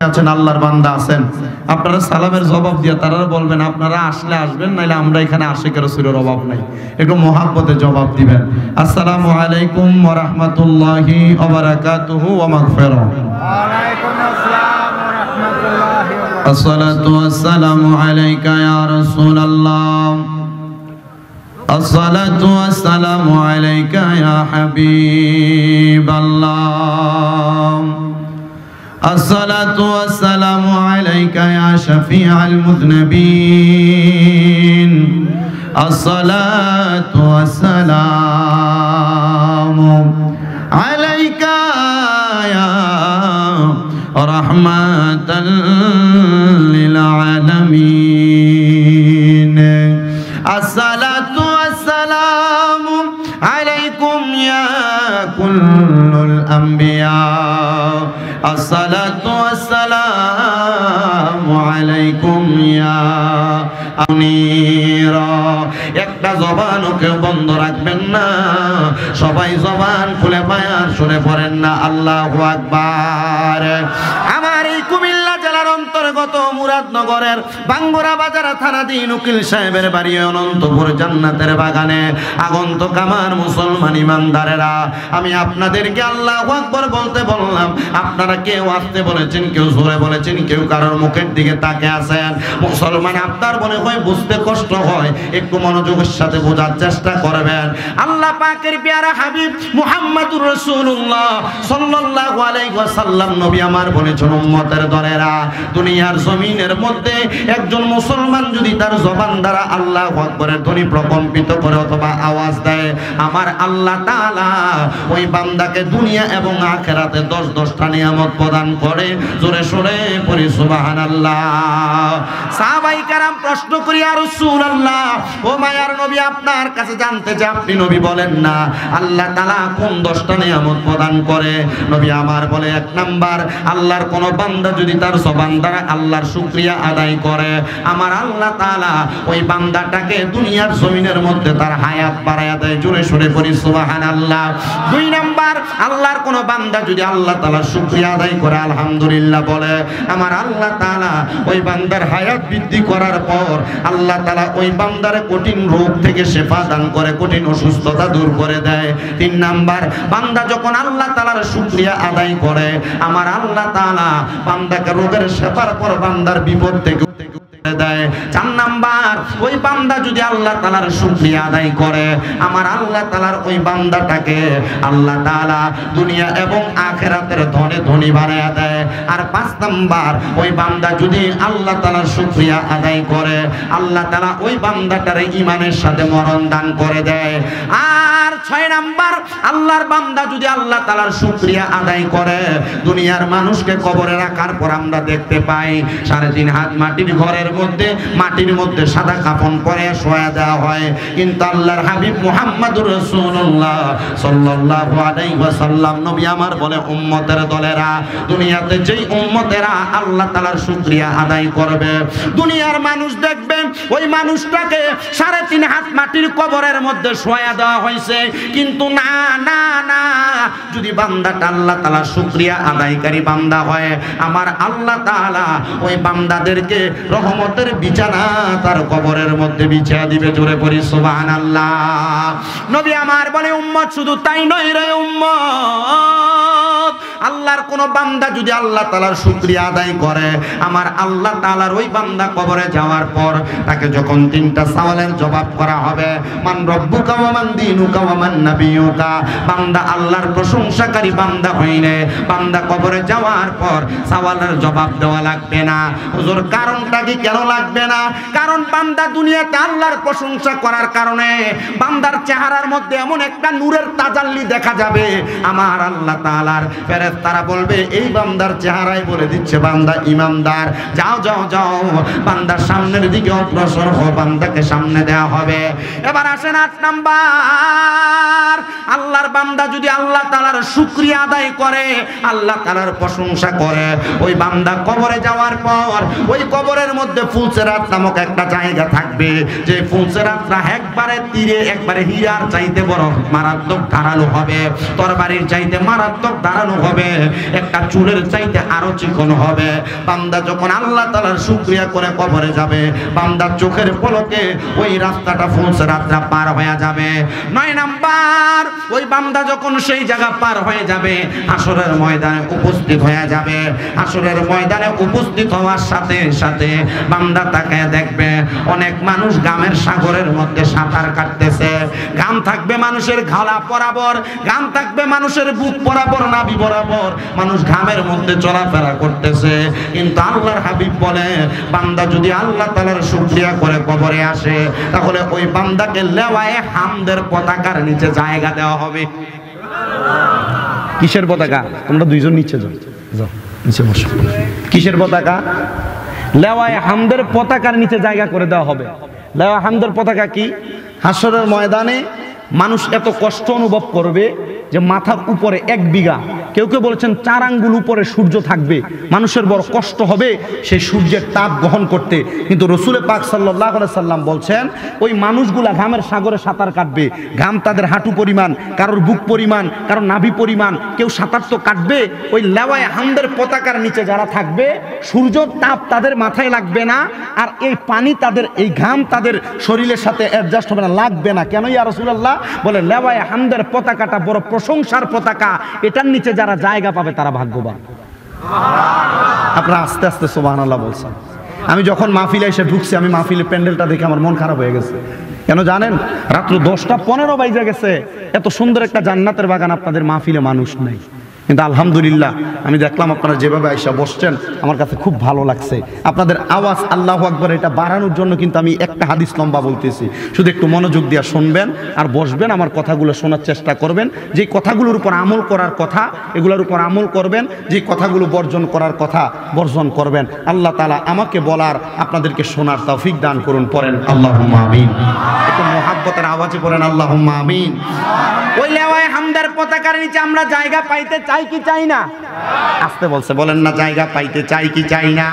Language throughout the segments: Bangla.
আছেন আল্লাহর বান্দা আছেন, আপনারা সালামের জবাব দিয়ে তারা বলবেন আপনারা আসলে আসবেন, নাইলে আমরা এখানে আশিক রাসূলের অভাব নাই, একটু মহাব্বতে জবাব দিবেন। আসসালামু আলাইকুম ওয়া রাহমাতুল্লাহি ওয়া বারাকাতুহু ওয়া মাগফিরাহ। ওয়া আলাইকুম আসসালাম ওয়া রাহমাতুল্লাহি ওয়া বারাকাতুহু। আসসালাতু ওয়াসসালামু আলাইকা ইয়া রাসূলুল্লাহ। আসসালাতু ওয়াসসালামু আলাইকা ইয়া হাবিবাল্লাহ। আসসালাতু ওয়াসসালামু আলাইকা ইয়া শাফিআল মুযনিবিন। আসসালাতু ওয়াসসালামু আলাইকা ইয়া রাহমাতাল লিল আলামিন। আসসালাতু ওয়াসসালামু আলাইকুম ইয়া কুল্লুল আম্বিয়া। আসসালাতু ওয়াসসালামু আলাইকুম ইয়া আমিরা। একটা জবানও কেউ বন্ধ রাখবেন না, সবাই জবান খুলে বায়ান শুনে পড়েন না আল্লাহু আকবার। আমার এই কুমিল্লা জেলার অন্তর্গত মুরাদনগরের বাঙ্গুরা বাজার থানাধীন উকিল সাহেবের বাড়ি অনন্তপুর জান্নাতের বাগানে আগন্তুক আমার মুসলমান ইমানদারেরা, আমি আপনাদেরকে আল্লাহু আকবার বলতে বললাম, আপনারা কেউ আসতে বলেছেন, কেউ জোরে বলেছেন, কেউ কারোর মুখের দিকে তাকিয়ে আছেন। মুসলমান আপনার মনে হয় বুঝতে কষ্ট হয়, একটু মনোযোগের সাথে বোঝার চেষ্টা করবেন। আল্লাহ পাকের পেয়ারা হাবিব মুহাম্মদুর রাসূলুল্লাহ সাল্লাল্লাহু আলাইহি ওয়াসাল্লাম নবী আমার বলেছেন, উম্মতের দলেরা, দুনিয়ার জমিনের মধ্যে একজন মুসলমান যদি তার জবান দ্বারা আল্লাহু আকবারের ধ্বনি প্রকম্পিত করে অথবা আওয়াজ দেয়, আমার আল্লাহ তাআলা ওই বান্দাকে দুনিয়া এবং আখিরাতে 10টা নিয়ামত প্রদান করে। জোরে সোরে পড়ি সুবহানাল্লাহ। সাহাবায়ে কেরাম প্রশ্ন করি, ইয়া রাসূলুল্লাহ, ও মায়ার নবী, আপনার কাছে জানতে চাই, আপনি নবী বলেন না আল্লাহ তাআলা কোন 10টা নিয়ামত প্রদান করে? নবী আমার বলে, 1 নাম্বার, আল্লাহর কোন বান্দা যদি তার জবান দ্বারা আল্লাহর শুকরিয়া আদায় করে, আমার আল্লাহ তাআলা ওই বান্দাটাকে দুনিয়ার জমিনের মধ্যে তার হায়াত বাড়ায়া দেয়। জোরে সোরে পড়ি সুবহানাল্লাহ। 2 নাম্বার, আল্লাহর কোন বান্দা যদি আল্লাহ তাআলার শুকরিয়া আদায় করে, আলহামদুলিল্লাহ বলে, আমার আল্লাহ তাআলা ওই বান্দার হায়াত বৃদ্ধি করার পর আল্লাহ তাআলা ওই বান্দারে কঠিন রোগ থেকে শিফা দান করে, কঠিন অসুস্থতা দূর করে দেয়। 3 নাম্বার, বান্দা যখন আল্লাহ তাআলার শুকরিয়া আদায় করে, আমার আল্লাহ তাআলা বান্দাকে রোগের শিফার পর বান্দার বিপদ থেকে দেয়। 4 নাম্বার, ওই বান্দা যদি আল্লাহ তাআলার শুকরিয়া আদায় করে, আমার আল্লাহ তাআলার ওই বান্দাটাকে আল্লাহ তাআলা দুনিয়া এবং আখিরাতের ধনে ধনী বানায়া দেয়। আর 5 নাম্বার, ওই বান্দা যদি আল্লাহ তাআলার শুকরিয়া আদায় করে, আল্লাহ তাআলা ওই বান্দাটারে ঈমানের সাথে মরণ দান করে দেয়। আর 6 নাম্বার, আল্লাহর বান্দা যদি আল্লাহ তাআলার শুকরিয়া আদায় করে, দুনিয়ার মানুষকে কবরে রাখার পর আমরা দেখতে পাই 3.5 হাত মাটির ঘরের মধ্যে, মাটির মধ্যে সাদা কাফন পরে শোয়া দেওয়া হয়। কিন্তু আল্লাহর হাবিব মুহাম্মদুর রাসূলুল্লাহ সাল্লাল্লাহু আলাইহি ওয়াসাল্লাম নবী আমার বলে, উম্মতের দলেরা, দুনিয়াতে যেই উম্মতেরা আল্লাহ তাআলার শুকরিয়া আদায় করবে, দুনিয়ার মানুষ দেখবেন ওই মানুষটাকে 3.5 হাত মাটির কবরের মধ্যে শোয়া দেওয়া হয়েছে, কিন্তু না না না, যদি বান্দাটা আল্লাহ তাআলার শুকরিয়া আদায়কারী বান্দা হয়, আমার আল্লাহ তাআলা ওই বান্দাদেরকে রহমতের বিছানা তার কবরের মধ্যে বিছিয়ে দিবে। জোরে পড়ি সুবহানাল্লাহ। নবী আমার বলে, উম্মত শুধু তাই নয় রে উম্মত, আল্লাহর কোন বান্দা যদি আল্লাহ তাআলার শুকরিয়া আদায় করে, আমার আল্লাহ তাআলার ওই বান্দা কবরে যাওয়ার পর তাকে যখন 3টা সওয়ালের জবাব করা হবে, মান রব্বুকা ওয়া মান দীনুকা ওয়া মান নাবিয়ুকা, বান্দা আল্লাহর প্রশংসাকারী বান্দা হইলে বান্দা কবরে যাওয়ার পর সওয়ালের জবাব দেওয়া লাগবে না। হুজুর কারণটা কি কেন লাগবে না? কারণ বান্দা দুনিয়াতে আল্লাহর প্রশংসা করার কারণে বান্দার চেহারার মধ্যে এমন একটা নূরের তাজাল্লি দেখা যাবে, আমার আল্লাহ তাআলার ফেরেশতারা বলবে, এই বান্দার চেহারায় বলে দিচ্ছে বান্দা ইমানদার, যাও যাও যাও বান্দার সামনের দিকে অগ্রসর হও, বান্দাকে সামনে দেওয়া হবে। এবার আসেন 8 নাম্বার, আল্লাহর বান্দা যদি আল্লাহ তাআলার শুকরিয়া আদায় করে, আল্লাহ তাআলার প্রশংসা করে, ওই বান্দা কবরে যাওয়ার পর ওই কবরের মধ্যে ফুলসেরাত নামক একটা জায়গা থাকবে, যে ফুলসেরাতটা একবারে তীরে একবারে হীরার চাইতে বড় মারাত্মক ধারালো হবে, তরবারির চাইতে মারাত্মক ধারালো বাড়ানো হবে, একটা চুলের চাইতে আরো চিকন হবে। বান্দা যখন আল্লাহ তাআলার শুকরিয়া করে কবরে যাবে, বান্দার চোখের পলকে ওই রাস্তাটা ফুলসিরাতটা পার হয়ে যাবে। 9 নাম্বার, ওই বান্দা যখন সেই জায়গা পার হয়ে যাবে, হাসরের ময়দানে উপস্থিত হয়ে যাবে। হাসরের ময়দানে উপস্থিত হওয়ার সাথে সাথে বান্দা তাকায় দেখবে অনেক মানুষ গামের সাগরের মধ্যে সাঁতার কাটতেছে। গাম থাকবে মানুষের গলা বরাবর, গাম থাকবে মানুষের বুক বরাবর, নাভি বরাবর, মানুষ ঘামের মধ্যে চলাফেরা করতেছে। কিন্তু আল্লাহর হাবিব বলে, বান্দা যদি আল্লাহ তাআলার শুকরিয়া করে কবরে আসে, তাহলে ওই বান্দাকে লেওয়ায়ে হামদের পতাকার নিচে জায়গা দেওয়া হবে। কিসের পতাকা? তোমরা দুইজন নিচে যাও, যাও নিচে বসো। কিসের পতাকা? লেওয়ায়ে হামদের পতাকার নিচে জায়গা করে দেওয়া হবে। লেওয়ায়ে হামদের পতাকা কি? হাসরের ময়দানে মানুষ এত কষ্ট অনুভব করবে যে মাথার উপরে 1 বিঘা, কেউ কেউ বলেছেন 4 আঙ্গুল উপরে সূর্য থাকবে, মানুষের বড় কষ্ট হবে সেই সূর্যের তাপ গ্রহণ করতে। কিন্তু রাসূল পাক সাল্লাল্লাহু আলাইহি সাল্লাম বলছেন, ওই মানুষগুলা ঘামের সাগরে সাঁতার কাটবে, ঘাম তাদের হাঁটু পরিমাণ, কারোর বুক পরিমাণ, কারোর নাভি পরিমাণ, কেউ সাঁতার তো কাটবে। ওই লেওয়ায়ে হামদের পতাকার নিচে যারা থাকবে, সূর্যের তাপ তাদের মাথায় লাগবে না, আর এই পানি তাদের, এই ঘাম তাদের শরীরের সাথে অ্যাডজাস্ট হবে না, লাগবে না। কেন ইয়া রাসূলুল্লাহ? বলে লেওয়ায়ে হামদের পতাকাটা বড় প্রশংসার পতাকা, এটার নিচে যারা জায়গা পাবে তারা ভাগ্যবান। আপনারা আস্তে আস্তে সুবহানাল্লাহ বলছেন। আমি যখন মাহফিলে এসে ঢুকছি, আমি মাহফিলের প্যান্ডেলটা দেখে আমার মন খারাপ হয়ে গেছে। কেন জানেন? রাত্র 10:15 বাজে গেছে, এত সুন্দর একটা জান্নাতের বাগান, আপনাদের মাহফিলে মানুষ নাই। কিন্তু আলহামদুলিল্লাহ আমি দেখলাম আপনারা যেভাবে আইসা বসছেন, আমার কাছে খুব ভালো লাগছে। আপনাদের আওয়াজ আল্লাহু আকবার এটা বাড়ানোর জন্য কিন্তু আমি একটা হাদিস লম্বা বলতেছি, শুধু একটু মনোযোগ দিয়ে শুনবেন আর বসবেন, আমার কথাগুলো শোনার চেষ্টা করবেন। যে কথাগুলোর উপর আমল করার কথা এগুলোর উপর আমল করবেন, যে কথাগুলো বর্জন করার কথা বর্জন করবেন। আল্লাহ তাআলা আমাকে বলার, আপনাদেরকে শোনার তৌফিক দান করুন। পড়েন আল্লাহুম্মা আমিন। একটু মুহাব্বতের আওয়াজে পড়েন আল্লাহুম্মা আমিন। ওই লেওয়ায়ে হামদের পতাকার নিচে আমরা জায়গা পাইতে চাই কি চাই না? আসতে বলছে, বলেন না, জায়গা পাইতে চাই কি চাই না?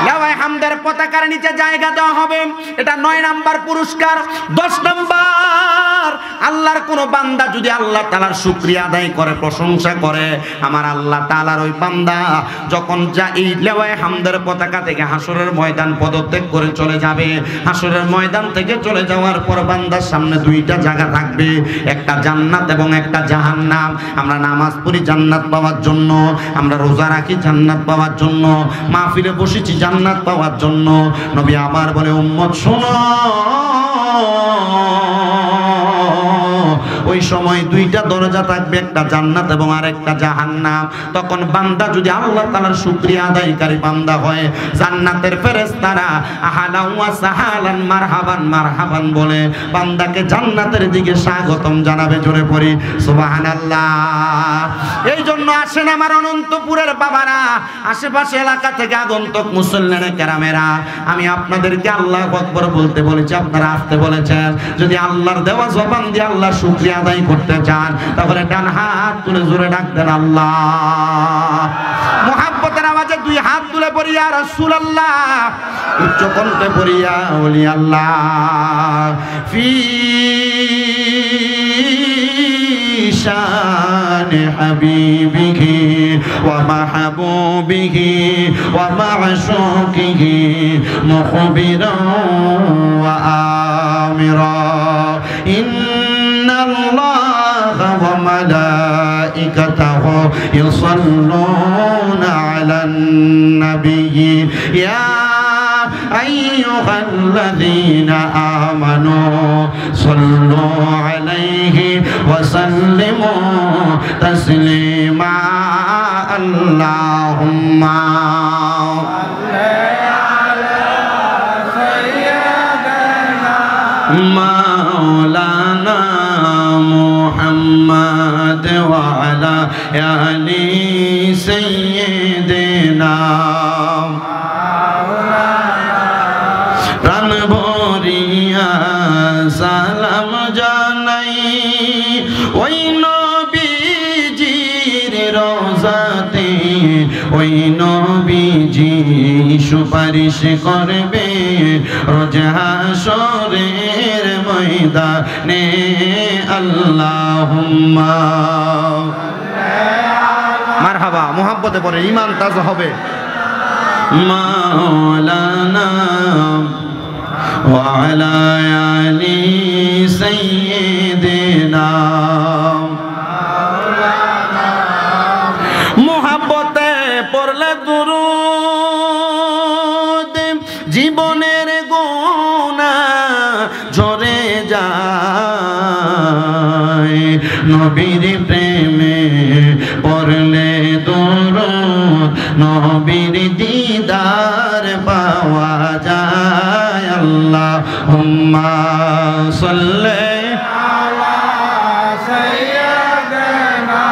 লেওয়ায়ে হামদের পতাকার নিচে জায়গা দেওয়া হবে, এটা 9 নাম্বার পুরস্কার। 10 নাম্বার, আল্লাহর কোন বান্দা যদি আল্লাহ তাআলার শুকরিয়া আদায় করে, প্রশংসা করে, আমার আল্লাহ তাআলার ওই বান্দা যখন এই লেওয়ায়ে হামদের পতাকা থেকে হাসরের ময়দান পদত্যাগ করে চলে যাবে, হাসরের ময়দান থেকে চলে যাওয়ার পর বান্দার সামনে 2টা জায়গা থাকবে, একটা জান্নাত এবং একটা জাহান্নাম। আমরা নামাজ পড়ি জান্নাত পাওয়ার জন্য, আমরা রোজা রাখি জান্নাত পাওয়ার জন্য, মাহফিলে বসেছি জান্নাত পাওয়ার জন্য। নবী আমার বলে, উম্মত শোনো, ওই সময় 2টা দরজা থাকবে, একটা জান্নাত এবং আরেকটা জাহান্নাম। তখন বান্দা যদি আল্লাহ তাআলার শুকরিয়া আদায়কারী বান্দা হয়, জান্নাতের ফেরেশতারা আহলান ওয়া সাহালান মারহাবান মারহাবান বলে বান্দাকে জান্নাতের দিকে স্বাগতম জানাবে। জোরে পড়ি সুবহানাল্লাহ। এই জন্য আসেন আমার অনন্তপুরের বাবারা, আশেপাশে এলাকা থেকে আগন্তুক মুসল্লিনে কেরামেরা, আমি আপনাদেরকে আল্লাহু আকবার বলতে বলেছি, আপনারা আসতে বলেছেন। যদি আল্লাহর দেওয়া জবান দিয়ে আল্লাহ শুকরিয়া আদায় করতে চান, তাহলে ডান হাত তুলে জোরে ডাক দেন আল্লাহ। মুহাব্বতের আওয়াজে 2 হাত তুলে পড়ি ইয়া রাসূলুল্লাহ, উচ্চ কণ্ঠে পড়ি ইয়া ওলি আল্লাহ। ফি শান হাবিবিহি ওয়া মাহবুবিহি ওয়া মা'শুকিহি মুখবিরান ওয়া আমিরা, ইন্নাল্লাহা ওয়া মালাইকাতাহু ইউসাল্লুনা আলান নাবিয়্যি ইয়া আইয়ুহাল্লাযীনা আমানু সাল্লু আলাইহি ওয়া সাল্লিমু তাসলিমা। আল্লাহুম্মা মাওলানা মুহাম্মদ ওয়া আলা আলি সাইয়্যিদিনা। প্রাণ ভরিয়া সালাম জানাই ওই নবীজির রওজাতে, ওই নবীজি সুপারিশ করবে রোজ হাসরের ময়দানে। আল্লাহুম্মা মারহাবা মোহাব্বতে পড়ে ঈমান তাজা হবে মাওলানা ওয়া আলা আলি সাইয়্যিদিনা মোহাব্বতে পড়লে দুরূদ জীবনের গুনাহ ঝরে যায় নবীর প্রেমে পড়লে দুরূদ নবীর দিদার পাওয়া যায় আল্লাহুম্মা সাল্লি আলা সাইয়্যিদিনা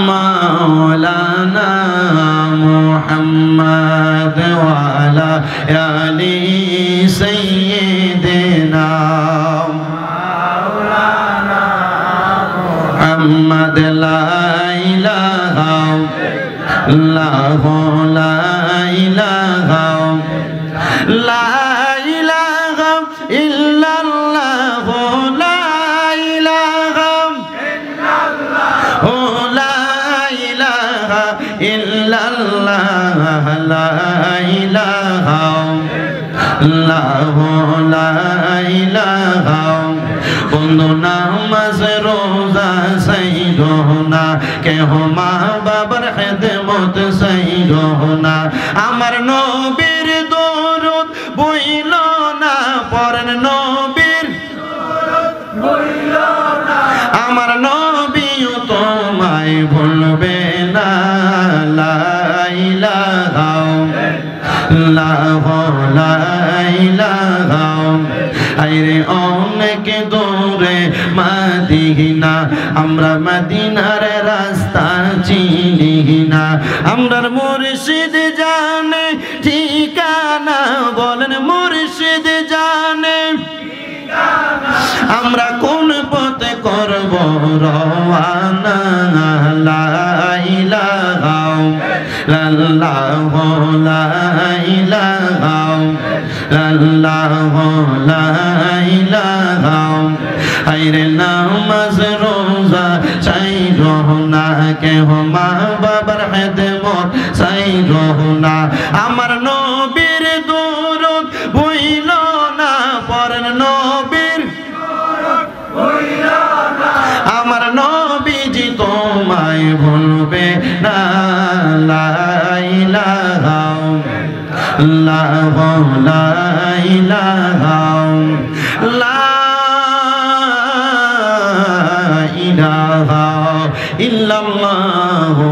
মাওলানা মুহাম্মদ ওয়া আলা আলি সাইয়্যিদিনা মাওলানা মুহাম্মদ লা ইলাহা ইল্লাল্লাহু লা ইলাহা লা ইলাহা ইল্লাল্লাহু লা ইলাহা ইল্লাল্লাহু লা ইলাহা ইল্লাল্লাহ লা ইলাহা ইল্লাল্লাহু লা ইলাহা বন্ধু নামাজ রোজা সাইরো না কেহ মা বাবার খেদমত সাইরো না আমার নবীর দরুদ বইল না পড়েন নবীর দরুদ বইল না আমার নবীও তোমায় ভুলবে না লা ইলাহা ইল্লাল্লাহু লা ইলাহা আইরে অনেক দূরে মদিনা আমরা মদিনার রাস্তা চিনি না আমরার মুর্শিদ জানে ঠিকানা বলেন মুর্শিদ জানে আমরা কোন পথে করব রওয়ানা লা ইলাহা ইল্লাল্লাহু লা ইলাহা ইল্লাল্লাহু লা ইলাহা আইরে নামাজ রোজা চাইরো না কেহ মা বাবার খেদমত চাইরো না আমার নবীর দরুদ বইল না পড়েন নবীর দরুদ বইল না আমার নবীজি তোমায় ভুলবে না লা ইলাহা ইল্লাল্লাহু লা ইলাহা লা ইলাহা ইল্লাল্লাহু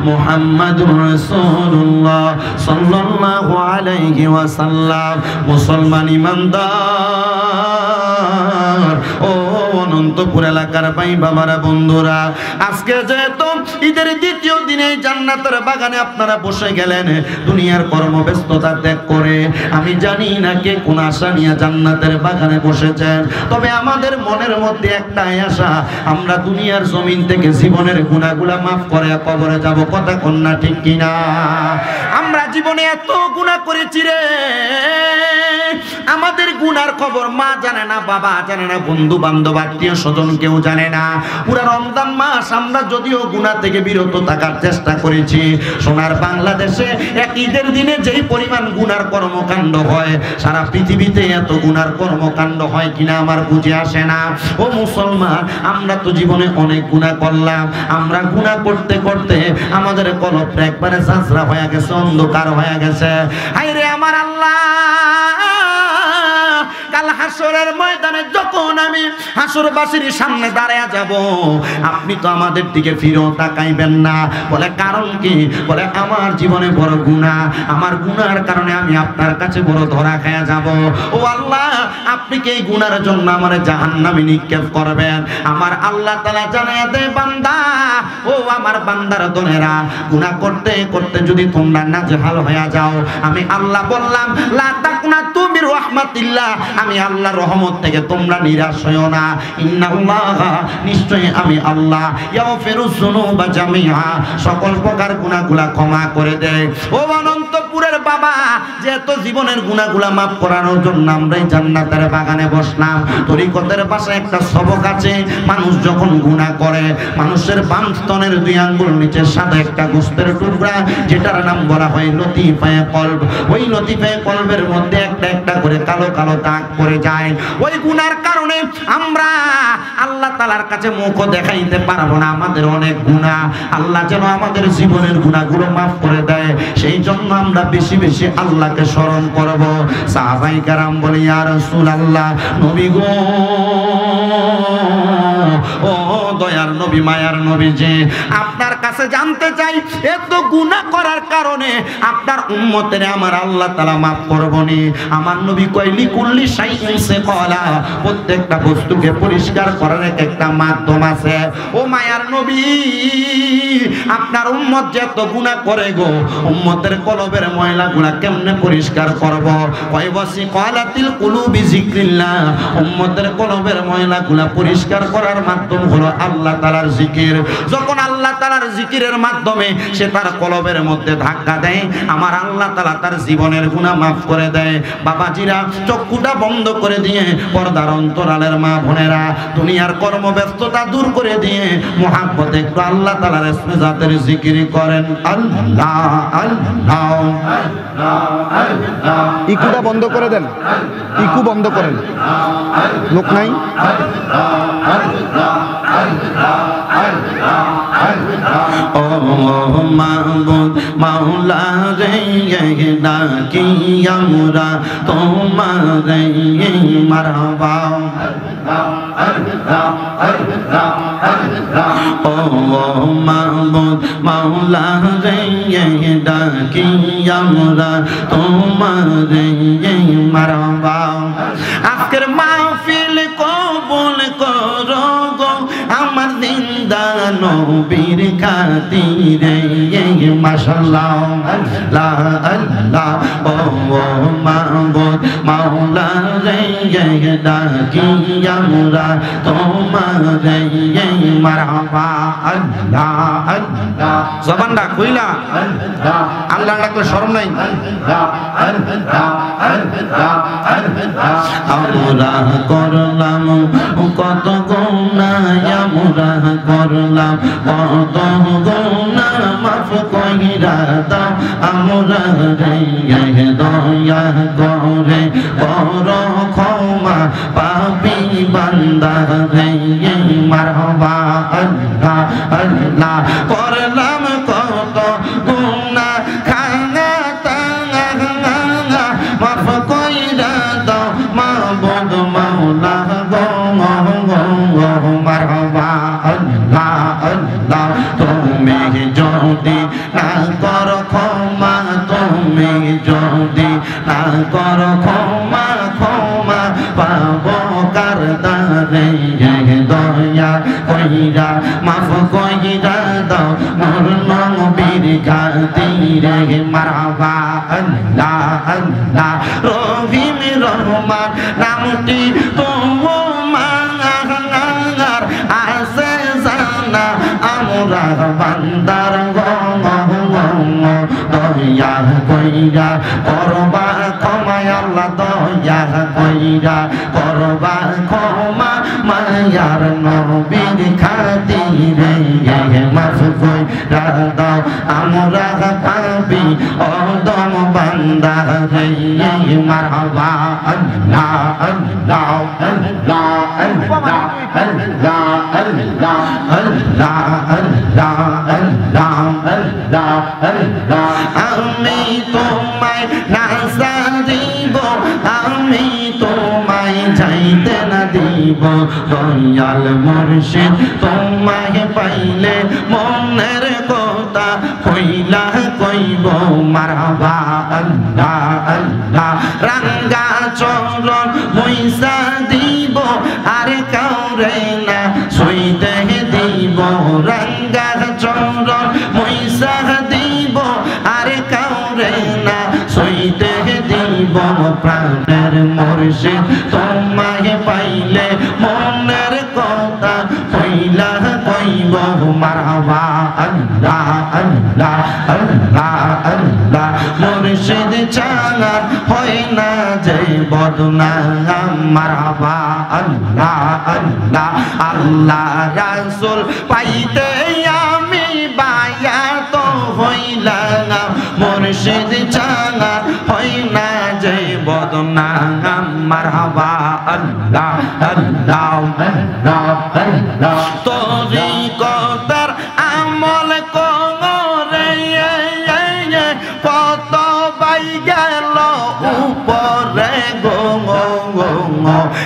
মুহাম্মাদুর রাসূলুল্লাহ সাল্লাল্লাহু আলাইহি ওয়াসাল্লাম মুসলমান ইমানদার ও অনন্তপুর এলাকার ভাই বাবারা বন্ধুরা আজকে যেহেতু ঈদের দ্বিতীয় দিনে জান্নাতের বাগানে আপনারা বসে গেলেন দুনিয়ার কর্মব্যস্ততা ত্যাগ করে আমি জানি না কে কোন আশা নিয়ে জান্নাতের বাগানে বসেছেন তবে আমাদের মনের মধ্যে একটাই আশা আমরা দুনিয়ার জমিন থেকে জীবনের গুনাহগুলা মাফ করে কবরে যাব কথা কোন না ঠিক কিনা আমরা জীবনে এত গুনাহ করেছি রে আমাদের গুনার খবর মা জানে না বাবা জানে না বন্ধু বান্ধব আত্মীয় স্বজন কেউ জানে না পুরো রমজান মাস আমরা যদিও গুনাহ থেকে বিরত থাকার চেষ্টা করেছি সোনার বাংলাদেশে এক ঈদের দিনে যেই পরিমাণ গুনার কর্মকাণ্ড হয় সারা পৃথিবীতে এত গুনার কর্মকাণ্ড হয় কিনা আমার বুঝে আসে না ও মুসলমান আমরা তো জীবনে অনেক গুনাহ করলাম আমরা গুনাহ করতে করতে আমাদের কলবটা একবারে সাঁচরা হয়ে গেছে অন্ধকার হয়ে গেছে হায়রে আমার আল্লাহ কাল হাসরের ময়দানে যখন আমি হাসরবাসীর সামনে দাঁড়ায়া যাব আপনি তো আমাদের দিকে ফিরেও তাকাইবেন না বলে কারণ কি বলে আমার জীবনে বড় গুনাহ আমার গুনার কারণে আমি আপনার কাছে বড় ধরা খায়া যাব ও আল্লাহ আপনি কি এই গুনার জন্য আমারে জাহান্নামে নিক্ষেপ করবেন আমার আল্লাহ তাআলা জানায়া দেয় বান্দা ও আমার বান্দার দলেরা গুনাহ করতে করতে যদি তোমরা নাজেহাল হয়ে যাও আমি আল্লাহ বললাম লা তাকনাতু মির রাহমাতিল্লাহ আমি আল্লাহর রহমত থেকে তোমরা নিরাশ হয়ো না ইন্নাল্লাহ নিশ্চয়ই আমি আল্লাহ ইয়াগফিরুজ যুনুবা জামিআ সকল প্রকার গুনাহগুলা ক্ষমা করে দেয় ও অনন্তপুরের বাবা যেহেতু জীবনের গুনাহগুলা মাফ করানোর জন্য আমরা এই জান্নাতের বাগানে বসলাম। তরিকতের পাশে একটা সবক আছে, মানুষ যখন গুনাহ করে মানুষের বাম স্তনের 2 আঙ্গুল নিচের সাথে একটা গোশতের টুকরা যেটার নাম বলা হয় লতিফায়ে কলব, ওই লতিফায়ে কলবের মধ্যে একটা একটা করে কালো কালো দাগ পড়ে যায়। ওই গুনার কারণে আমরা আল্লাহ তাআলার কাছে মুখ দেখাইতে পারবো না, আমাদের অনেক গুনাহ। আল্লাহ যেন আমাদের জীবনের গুনাহগুলো মাফ করে দেয়, সেই জন্য আমরা বেশি বেশি আল্লাহকে স্মরণ করব। সাহাবায়ে কেরাম বলে ইয়া রাসূলুল্লাহ, নবী গো, ও দয়ার নবী, মায়ার নবী, যে আপনার কাছে জানতে চাই এত গুনাহ করার কারণে আপনার উম্মতের আমার আল্লাহ তাআলা মাফ করবনি? আমার নবী কইলি কুল্লি শাইইন সাকালা, প্রত্যেকটা বস্তুকে পরিষ্কার করার একটা মাধ্যম আছে। ও মায়ার নবী, আপনার উম্মত যে এত গুনাহ করে গো, উম্মতের কলবের ময়লাগুলা কেমনে পরিষ্কার করব? কয় বসি কলাতিল কুলুবি যিকরিল্লাহ, উম্মতের কলবের ময়লাগুলা পরিষ্কার করার মাধ্যম হলো আল্লাহ তাআলার জিকির। যখন আল্লাহ তাআলার জিকিরের মাধ্যমে সে তার কলবের মধ্যে ধাক্কা দেয়, আমার আল্লাহ তাআলা তার জীবনের গুনাহ মাফ করে দেয়। বাবাজিরা, চক্ষুটা বন্ধ করে দিয়ে পর্দার অন্তরালের মা বোনেরা, দুনিয়ার কর্মব্যস্ততা দূর করে দিয়ে মুহাব্বতে একটু আল্লাহ তাআলার ইসমে জাতের জিকির করেন। আল্লাহ আল্লাহ আল্লাহ। ইকুটা বন্ধ করে দেন, ইকু বন্ধ করেন, লোক নাই। ও মাবুদ মাওলা রে, ডাকি আমরা তোমারে মারহাবা। ও মাবুদ মাওলা রে, ডাকি আমরা তোমারে মারহাবা। আজকের মাহফিল কবুল করো গো আমার জিন্দা নবীর খাতিরে, মাশাআল্লাহ আল্লাহ আল্লাহ। ও মাবুদ মাওলা রে, ডাকি আমরা তোমারে মারহাবা। আল্লাহ আল্লাহ, জবানটা খুইলা আল্লাহ ডাকলে শরম নাই? আমরা করলাম কত গুনাহ, আমরা করলাম কত গুনাহ, মাফ কইরা দাও আমরা রে, দয়া করে বড় ক্ষমা পাপী বান্দা রে, মারহাবা। আল্লাহ আল্লাহ, করলাম কত গুনাহ, খানা তাঙা মাফ কইরা দাও মাবুদ মাওলা গো, মারহাবা। আল্লাহ আল্লাহ, তুমি যদি না করো ক্ষমা, তুমি যদি না করো ক্ষমা, ক্ষমা পাবো কার দ্বারে, দয়া কইরা মাফ কইরা দাও মোর নবীর খাতিরে, মারহাবা। আল্লাহ আল্লাহ, রহিম রহমান নামটি তোমার আছে জানা, আমরা বান্দার দয়া কইরা করবা ক্ষমা, আল্লাহ দয়া কইরা করবা ক্ষমা, মায়ার নবীর খাতিরে মাফ কইরা দাও আমরা পাপী অদম বান্দা রে, মারহাবা। আল্লাহ আল্লাহ আল্লাহ আল্লাহ আল্লাহ আল্লাহ আল্লাহ আল্লাহ আল্লাহ আল্লাহ আল্লাহ। আমি তোমায় না সারিব, আমি তোমায় যাইতে না দিব, দয়াল মুর্শিদ তোমায় পাইলে মনের কথা কইলা কইব, মারহাবা। আল্লাহ আল্লাহ, রাঙ্গা চরণ মইসা দিব আর কাউরে না সইতে দিব, রাঙ্গা চরণ মইসা দিব আর কাউরে না সইতে দিব, প্রাণের মুর্শিদ তোমায় পাইলে মনের কথা কইলা কইব, মারহাবা। আল্লাহ আল্লাহ আল্লাহ আল্লাহ, মুর্শিদ মুর্শিদ চাঙার হয় না যে বদনাম মারহাবা আল্লাহ আল্লাহ আল্লাহ রাসূল পাইতে আমি বায়াত হইলাম মুর্শিদ চাঙার হয় না যে বদনাম মারহাবা আল্লাহ আল্লাহ আল্লাহ আল্লাহ তরিকতার আমল করে কত বাই গেল উপরে গো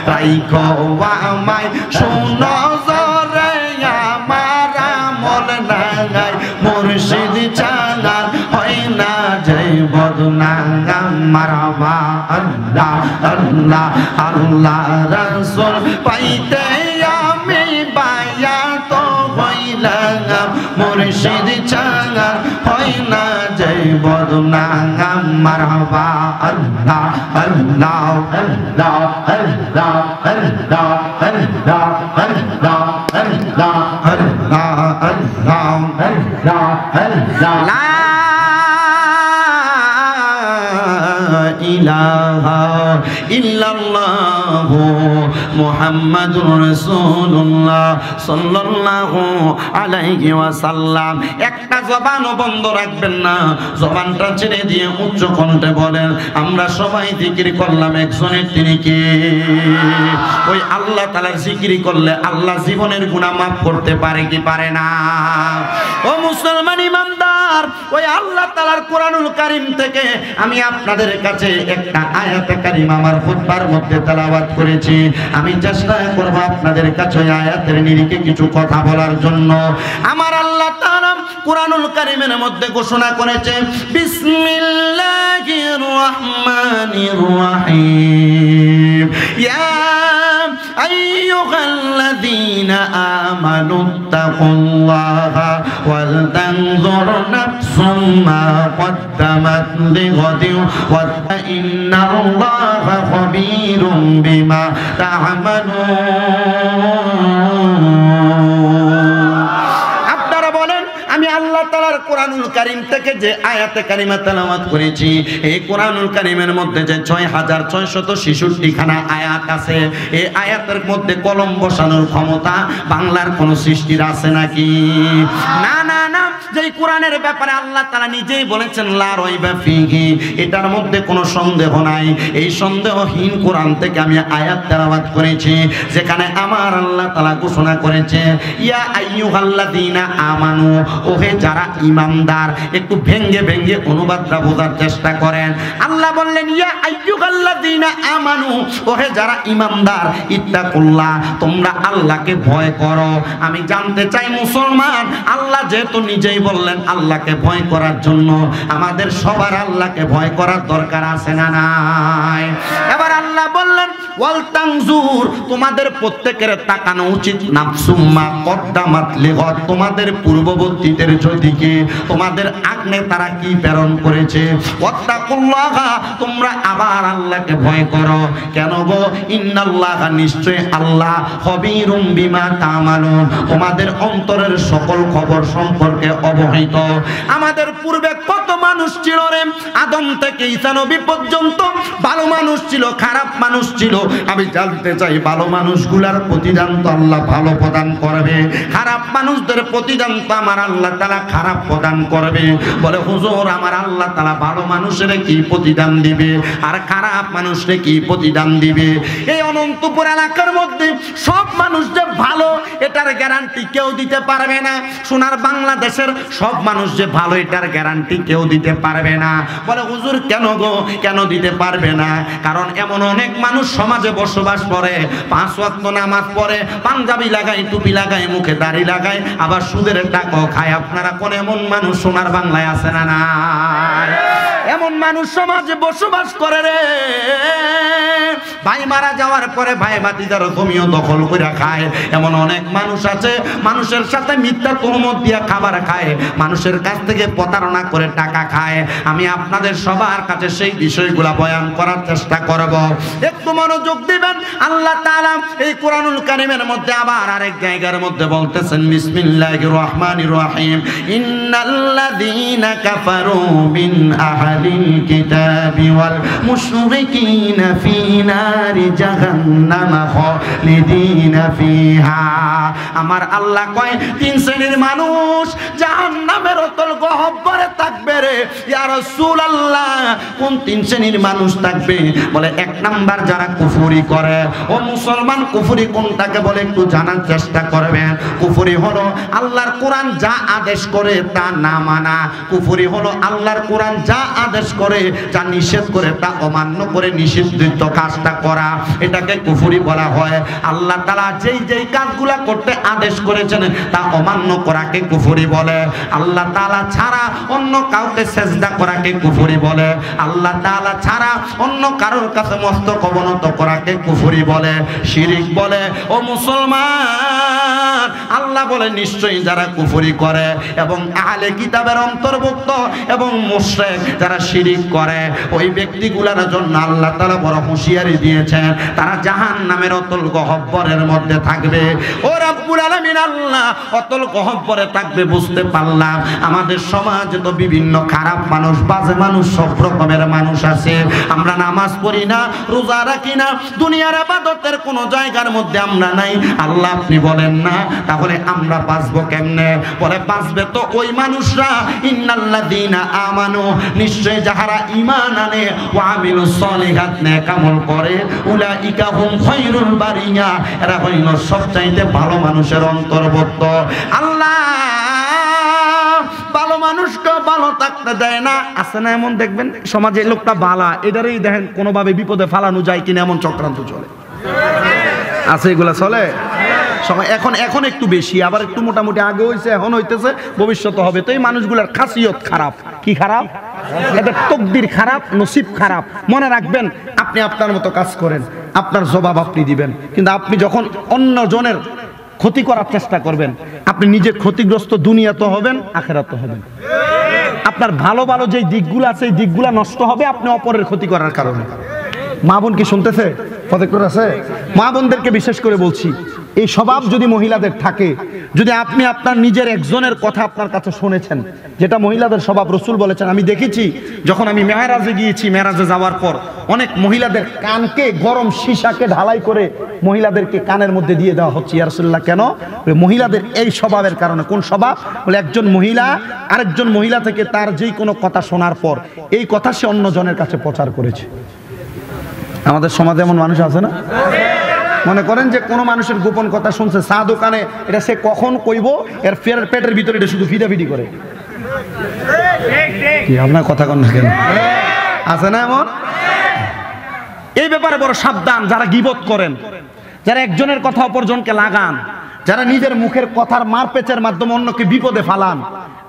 রাইখো আমায় শুনো জরে আমার আমল নাই মুর্শিদ চাঙার হয় না যে বদনাম মারহাবা আল্লাহ আল্লাহ আল্লাহ রাসূল পাইতে আমি বায়াত হইলাম মুর্শিদ চাঙার হয় না যে বদনাম মারহাবা আল্লাহ আল্লাহ আল্লাহ আল্লাহ আল্লাহ আল্লাহ আল্লাহ আল্লাহ আল্লাহ আল্লাহ আল্লাহ আল্লাহ লা ইলাহা ইল্লাল্লাহু মুহাম্মাদুর রাসূলুল্লাহ সাল্লাল্লাহু আলাইহি ওয়াসাল্লাম। একটা জবানও বন্ধ রাখবেন না, জবানটা ছেড়ে দিয়ে উচ্চ কণ্ঠে বলেন আমরা সবাই জিকির করলাম একজনের, তিনি কে? ওই আল্লাহ তাআলার জিকির করলে আল্লাহ জীবনের গুনাহ মাফ করতে পারে কি পারে না? ও মুসলমান ইমানদার, ওই আল্লাহ তাআলার কোরআনুল কারীম থেকে আমি আপনাদের কাছে একটা আয়াতে কারিমা আমার খুতবার মধ্যে তেলাওয়াত করেছি। আমি চেষ্টা করব আপনাদের কাছে ওই আয়াতের নিরিখে কিছু কথা বলার জন্য। আমার আল্লাহ তাআলা কোরআনুল কারীমের মধ্যে ঘোষণা করেছে বিসমিল্লাহির রহমানির রহিম ইয়া আইয়ুহাল্লাযীনা আমানুত্তাকুল্লাহা ওয়াল তানজুর নাফসুম মা কদ্দামাত লিগাদিন ওয়া ইন্নাল্লাহা খাবীরুম বিমা তা'মালুন। আপনারা বলেন আমি আল্লাহ তাআলার কোরআনুল কারীম থেকে যে আয়াতে কারিমা তেলাওয়াত করেছি, এই কোরআনুল কারীমের মধ্যে যে ৬৬৬৬ খানা আয়াত আছে, এই আয়াতের মধ্যে কলম বসানোর ক্ষমতা বাংলার কোন সৃষ্টির আছে নাকি? না না না, যেই কোরআনের ব্যাপারে আল্লাহ তাআলা নিজেই বলেছেন লা রাইবা ফীহি, এটার মধ্যে কোনো সন্দেহ নাই, এই সন্দেহহীন কোরআন থেকে আমি আয়াত তেলাওয়াত করেছি, যেখানে আমার আল্লাহ তাআলা ঘোষণা করেছে ইয়া আইয়ুহাল্লাযীনা আমানু, ওহে যারা ঈমানদার। একটু ভেঙ্গে ভেঙ্গে অনুবাদটা বোঝার চেষ্টা করেন। আল্লাহ বললেন ইয়া আইয়ুহাল্লাযীনা আমানু, ওহে যারা ঈমানদার, ইত্তাকুল্লাহ, তোমরা আল্লাহকে ভয় করো। আমি জানতে চাই মুসলমান, আল্লাহ যেহেতু নিজেই বললেন আল্লাহকে ভয় করার জন্য, আমাদের সবার আল্লাহকে ভয় করার দরকার আছে না নাই? এবার আল্লাহ বললেন ওয়াল তানজুর, তোমাদের প্রত্যেকের তাকানো উচিত নাফসুম্মা কদ্দামাত লিগাদ, তোমাদের পূর্ববর্তীদের দিকে, তোমাদের আগ্নে তারা কি প্রেরণ করেছে। ওয়াত্তাকুল্লাহা, তোমরা আবার আল্লাহকে ভয় করো। কেন গো? ইন্নাল্লাহা, নিশ্চয় আল্লাহ, খবীরুম বিমা তা'মালুন, তোমাদের অন্তরের সকল খবর সম্পর্কে অবহিত। আমাদের পূর্বে কত মানুষ ছিল রে, আদম থেকে ঈসা নবী পর্যন্ত, ভালো মানুষ ছিল, খারাপ মানুষ ছিল। আমি জানতে চাই ভালো মানুষগুলার প্রতিদান তো আল্লাহ ভালো প্রদান করবে, খারাপ মানুষদের প্রতিদান তো আমার আল্লাহ তাআলা খারাপ প্রদান করবে। বলে হুজুর আমার আল্লাহ তাআলা ভালো মানুষের কি প্রতিদান দিবে আর খারাপ মানুষের কি প্রতিদান দিবে? এই অনন্তপুর এলাকার মধ্যে সব মানুষ যে ভালো এটার গ্যারান্টি কেউ দিতে পারবে না। সোনার বাংলাদেশের সব মানুষ যে ভালো এটার গ্যারান্টি কেউ দিতে পারবে না। বলে হুজুর কেন গো, কেন দিতে পারবে না? কারণ এমন অনেক মানুষ সমাজে বসবাস করে, 5 ওয়াক্ত নামাজ পড়ে, পাঞ্জাবি লাগায়, টুপি লাগায়, মুখে দাড়ি লাগায়, আবার সুদের টাকাও খায়। আপনারা কোন এমন মানুষ সোনার বাংলায় আছে না নাই? এমন মানুষ সমাজে বসবাস করে রে। ভাই মারা যাওয়ার পরে ভাই ভাতিজার জমিও দখল করে খায়। এমন অনেক মানুষ আছে, মানুষের সাথে মিথ্যা তহমত দিয়ে খাবার খায়, মানুষের কাছ থেকে প্রতারণা করে টাকা খায়। আমি আপনাদের সবার কাছে সেই বিষয়গুলা বয়ান করার চেষ্টা করব, একটু মনোযোগ দিবেন। আল্লাহ তাআলা এই কোরআনুল কারীমের মধ্যে আবার আরেক জায়গার মধ্যে বলতেছেন বিসমিল্লাহির রহমানির রহিম ইন্নাল্লাযীনা কাফারু মিন আহলি আহলিল কিতাবি ওয়াল মুশরিকিনা ফি নারি জাহান্নাম খালিদিনা ফিহা। আমার আল্লাহ কয় তিন শ্রেণীর মানুষ জাহান্নামের অতল গহ্বরে থাকবে রে ইয়া রাসূলুল্লাহ। কোন তিন শ্রেণীর মানুষ থাকবে? বলে এক নাম্বার যারা কুফরি করে। ও মুসলমান, কুফরি কোনটাকে বলে একটু জানার চেষ্টা করবেন। কুফরি হলো আল্লাহর কোরআন যা আদেশ করে তা না মানা। কুফরি হলো আল্লাহর কোরআন যা আদেশ করে, যা নিষেধ করে তা অমান্য করে নিষিদ্ধ কাজটা করা, এটাকে কুফরি বলা হয়। আল্লাহ তাআলা যেই যেই কাজগুলা করতে আদেশ করেছেন তা অমান্য করাকে কুফরি বলে। আল্লাহ তাআলা ছাড়া অন্য কাউকে সেজদা করাকে কুফরি বলে। আল্লাহ তাআলা ছাড়া অন্য কারোর কাছে মস্তক অবনত করাকে কুফরি বলে, শিরিক বলে। ও মুসলমান, আল্লাহ বলে নিশ্চয়ই যারা কুফরি করে এবং আহলে কিতাবের অন্তর্ভুক্ত এবং মুশরিক যারা শিরিক করে, ওই ব্যক্তিগুলোর জন্য আল্লাহ তাআলা বড় হুঁশিয়ারি দিয়েছেন, তারা জাহান্নামের অতল গহ্বরের মধ্যে থাকবে। ও রব্বুল আলামিন, আল্লাহ অতল গহ্বরে থাকবে বুঝতে পারলাম। আমাদের সমাজে তো বিভিন্ন খারাপ মানুষ, বাজে মানুষ, সব রকমের মানুষ আছে। আমরা নামাজ পড়ি না, রোজা রাখি না, দুনিয়ার ইবাদতের কোনো জায়গার মধ্যে আমরা নাই। আল্লাহ আপনি বলেন না, তাহলে আমরা বাঁচবো কেমনে? বলে বাঁচবে তো ওই মানুষরা, ইন্নাল্লাযীনা আমানু, নিশ্চয় যাহারা ঈমান আনে, ওয়া আমিলুস সলিহাত, নেক আমল করে, উলাইকা হুম খায়রুল বারিয়া, এরা হইল সবচাইতে ভালো মানুষের অন্তর্ভুক্ত। আল্লাহ ভালো মানুষকে ভালো থাকতে দেয় না। আছে না এমন? দেখবেন সমাজে লোকটা বালা, এটারই দেখেন কোনোভাবে বিপদে ফালানো যায় কিনা এমন চক্রান্ত চলে। আছে এগুলা চলে সময়। এখন একটু বেশি, আবার একটু মোটামুটি আগে হয়েছে, এখন হইতেছে, ভবিষ্যতে হবে। তো এই মানুষগুলার খাসিয়ত খারাপ। কি খারাপ? এদের তকদির খারাপ, নসিব খারাপ। মনে রাখবেন, আপনি আপনার মতো কাজ করেন, আপনার জবাব আপনি দিবেন। কিন্তু আপনি যখন অন্য জনের ক্ষতি করার চেষ্টা করবেন, আপনি নিজে ক্ষতিগ্রস্ত, দুনিয়াতে হবেন, আখিরাতে হবেন। আপনার ভালো ভালো যেই দিকগুলো আছে, এই দিকগুলো নষ্ট হবে আপনি অপরের ক্ষতি করার কারণে। মা বোন কি শুনতেছে? প্রত্যেকটা আছে। মা বোনদেরকে বিশেষ করে বলছি, এই স্বভাব যদি মহিলাদের থাকে, যদি আপনি আপনার নিজের একজনের কথা আপনার কাছে শুনেছেন, যেটা মহিলাদের স্বভাব, রাসূল বলেছেন, আমি দেখেছি যখন আমি মেরাজে গিয়েছি, মেরাজে যাওয়ার পর অনেক মহিলাদের কানকে গরম সীসাকে ঢালাই করে মহিলাদেরকে কানের মধ্যে দিয়ে দেওয়া হচ্ছে। ইয়া রাসূলুল্লাহ, কেন? মহিলাদের এই স্বভাবের কারণে। কোন স্বভাব? বলে একজন মহিলা আরেকজন মহিলা থেকে তার যেই কোনো কথা শোনার পর এই কথা সে অন্য জনের কাছে প্রচার করেছে। আমাদের সমাজে এমন মানুষ আছে না? মনে করেন যে কোনো মানুষের গোপন কথা শুনছে চা দোকানে, এটা সে কখন কইব, এর পেটের ভিতরে এটা শুধু ফিডাফিডি করে। কি আপনার কথা কন না কেন? আছে না এমন? এই ব্যাপারে বড় সাবধান যারা গীবত করেন, যারা একজনের কথা অপরজনকে লাগান, যারা নিজের মুখের কথার মারপেচের মাধ্যমে অন্যকে বিপদে ফালান।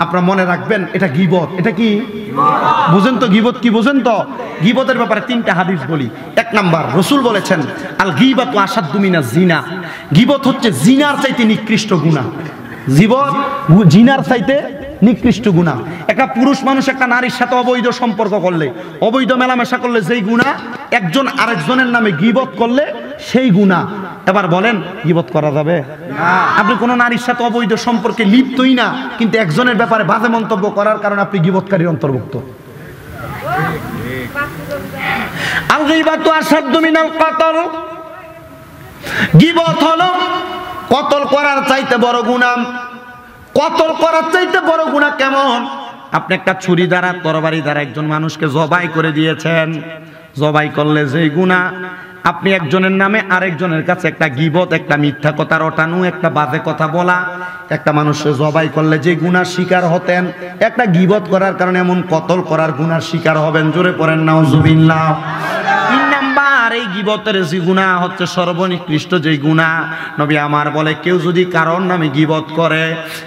আপনারা মনে রাখবেন, এটা গীবত। এটা কি বুঝেন তো? গীবত কি বুঝেন তো? গীবতের ব্যাপারে তিনটা হাদিস বলি। এক নাম্বার, রাসূল বলেছেন, আল গীবাতু আশাদ্দু মিনাজ জিনা। গীবত হচ্ছে জিনার চাইতে নিকৃষ্ট গুনাহ। গীবত জিনার চাইতে নিকৃষ্ট গুনাহ। একটা পুরুষ মানুষ একটা নারীর সাথে অবৈধ সম্পর্ক করলে, অবৈধ মেলামেশা করলে যেই গুনাহ, একজন আরেকজনের নামে গীবত করলে সেই গুনাহ। এবার বলেন, গীবত করা যাবে? আপনি কোনো নারীর সাথে অবৈধ সম্পর্কে লিপ্তই না, কিন্তু একজনের ব্যাপারে বাজে মন্তব্য করার কারণে আপনি গীবতকারীর অন্তর্ভুক্ত। আল গীবাতু আশাদ্দু মিনাল কতল। গীবত হলো কতল করার চাইতে বড় গুনাহ। কতল করার চাইতে বড় গুনাহ কেমন? আপনি একটা ছুরি দ্বারা, তরবারি দ্বারা একজন মানুষকে জবাই করে দিয়েছেন। জবাই করলে যেই গুনাহ, আপনি একজনের নামে আরেকজনের কাছে একটা গীবত, একটা মিথ্যা কথা রটানো, একটা বাজে কথা বলা, একটা মানুষকে জবাই করলে যে গুনার শিকার হতেন, একটা গীবত করার কারণে এমন কতল করার গুনার শিকার হবেন। জোরে পড়েন নাউজুবিল্লাহ। তিন নাম্বার, এই গীবতের যে গুনাহ হচ্ছে সর্বনিকৃষ্ট যে গুনাহ। নবী আমার বলে, কেউ যদি কারোর নামে গীবত করে,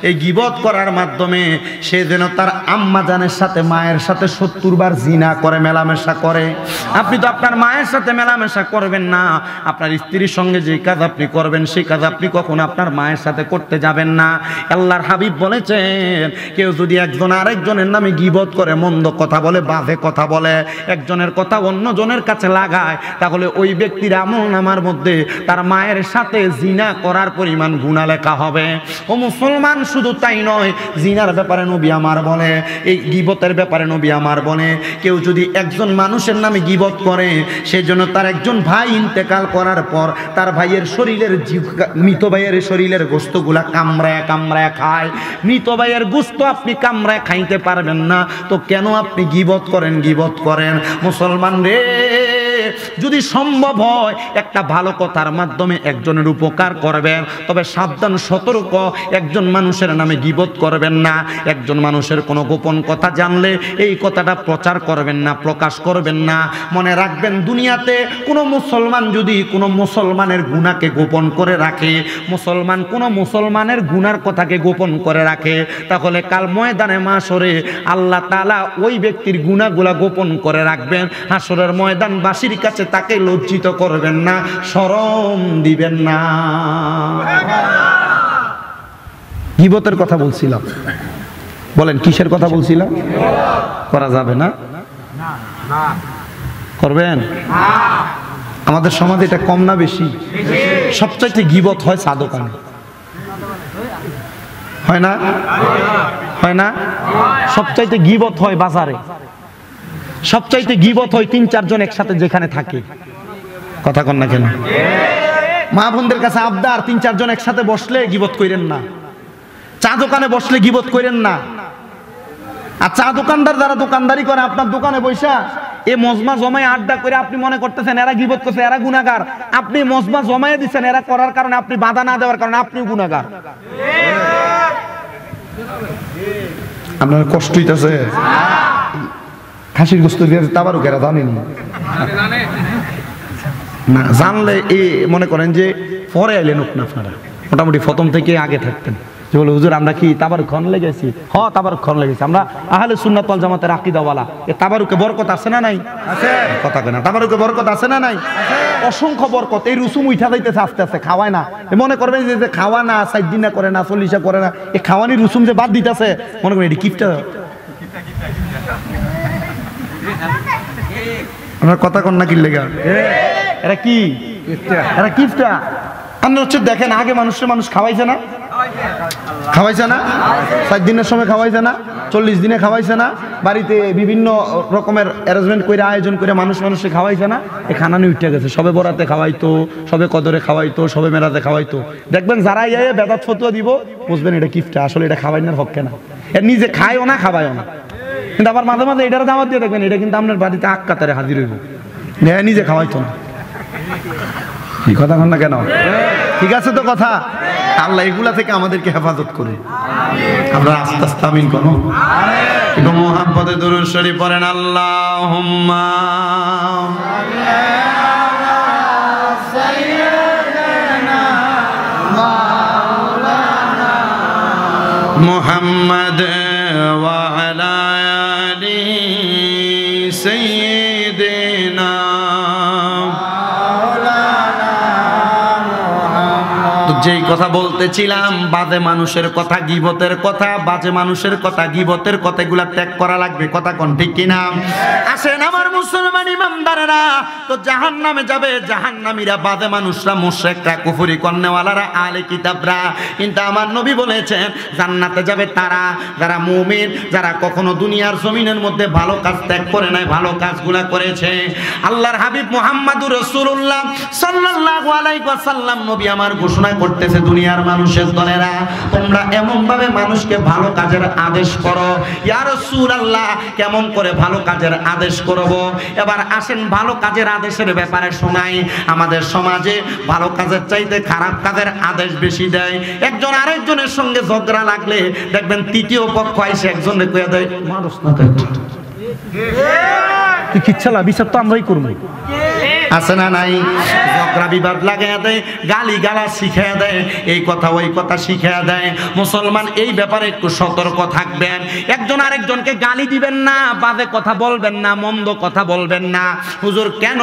এই গীবত করার মাধ্যমে সে যেন তার আম্মা জানের সাথে, মায়ের সাথে ৭০ বার জিনা করে, মেলামেশা করে। আপনি তো আপনার মায়ের সাথে মেলামেশা করবেন না, আপনার স্ত্রীর সঙ্গে যে কাজ আপনি করবেন সেই কাজ আপনি কখনো আপনার মায়ের সাথে করতে যাবেন না। আল্লাহর হাবিব বলেছেন, কেউ যদি একজন আরেকজনের নামে গীবত করে, মন্দ কথা বলে, বাজে কথা বলে, একজনের কথা অন্য জনের কাছে লাগায়, তাহলে তাহলে ওই ব্যক্তির আমলনামার মধ্যে তার মায়ের সাথে জিনা করার পরিমাণ গুনাহ লেখা হবে। ও মুসলমান, শুধু তাই নয়, জিনার ব্যাপারে নবী আমার বলে, এই গীবতের ব্যাপারে নবী আমার বলে, কেউ যদি একজন মানুষের নামে গীবত করে, সেজন্য তার একজন ভাই ইন্তেকাল করার পর তার ভাইয়ের শরীরের মৃত ভাইয়ের শরীরের গোশতগুলা কামড়ায় কামড়ায় খায়। মৃত ভাইয়ের গোশত আপনি কামড়ায় খাইতে পারবেন না, তো কেন আপনি গীবত করেন? গীবত করেন মুসলমান রে। যদি সম্ভব হয় একটা ভালো কথার মাধ্যমে একজনের উপকার করবেন, তবে সাবধান, সতর্ক, একজন মানুষের নামে গীবত করবেন না। একজন মানুষের কোনো গোপন কথা জানলে এই কথাটা প্রচার করবেন না, প্রকাশ করবেন না। মনে রাখবেন, দুনিয়াতে কোনো মুসলমান যদি কোনো মুসলমানের গুনাহকে গোপন করে রাখে, মুসলমান কোনো মুসলমানের গুনার কথাকে গোপন করে রাখে, তাহলে কাল ময়দানে মাশরে আল্লাহ তাআলা ওই ব্যক্তির গুনাহগুলা গোপন করে রাখবেন। হাশরের ময়দানবাসীর কাছে তাকে লজ্জিত করবেন না, শরম দিবেন না। গীবতের কথা বলছিলাম, বলেন কিসের কথা বলছিলাম? করা যাবে না? করবেন? আমাদের সমাজে এটা কম না বেশি? সবচাইতে গীবত হয় চা দোকানে, হয় না? হয় না? সবচাইতে গীবত হয় বাজারে, সবচাইতে গীবত হয় ৩-৪ জন একসাথে যেখানে থাকে। কথা কন না কেন? মা বোনদের কাছে আবদার, ৩-৪ জন একসাথে বসলে গীবত কইরেন না, চা দোকানে বসলে গীবত কইরেন না। আর চা দোকানদার যারা দোকানদারি করে আপনার দোকানে বৈশা এ মজমা জমায় আড্ডা করে আপনি মনে করতেছেন এরা গীবত করছে, এরা গুনাহগার। আপনি মজমা জমায়ে দিচ্ছেন, এরা করার কারণে, আপনি বাধা না দেওয়ার কারণে আপনিও গুনাহগার। আপনার কষ্ট হইতেছে? খাসির গোশত দিয়ে তাবারুক এরা জানেনি না, জানলে এই মনে করেন যে পরে এলেন না, আপনারা মোটামুটি প্রথম থেকে আগে থাকতেন যে বলে হুজুর আমরা কি তাবারুক খন লেগেছি? হ, তাবারুক খন লেগেছি। আমরা আহলে সুন্নাত ওয়াল জামাতের আকীদাওয়ালা। এ তাবারুকে বরকত আছে না নাই? আছে। কথা কয় না, তাবারুকে বরকত আছে না নাই? অসংখ্য বরকত। এই রুসুম উঠা যাইতেছে আস্তে আস্তে, খাওয়ায় না। মনে করবেন যে খাওয়া না, 4 দিন করে না, 40 করে না, এই খাওয়ানি রুসুম যে বাদ দিতেছে, মনে করেন এটি কিফটা। আপনার কথা কন না কি লেগা? এরা কি? এরা কিফটা। আপনি হচ্ছে দেখেন, আগে মানুষ খাওয়াইছে না? খাওয়াইছে না? 4 দিনের সময় খাওয়াইছে না? 40 দিনে খাওয়াইছে না? বাড়িতে বিভিন্ন রকমের অ্যারেঞ্জমেন্ট করে, আয়োজন করে মানুষে খাওয়াইছে না? এই খানানি উঠে গেছে। সবে বরাতে খাওয়াইতো, সবে কদরে খাওয়াইতো, সবে মেলাতে খাওয়াইতো। দেখবেন যারা বেদাত ফতোয়া দিব, বুঝবেন এটা কিফটা, আসলে এটা খাওয়াইনার হক কেনা। এর নিজে খায়ও না, খাওয়ায়ও না। কিন্তু আবার মাঝে মাঝে এটার দাওয়াত দিয়ে দেখবেন, এটা কিন্তু আপনার বাড়িতে আক্কাতারে হাজির হইব, নিজে খাওয়াইতো না। এই কথা কন না কেন? ঠিক আছে তো কথা? আল্লাহ এগুলা থেকে আমাদেরকে হেফাজত করে। আমরা আস্তে আস্তে আমিন কোন একটু মুহাব্বতে দুরূদ শরীফ পড়েন। আল্লাহুম্মা মুহাম্মাদ ওয়া আলা আলি সাইয়্যিদিনা। যেই কথা বলতেছিলাম, বাজে মানুষের কথা, গীবতের কথা, বাজে মানুষের কথা, গীবতের কথাগুলা ত্যাগ করা লাগবে। কথা কোন ঠিক কিনা? আসেন আমার মুসলমান ইমানদারেরা, তো জাহান্নামে যাবে জাহান্নামীরা, বাজে মানুষরা, মুশরিকরা, কুফরি করনেওয়ালারা, আহলে কিতাবরা। কিন্তু আমার নবী বলেছেন জান্নাতে যাবে তারা যারা মুমিন, যারা কখনো দুনিয়ার জমিনের মধ্যে ভালো কাজ ত্যাগ করে নাই, ভালো কাজগুলা করেছে। আল্লাহর হাবিব মুহাম্মাদুর রাসূলুল্লাহ সাল্লাল্লাহু আলাইহি ওয়াসাল্লাম নবী আমার ঘোষণা করতেছে, দুনিয়ার মানুষের দলেরা তোমরা এমন ভাবে মানুষকে ভালো কাজের আদেশ করো। ইয়া রাসূলুল্লাহ, কেমন করে ভালো কাজের আদেশ করব? এবার আসেন ভালো কাজের আদেশের ব্যাপারে শোনাই। আমাদের সমাজে ভালো কাজের চাইতে খারাপ কাজের আদেশ বেশি দেয়। একজন আরেকজনের সঙ্গে ঝগড়া লাগলে দেখবেন তৃতীয় পক্ষ এসে একজনের কইয়া দেয়, মানুষ না তো তুই কিচ্ছালা, বিচার তো আমরাই করবো। আছে না নাই? ঝগড়া বিবাদ লাগাইয়া দেয়, গালি গালা শিখাইয়া দেয়, এই কথা ওই কথা শিখাইয়া দেয়। মুসলমান এই ব্যাপারে একটু সতর্ক থাকবেন। একজন আরেকজনকে গালি দিবেন না, বাজে কথা বলবেন না, মন্দ কথা বলবেন না। হুজুর কেন?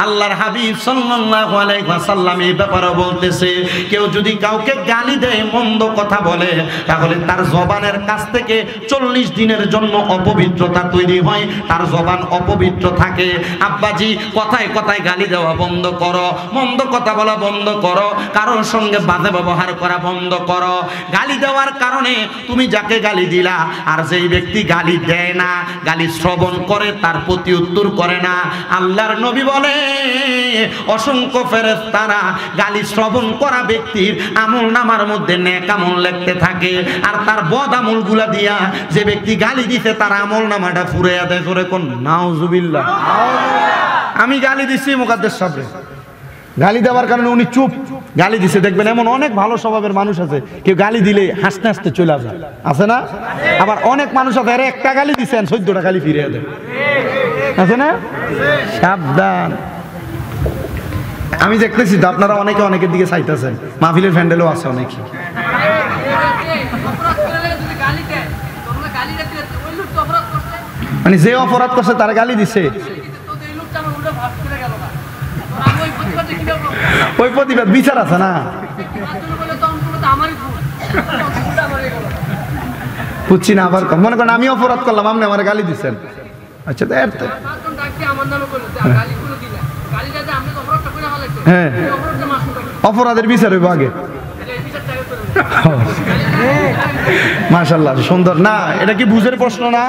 আল্লাহর হাবিব সাল্লাল্লাহু আলাইহি ওয়াসাল্লাম এই ব্যাপারে বলতেছে, কেউ যদি কাউকে গালি দেয়, মন্দ কথা বলে, তাহলে তার জবানের কাছ থেকে 40 দিনের জন্য অপবিত্রতা তৈরি হয়, তার জবান অপবিত্র থাকে। আব্বাজি কথা কথায় কথায় গালি দেওয়া বন্ধ করো, মন্দ কথা বলা বন্ধ করো, কারোর সঙ্গে বাজে ব্যবহার করা বন্ধ করো। গালি দেওয়ার কারণে তুমি যাকে গালি দিলা, আর যেই ব্যক্তি গালি দেয় না, গালি শ্রবণ করে, তার প্রতি উত্তর করে না, আল্লাহর নবী বলে অসংখ্য ফেরেশতারা গালি শ্রবণ করা ব্যক্তির আমল নামার মধ্যে নেক আমল লিখতে থাকে, আর তার বদ আমলগুলা দিয়া যে ব্যক্তি গালি দিছে তার আমল নামাটা ফুরাইয়া দেয়। জোরে কোন নাউজুবিল্লাহ। আমি গালি দিছি মুকাদ্দেস সাহেব, গালি দেওয়ার কারণে উনি চুপ, গালি দিছে। দেখবেন এমন অনেক ভালো স্বভাবের মানুষ আছে, কেউ গালি দিলে হাসতে হাসতে চলে যায়, আছে না? আবার অনেক মানুষ আছে আরে একটা গালি দিছেন 14টা গালি ফিরিয়ে দেয়, আছে না? সাবধান। আমি দেখতেছি তো আপনারা অনেকে অনেকের দিকে চাইতেছেন, মাহফিলের ফ্যান্ডেলও আছে অনেকে। মানে যে অপরাধ করছে তারা গালি দিছে, ওই প্রতিবাদ বিচার আছে না? বুঝছি না। আবার মনে করেন আমি অপরাধ করলাম, আপনি আমার গালি দিচ্ছেন, আচ্ছা হ্যাঁ, অপরাধের বিচার হইব আগে। মাশাআল্লাহ, সুন্দর না? এটা কি বুঝের প্রশ্ন না?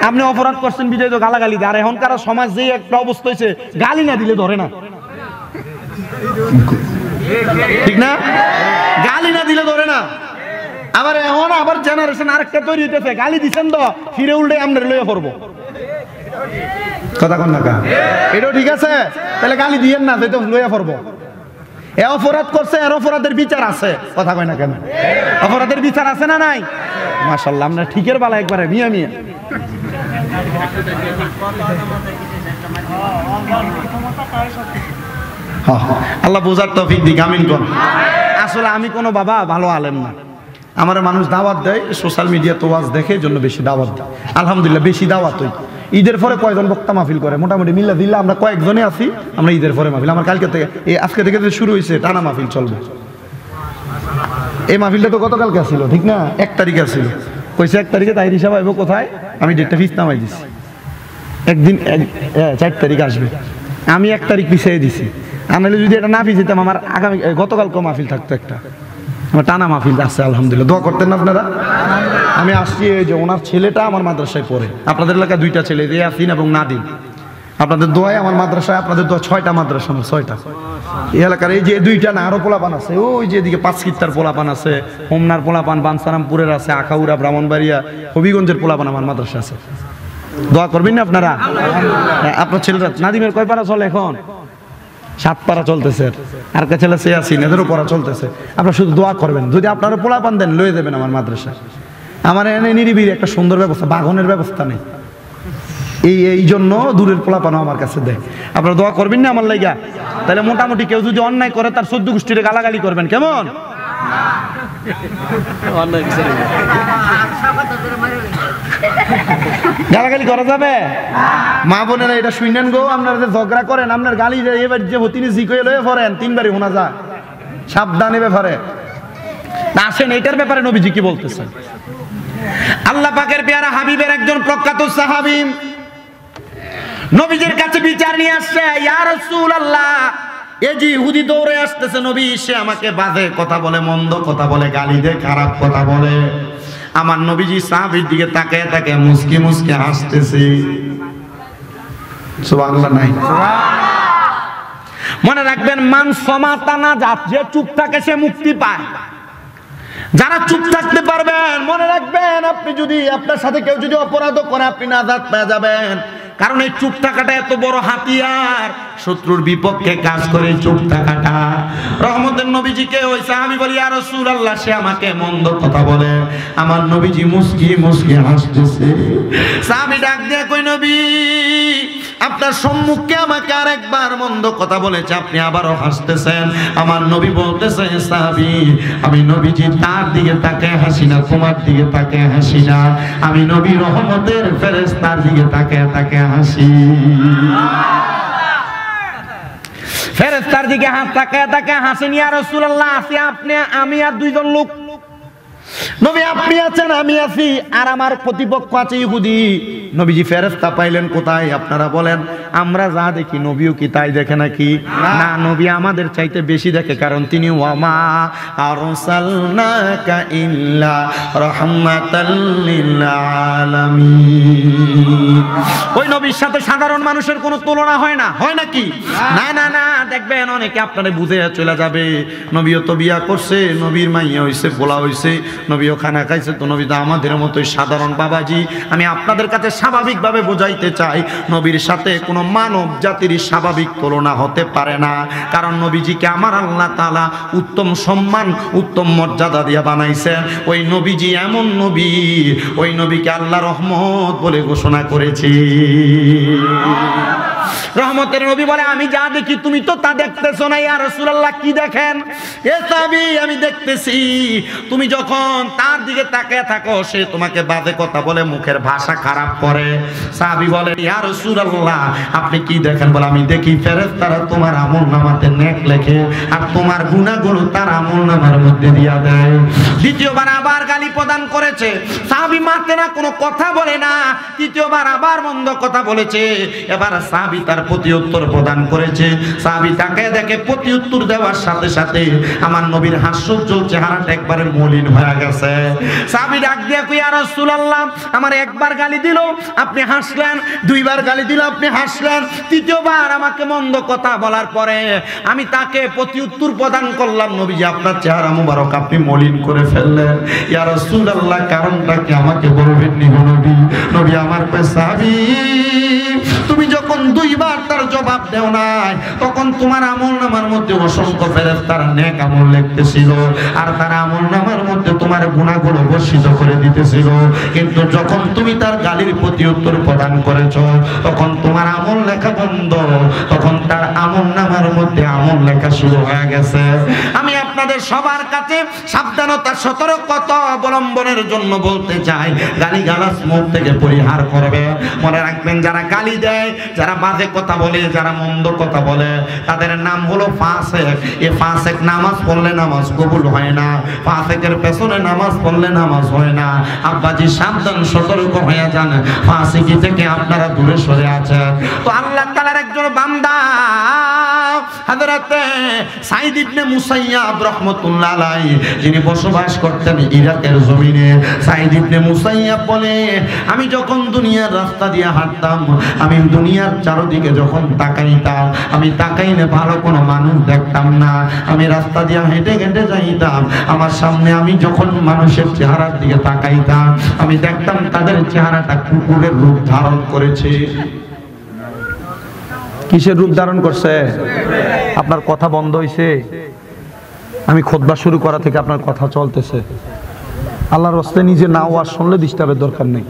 আপনি অপরাধ করছেন বিজয় তো গালাগালি দেয়, আর এখনকার সমাজ যে একটা অবস্থা হয়েছে, গালি না দিলে ধরে না, ঠিক না? গালি না দিলে ধরে না। আবার এখন আবার জেনারেশন আরেকটা তৈরি হইতেছে, গালি দিচ্ছেন তো ফিরে উল্টে আমরা লইয়া পড়বো, কথা কন না কা? এটাও ঠিক আছে, তাহলে গালি দিয়েন না, তো লইয়া পড়বো। এ অপরাধ করছে, এর অপরাধের বিচার আছে, কথা কয় না কেন? অপরাধের বিচার আছে না নাই? মাশাআল্লাহ, আমরা ঠিকের বেলা একবারে মিয়া মিয়া। আল্লাহ বোঝার তৌফিক দিক, আমিন কোন। আসলে আমি কোনো বাবা ভালো আলেম না, আমার মানুষ দাওয়াত দেয়, সোশ্যাল মিডিয়া তো ওয়াজ দেখে, জন্য বেশি দাওয়াত দেয়। আলহামদুলিল্লাহ বেশি দাওয়াত হই। ঈদের পরে কয়জন বক্তা মাহফিল করে? মোটামুটি মিল্লা দিল্লা আমরা কয়েকজনে আছি, আমরা ঈদের পরে মাহফিল। আমার কালকে থেকে, এই আজকে থেকে যে শুরু হয়েছে, টানা মাহফিল চলবে। এই মাহফিলটা তো গতকালকে ছিল, ঠিক না? 1 তারিখে ছিল, কইছে 1 তারিখে তাই হিসাব আইব। কোথায়? আমি ডেটটা ফিস নামাই দিছি, একদিন 4 তারিখ আসবে, আমি 1 তারিখ পিছিয়ে দিছি। আনালে যদি এটা না পিছিয়েতাম, আমার আগামী গতকালকে মাহফিল থাকতো একটা, আমার টানা মাহফিল আছে। আলহামদুলিল্লাহ, দোয়া করতেন না আপনারা? আমি আসছি, এই যে ওনার ছেলেটা আমার মাদ্রাসায় পড়ে, আপনাদের এলাকায় 2টা ছেলে, ইয়াসিন এবং নাদিম। আপনাদের দোয়ায় আমার মাদ্রাসায়, আপনাদের দোয়া 6টা মাদ্রাসা, আমার 6টা। এই এলাকার এই যে 2টা না, আরো পোলাপান আছে, ওই যে এদিকে 5 কিত্তার পোলাপান আছে, হোমনার পোলাপান, বানসারামপুরের আছে, আখাউড়া, ব্রাহ্মণবাড়িয়া, হবিগঞ্জের পোলাপান আমার মাদ্রাসা আছে। দোয়া করবেন না আপনারা? আপনার ছেলেরা, নাদিমের কয় পারা চলে এখন? 7 পারা চলতেছে, আর কে ছেলে সে আসি, এদেরও পড়া চলতেছে। আপনারা শুধু দোয়া করবেন, যদি আপনারা পোলাপান দেন লয়ে দেবেন আমার মাদ্রাসা। আমার এনে নিরিবিলি একটা সুন্দর ব্যবস্থা, বাগনের ব্যবস্থা নেই, এই জন্য দূরের পোলাপানও আমার কাছে দেয়। আপনারা দোয়া করবেন না আমার লাইগা? তাহলে মোটামুটি কেউ যদি অন্যায় করে, তার 14 গোষ্ঠীরে গালাগালি করবেন, কেমন? গালাগালি করা যাবে? মা বোনেরা এটা শুনেন গো, আপনারা যে ঝগড়া করেন, আপনার গালি এবার যে তিনি জিকয়ে লয়ে পড়েন, 3 বারই শোনা যায়, সাবধানে ব্যাপারে আসেন। এটার ব্যাপারে নবীজি কি বলতেছেন? আল্লাহ পাকের পেয়ারা হাবিবের একজন প্রখ্যাত সাহাবী নবীজির কাছে বিচার নিয়ে আসছে, ইয়া রাসূলুল্লাহ, এই যে ইহুদি দৌড়ে আসতেছে, নবী সে আমাকে বাজে কথা বলে, মন্দ কথা বলে, গালি দেয়, খারাপ কথা বলে। আমার নবীজি সাহাবীর দিকে তাকায় তাকায় মুস্কি মুস্কি হাসতেছে। সুবহানাল্লাহ নাই? মনে রাখবেন, মান সমাতানা জাত, যে চুপ থাকে সে মুক্তি পায়। যারা চুপ থাকতে পারবেন, মনে রাখবেন, আপনি যদি, আপনার সাথে কেউ যদি অপরাধ করে, আপনি নাজাত পেয়ে যাবেন। কারণ এই চুপ থাকাটা এত বড় হাতিয়ার, শত্রুর বিপক্ষে কাজ করে চুপ থাকাটা। রহমতের নবীজিকে ওই সাহাবী বলি, ইয়া রাসূলুল্লাহ, সে আমাকে মন্দ কথা বলে। আমার নবীজি মুস্কি মুস্কি হাসতেছে। সাহাবী ডাক দিয়ে কই, নবী, আপনার সম্মুখে আমাকে আরেকবার মন্দ কথা বলেছে, আপনি আবারও হাসতেছেন। আমার নবী বলতেছে, সাহাবী, আমি নবীজি তার দিকে তাকায় হাসি না, তোমার দিকে তাকায় হাসি না, আমি নবী রহমতের ফেরেশতার দিকে তাকায় তাকায় হাসি। ফেরেশতার দিকে তাকায় তাকায় হাসেন। ইয়া রাসূলুল্লাহ, আসি আপনি, আমি আর 2জন লোক। নবী আপনি আছেন, আমি আছি, আর আমার প্রতিপক্ষ আছে ইহুদি। নবীজি ফেরেশতা পাইলেন কোথায়? আপনারা বলেন। আমরা যা দেখি নবীও কি তাই দেখে নাকি? না, নবী আমাদের চাইতে বেশি দেখে, কারণ তিনি ওয়ামা আরসালনাকা ইল্লা রাহমাতাল লিল আলামিন। ওই নবীর সাথে সাধারণ মানুষের কোনো তুলনা হয় না, হয় নাকি? না না না, দেখবেন অনেকে আপনারা বুঝে চলে যাবে নবীও তো বিয়া করছে, নবীর মাইয়া হইছে, পোলা হইছে, নবীও খানা খাইছে, তো নবী তো আমাদের মতোই সাধারণ। বাবাজি, আমি আপনাদের কাছে স্বাভাবিকভাবে বোঝাইতে চাই, নবীর সাথে কোনো মানব জাতির স্বাভাবিক তুলনা হতে পারে না। কারণ নবীজিকে আমার আল্লাহ তাআলা উত্তম সম্মান, উত্তম মর্যাদা দিয়ে বানাইছেন। ওই নবীজি এমন নবী, ওই নবীকে আল্লাহ রহমত বলে ঘোষণা করেছি। রহমতের নবী বলে, আমি যা দেখি তুমি তো তা দেখতেছো না। ইয়া রাসূলুল্লাহ, কি দেখেন? এ সাহাবী, আমি দেখতেছি তুমি যখন তার দিকে তাকিয়ে থাকো, সে তোমাকে বাজে কথা বলে, মুখের ভাষা খারাপ করে। সাহাবী বলে, ইয়া রাসূলুল্লাহ, আপনি কি দেখেন? বলে, আমি দেখি ফেরেশতারা তোমার আমলনামাতে নেক লেখে, আর তোমার গুনাহগুলো তার আমলনামার মধ্যে দিয়া দেয়। দ্বিতীয়বার আবার গালি প্রদান করেছে। সাহাবী মারতে না, কোনো কথা বলে না। তৃতীয়বার আবার মন্দ কথা বলেছে। এবার সাহাবী তার প্রতি উত্তর প্রদান করেছে। সাহাবী তাকে দেখে প্রতি উত্তর দেওয়ার সাথে সাথে আমার নবীর হাস্যোজ্জ্বল চেহারাটা একবারে মলিন হয়ে গেছে। সাহাবী ডাক দিয়ে কই, ইয়া রাসূলুল্লাহ, আমার একবার গালি দিল আপনি হাসলেন, দুইবার গালি দিল আপনি হাসলেন, তৃতীয়বার আমাকে মন্দ কথা বলার পরে আমি তাকে প্রতি উত্তর প্রদান করলাম। নবীজি, আপনার চেহারা মুবারক আপনি মলিন করে ফেললেন। ইয়া রাসূলুল্লাহ, কারণটা কি আমাকে বলবেন নি নবী? নবী আমার কয়, সাহাবী, তুমি যখন দুইবার তার জবাব দেও নাই, তখন তোমার আমলনামার মধ্যে অসংখ্য ফেরেশতার নেক আমল লিখতেছিল, আর তার আমলনামার মধ্যে তোমার গুনাহগুলো বর্ষিত করে দিতেছিল। কিন্তু যখন তুমি তার গালির প্রতি উত্তর প্রদান করেছো, তখন তোমার আমল লেখা বন্ধ, তখন তার আমলনামার মধ্যে আমল লেখা শুরু হয়ে গেছে। আমি আপনাদের সবার কাছে সাবধানতা, সতর্কতা অবলম্বনের জন্য বলতে চাই, গালিগালাজ মুখ থেকে পরিহার করবে। মনে রাখবেন, যারা গালি দেয়, যারা বাজে কথা বলে, যারা মন্দ কথা বলে, তাদের নাম হলো ফাসেক। এই ফাসেক নামাজ পড়লে নামাজ কবুল হয় না, ফাসেকের পেছনে নামাজ পড়লে নামাজ হয় না। আব্বাজি, সাবধান, সতর্ক হয়ে যান, ফাসিকি থেকে আপনারা দূরে সরে আছেন। তো আল্লাহ তাআলার একজন বান্দা হযরতে সাঈদ ইবনে মুসাইয়াব রাহমাতুল্লাহ আলাইহি, যিনি বসবাস করতেন ইরাকের জমিনে। সাঈদ ইবনে মুসাইয়াব বলে, আমি যখন দুনিয়ার রাস্তা দিয়ে হাঁটতাম, আমি দুনিয়ার চারদিকে যখন তাকাইতাম, আমি তাকাইলে ভালো কোনো মানুষ দেখতাম না। আমি রাস্তা দিয়ে হেঁটে হেঁটে যাইতাম, আমার সামনে আমি যখন মানুষের চেহারার দিকে তাকাইতাম, আমি দেখতাম তাদের চেহারাটা কুকুরের রূপ ধারণ করেছে। কিসের রূপ ধারণ করছে? আপনার কথা বন্ধ হয়েছে, আমি খুতবা শুরু করা থেকে আপনার কথা চলতেছে। আল্লাহর রাস্তায় নিজে না ওয়াজ শুনলে ডিস্টার্বের দরকার নেই।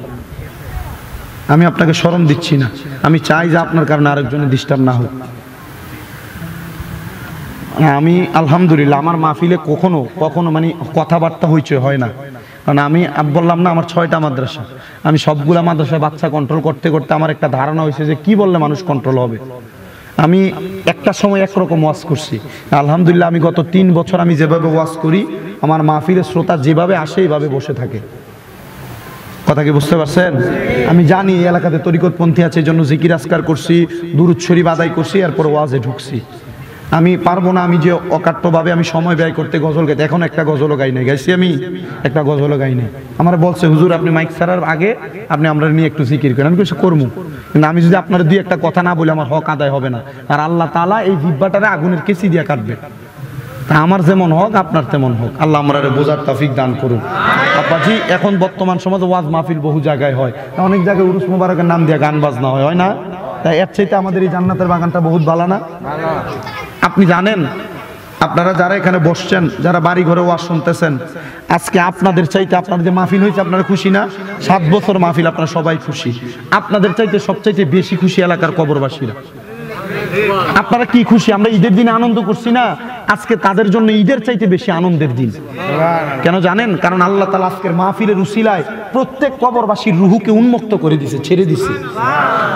আমি আপনাকে শরম দিচ্ছি না, আমি চাই যে আপনার কারণে আরেকজনের ডিস্টার্ব না হোক। আমি আলহামদুলিল্লাহ আমার মাহফিলে কখনো কখনো মানে কথাবার্তা হইচই হয় না, কারণ আমি বললাম না আমার 6টা মাদ্রাসা, আমি সবগুলা মাদ্রাসায় বাচ্চা কন্ট্রোল করতে করতে আমার একটা ধারণা হয়েছে যে কি বললে মানুষ কন্ট্রোল হবে। আমি একটা সময় একরকম ওয়াজ করছি, আলহামদুলিল্লাহ আমি গত 3 বছর আমি যেভাবে ওয়াজ করি, আমার মাহফিলের শ্রোতা যেভাবে আসে এইভাবে বসে থাকে। কথা কি বুঝতে পারছেন? আমি জানি এই এলাকাতে তরিকতপন্থী আছে, এই জন্য জিকির আজকার করছি, দুরূদ শরীফ আদায় করছি, এরপর ওয়াজে ঢুকছি। আমি পারবো না আমি যে অকাট্যভাবে আমি সময় ব্যয় করতে গজল গাইতে। এখন একটা গজলও গাই নাই, গাইছি আমি একটা গজলও গাই নাই। আমার বলছে হুজুর আপনি মাইক ছাড়ার আগে আপনি আমরা নিয়ে একটু জিকির করেন। আমি কিছু করবো, কিন্তু আমি যদি আপনার 2-1টা কথা না বলে আমার হক আদায় হবে না। আর আল্লাহ তাআলা এই জিহ্বাটারে আগুনের কেচি দিয়ে কাটবে। তা আমার যেমন হক আপনার তেমন হোক, আল্লাহ আমরারে বোঝার তৌফিক দান করুন। আব্বাজি, এখন বর্তমান সমাজে ওয়াজ মাহফিল বহু জায়গায় হয়, অনেক জায়গায় উরুস মুবারকের নাম দিয়ে গান বাজনা হয়, হয় না? তাই এর চাইতে আমাদের এই জান্নাতের বাগানটা বহুত ভালো না? আপনি জানেন, আপনারা যারা এখানে বসছেন, যারা বাড়ি ঘরে ওয়াজ শুনতেছেন, আজকে আপনাদের চাইতে আপনার যে মাহফিল হয়েছে আপনারা খুশি না? 7 বছর মাহফিল, আপনারা সবাই খুশি। আপনাদের চাইতে সবচাইতে বেশি খুশি এলাকার কবরবাসীরা। আপনারা কি খুশি? আমরা ঈদের দিনে আনন্দ করছি না, আজকে তাদের জন্য ঈদের চাইতে বেশি আনন্দের দিন। কেন জানেন? কারণ আল্লাহ তাআলা আজকের মাহফিলের উসিলায় প্রত্যেক কবরবাসীর রুহুকে উন্মুক্ত করে দিছে, ছেড়ে দিছে।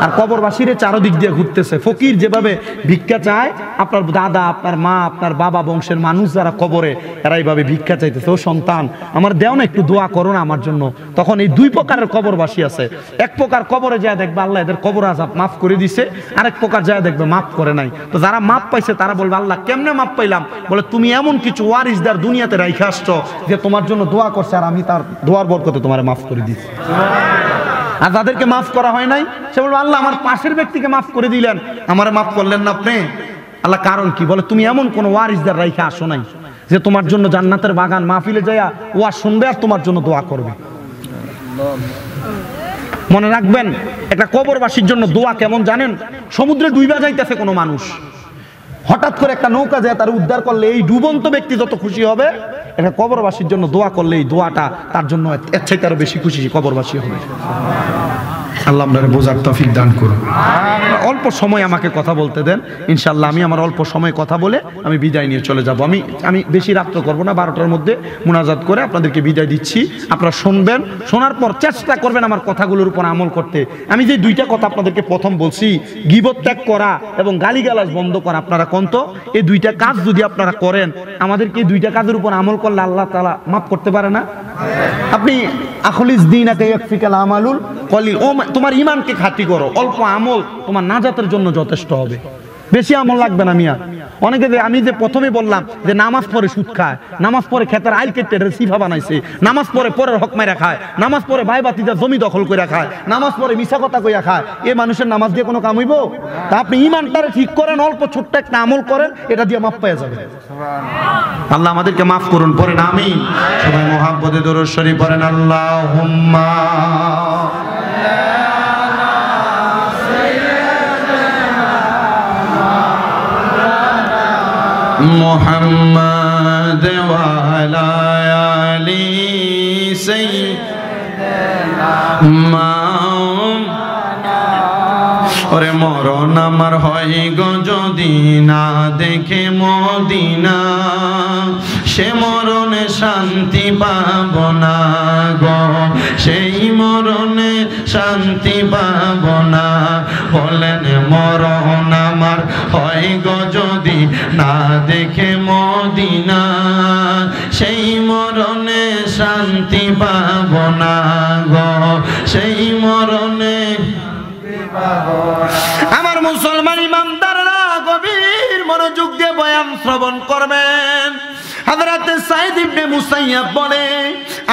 আর কবরবাসীরে চারদিক দিয়ে ঘুরতেছে। ফকির যেভাবে ভিক্ষা চায়, আপনার দাদা, আপনার মা, আপনার বাবা বংশের মানুষ যারা কবরে, এরা এইভাবে ভিক্ষা চাইতেছে, ও সন্তান আমার দেও না, একটু দোয়া করো না আমার জন্য। তখন এই দুই প্রকারের কবরবাসী আছে। এক প্রকার কবরে যায় দেখবে আল্লাহ এদের কবর আযাব মাফ করে দিছে, আরেক প্রকার যায় দেখবে মাফ করে নাই। তো যারা মাফ পাইছে তারা বলবে আল্লাহ কেমনে মাফ পাইলাম? বলে তুমি এমন কিছু ওয়ারিসদার দুনিয়াতে রাইখা আসছো যে তোমার জন্য দোয়া করছে, আর আমি তার দোয়ার বরকতে তোমারে মাফ করে দিচ্ছি। আর যাদেরকে মাফ করা হয় নাই, সে বলবে আল্লাহ আমার পাশের ব্যক্তিকে মাফ করে দিলেন, আমারে মাফ করলেন না আপনি। আল্লাহ কারণ কি? বলে তুমি এমন কোন ওয়ারিসদার রাইখা আসো নাই যে তোমার জন্য জান্নাতের বাগান মাহফিলে যাইয়া ওয়া শুনবে আর তোমার জন্য দোয়া করবে। মনে রাখবেন, একটা কবরবাসীর জন্য দোয়া কেমন জানেন? সমুদ্রে ডুইবা যাইতেছে কোনো মানুষ, হঠাৎ করে একটা নৌকা যায় তার উদ্ধার করলে এই ডুবন্ত ব্যক্তি যত খুশি হবে, একটা কবরবাসীর জন্য দোয়া করলে এই দোয়াটা তার জন্য এর চাইতে আরো বেশি খুশি কবরবাসী হবে। আল্লাহ আপনার বোঝার তৌফিক দান করুন। অল্প সময় আমাকে কথা বলতে দেন, ইনশাআল্লাহ আমি আমার অল্প সময় কথা বলে আমি বিদায় নিয়ে চলে যাব। আমি বেশি রাত্র করবো না, 12টার মধ্যে মুনাজাত করে আপনাদেরকে বিদায় দিচ্ছি। আপনারা শুনবেন, শোনার পর চেষ্টা করবেন আমার কথাগুলোর উপর আমল করতে। আমি যে দুইটা কথা আপনাদেরকে প্রথম বলছি, গীবত ত্যাগ করা এবং গালিগালাজ বন্ধ করা, আপনারা কোনতো এই দুইটা কাজ যদি আপনারা করেন, আমাদেরকে এই দুইটা কাজের উপর আমল করলে আল্লাহ তাআলা মাফ করতে পারে না? আপনি আখলিস দীনাকা ইয়াকফিকাল আমালুল কলিল, ও তোমার ঈমানকে খাঁটি করো, অল্প আমল তোমার নাজাতের জন্য যথেষ্ট হবে, বেশি আমল লাগবে না মিয়া। অনেকে আমি যে প্রথমে বললাম যে নামাজ পড়ে সুদ খায়, নামাজ পড়ে খেতের আইল কেটে সিফা বানাইছে, নামাজ পড়ে পরের হক মাইরা খায়, নামাজ পড়ে ভাই বাতিজা জমি দখল করে খায়, নামাজ পড়ে মিছা কথা কইয়া খায়, এ মানুষের নামাজ দিয়ে কোনো কাম হইব? তা আপনি ঈমানটারে ঠিক করেন, অল্প ছোট্ট একটা আমল করেন, এটা দিয়ে মাফ পাওয়া যাবে। আল্লাহ আমাদেরকে মাফ করুন, পড়েন আমিন। সবাই মুহাব্বতে দরুদ শরীফ পড়েন, আল্লাহুম্মা মুহাম্মাদ ওয়া আলা আলি সাইয়্যিদিনা। ওরে মরণ আমার হয় গো যদি না দেখে মদিনা, সে মরণে শান্তি পাব না গো, সেই মরণে শান্তি পাব না। বলেন মরণ আমার হয় গো যদি না দেখে মদিনা, সেই মরণে শান্তি পাব না গো, সেই মরণে। আমার মুসলমান ইমানদাররা গভীর মনোযোগ দিয়ে বয়ান শ্রবণ করবেন। হযরতে সাঈদ ইবনে মুসাইয়াব বলে,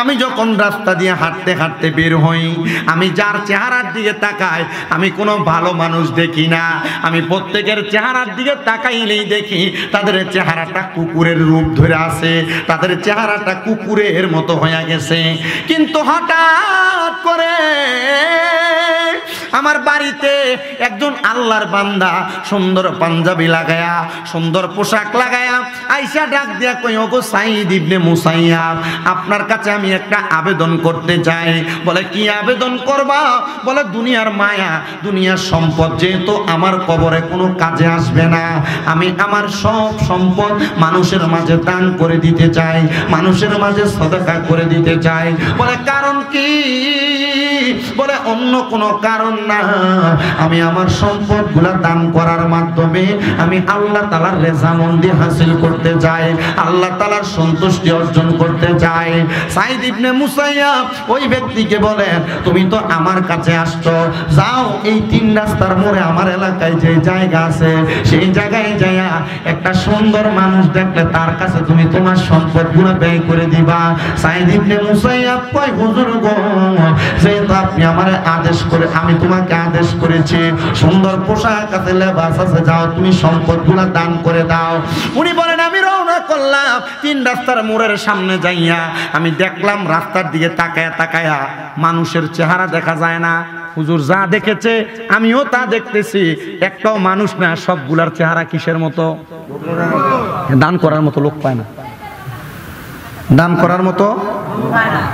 আমি যখন রাস্তা দিয়ে হাঁটতে হাঁটতে বের হই, আমি যার চেহারার দিকে তাকাই আমি কোনো ভালো মানুষ দেখি না। আমি প্রত্যেকের চেহারার দিকে তাকাইলেই দেখি তাদের চেহারাটা কুকুরের রূপ ধরে আছে, তাদের চেহারাটা কুকুরের মতো হয়ে গেছে। কিন্তু হঠাৎ করে আমার বাড়িতে একজন আল্লাহর বান্দা সুন্দর পাঞ্জাবি লাগায়া, সুন্দর পোশাক লাগায়া আইসা ডাক দিয়া কই, ওগো সাঈদ ইবনে মুসাইয়াব, আপনার কাছে আমি একটা আবেদন করতে চাই। বলে কি আবেদন করবা? বলে দুনিয়ার মায়া, দুনিয়ার সম্পদ যেহেতু আমার কবরে কোনো কাজে আসবে না, আমি আমার সব সম্পদ মানুষের মাঝে দান করে দিতে চাই, মানুষের মাঝে সদকা করে দিতে চাই। বলে কারণ কি? বলে অন্য কোনো কারণ না, আমি আমার সম্পদগুলা দান করার মাধ্যমে আমি আল্লাহ তাআলার রেজামন্দি হাসিল করতে চাই, আল্লাহ তাআলার সন্তুষ্টি অর্জন করতে চাই। সাঈদ ইবনে মুসাইয়াব ওই ব্যক্তিকে বলেন, তুমি তো আমার কাছে আসছো, যাও এই 3 রাস্তার মোড়ে আমার এলাকায় যে জায়গা আছে সেই জায়গায় যাইয়া একটা সুন্দর মানুষ দেখলে তার কাছে তুমি তোমার সম্পদগুলো ব্যয় করে দিবা। সাঈদ ইবনে মুসাইয়াব কয়, হুজুর গো, যেহেতু আপনি আমারে আদেশ করে, আমি তোমাকে আদেশ করেছি, সুন্দর পোশাক আছে, লেবাস আছে, যাও তুমি সম্পদগুলো দান করে দাও। উনি বলেন, আমি রওনা করলাম। 3 রাস্তার মোড়ের সামনে যাইয়া আমি দেখলাম রাস্তার দিকে তাকায়া তাকায়া মানুষের চেহারা দেখা যায় না। হুজুর যা দেখেছে আমিও তা দেখতেছি, একটাও মানুষ না, সবগুলার চেহারা কিসের মতো? দান করার মতো লোক পায় না, দান করার মতো।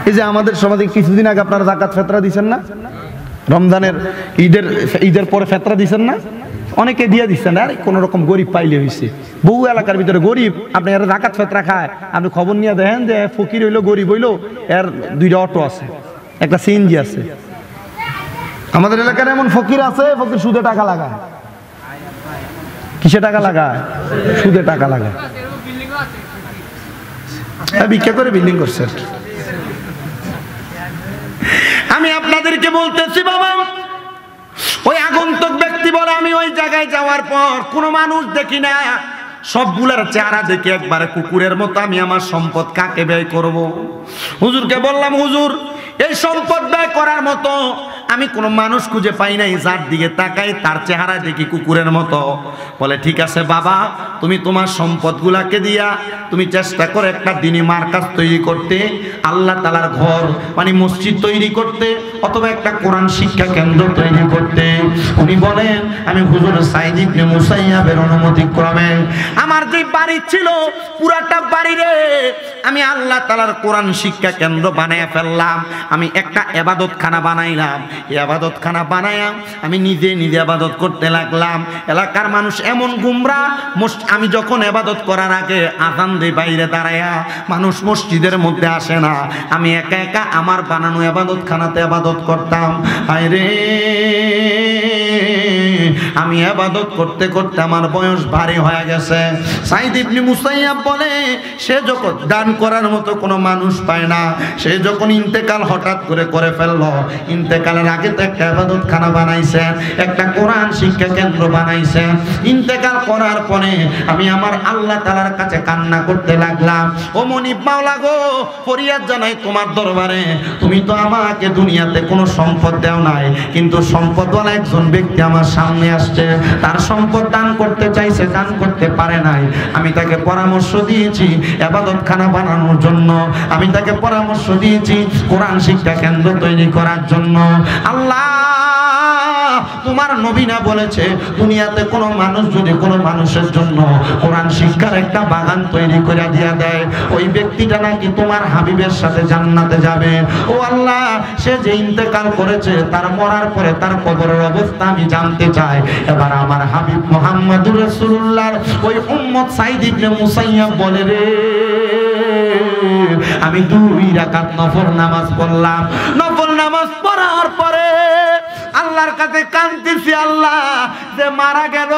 এই যে আমাদের সমাজে কিছুদিন আগে আপনারা যাকাত ফেতরা দিচ্ছেন না, রমজানের ঈদের পরে ফেতরা দিচ্ছেন না, অনেকে দিয়ে দিচ্ছেন, আর কোনো রকম গরিব পাইলে হয়েছে। বহু এলাকার ভিতরে গরিব, আপনি এর জাকাত ফেতরা খায়, আপনি খবর নিয়ে দেখেন যে ফকির হইলো গরিব হইলো, এর 2টা অটো আছে, একটা সিএনজি আছে। আমাদের এলাকার এমন ফকির আছে, ফকির সুদে টাকা লাগায়। কিসে টাকা লাগায়? সুদে টাকা লাগায়। ভিক্ষা করে বিল্ডিং করছে। আমি আপনাদেরকে বলতেছি বাবা, ওই আগন্তুক ব্যক্তি বলে আমি ওই জায়গায় যাওয়ার পর কোনো মানুষ দেখি না, সবগুলার চেহারা দেখে একবারে কুকুরের মতো আমি আমার সম্পদ কাকে ব্যয় করব। হুজুরকে বললাম, হুজুর এই সম্পদ ব্যয় করার মতো আমি কোনো মানুষ খুঁজে পাই নাই, যার দিকে তাকাই তার চেহারা দেখি কুকুরের মতো। বলে ঠিক আছে বাবা, তুমি তোমার সম্পদগুলাকে দিয়া তুমি চেষ্টা করে একটা দ্বীনি মার্কাজ তৈরি করতে, আল্লাহ তাআলার ঘর মানে মসজিদ তৈরি করতে, অথবা একটা কোরআন শিক্ষা কেন্দ্র তৈরি করতে। উনি বলেন আমি হুজুর সাইদ ইবনে মুসাইয়াবের অনুমতি ক্রমে আমার যে বাড়ি ছিল পুরাটা বাড়ি রে আমি আল্লাহ তাআলার কোরআন শিক্ষা কেন্দ্র বানায় ফেললাম। আমি একটা ইবাদতখানা বানাইলাম, ইবাদতখানা বানায়া আমি নিজে নিজে ইবাদত করতে লাগলাম। এলাকার মানুষ এমন গুমরা, আমি যখন ইবাদত করার আগে আযান দেই বাইরে দাঁড়ায়া, মানুষ মসজিদের মধ্যে আসে না, আমি একা একা আমার বানানো ইবাদতখানাতে ইবাদত করতাম। হায় রে, আমি ইবাদত করতে করতে আমার বয়স ভারী হয়ে গেছে। সাইদ ইবনে মুসাইয়াব বলে সে যখন দান করার মতো কোনো মানুষ পায় না, সে যখন ইন্তেকাল হঠাৎ করে ফেললো, ইন্তেকালের আগে তো একটা ইবাদতখানা বানাইছেন, একটা কোরআন শিক্ষা কেন্দ্র বানাইছেন। ইন্তেকাল করার পরে আমি আমার আল্লাহ তাআলার কাছে কান্না করতে লাগলাম, ও মনিব মাওলা গো, ফরিয়াদ জানাই তোমার দরবারে, তুমি তো আমাকে দুনিয়াতে কোনো সম্পদ দাও নাই, কিন্তু সম্পদওয়ালা একজন ব্যক্তি আমার সামনে আসছে, তার সম্পদ দান করতে চাইছে, দান করতে পারে নাই। আমি তাকে পরামর্শ দিয়েছি ইবাদতখানা বানানোর জন্য, আমি তাকে পরামর্শ দিয়েছি কোরআন শিক্ষা কেন্দ্র তৈরি করার জন্য। আল্লাহ তোমার নবী না বলেছে দুনিয়াতে কোনো মানুষ যদি কোনো মানুষের জন্য কোরআন শিক্ষার একটা বাগান তৈরি করে দিয়া দেয়, ওই ব্যক্তিটা নাকি তোমার হাবিবের সাথে জান্নাতে যাবে। ও আল্লাহ, সে যে ইন্তেকাল করেছে তার মরার পরে তার কবরের অবস্থা আমি জানতে চাই। এবার আমার হাবিব মুহাম্মদুর রাসূলুল্লাহর ওই উম্মত সাইদ ইবনে মুসাইয়াব বলে রে, আমি 2 রাকাত নফল নামাজ পড়লাম। নফল নামাজ পড়ার পরে আল্লাহর কাছে কাঁদতেছি, আল্লাহ যে মারা গেল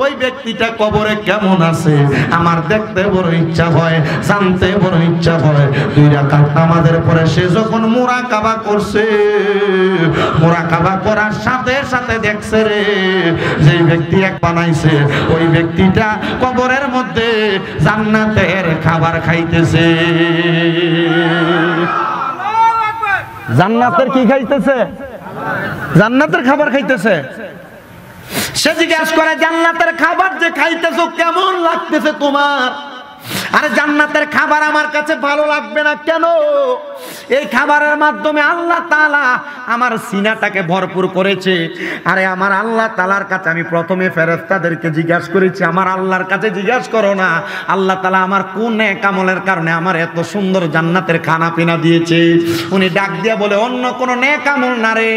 ওই ব্যক্তিটা কবরে কেমন আছে আমার দেখতে বড় ইচ্ছা হয়, জানতে বড় ইচ্ছা হয়। 2 রাকাত নামাজের পরে সে যখন মুরাকাবা করছে, মুরাকাবা করার সাথে সাথে দেখছে রে, যে ব্যক্তি এক বানাইছে ওই ব্যক্তিটা কবরের মধ্যে জান্নাতের খাবার খাইতেছে। জান্নাতের কি খাইতেছে? জান্নাতের খাবার খাইতেছে। সে জিজ্ঞাসা করে জান্নাতের খাবার যে খাইতেছো কেমন লাগতেছে তোমার? আরে জান্নাতের খাবার আমার কাছে ভালো লাগবে না কেন? এই খাবারের মাধ্যমে আল্লাহ তাআলা আমার সিনাটাকে ভরপুর করেছে। আরে আমার আল্লাহ তাআলার কাছে আমি প্রথমে ফেরেশতাদেরকে জিজ্ঞাসা করেছি, আমার আল্লাহর কাছে জিজ্ঞাসা করো না আল্লাহ তাআলা আমার কোন নেক আমলের কারণে আমার এত সুন্দর জান্নাতের খানা পিনা দিয়েছে। উনি ডাক দিয়া বলে, অন্য কোন নেক আমল না রে,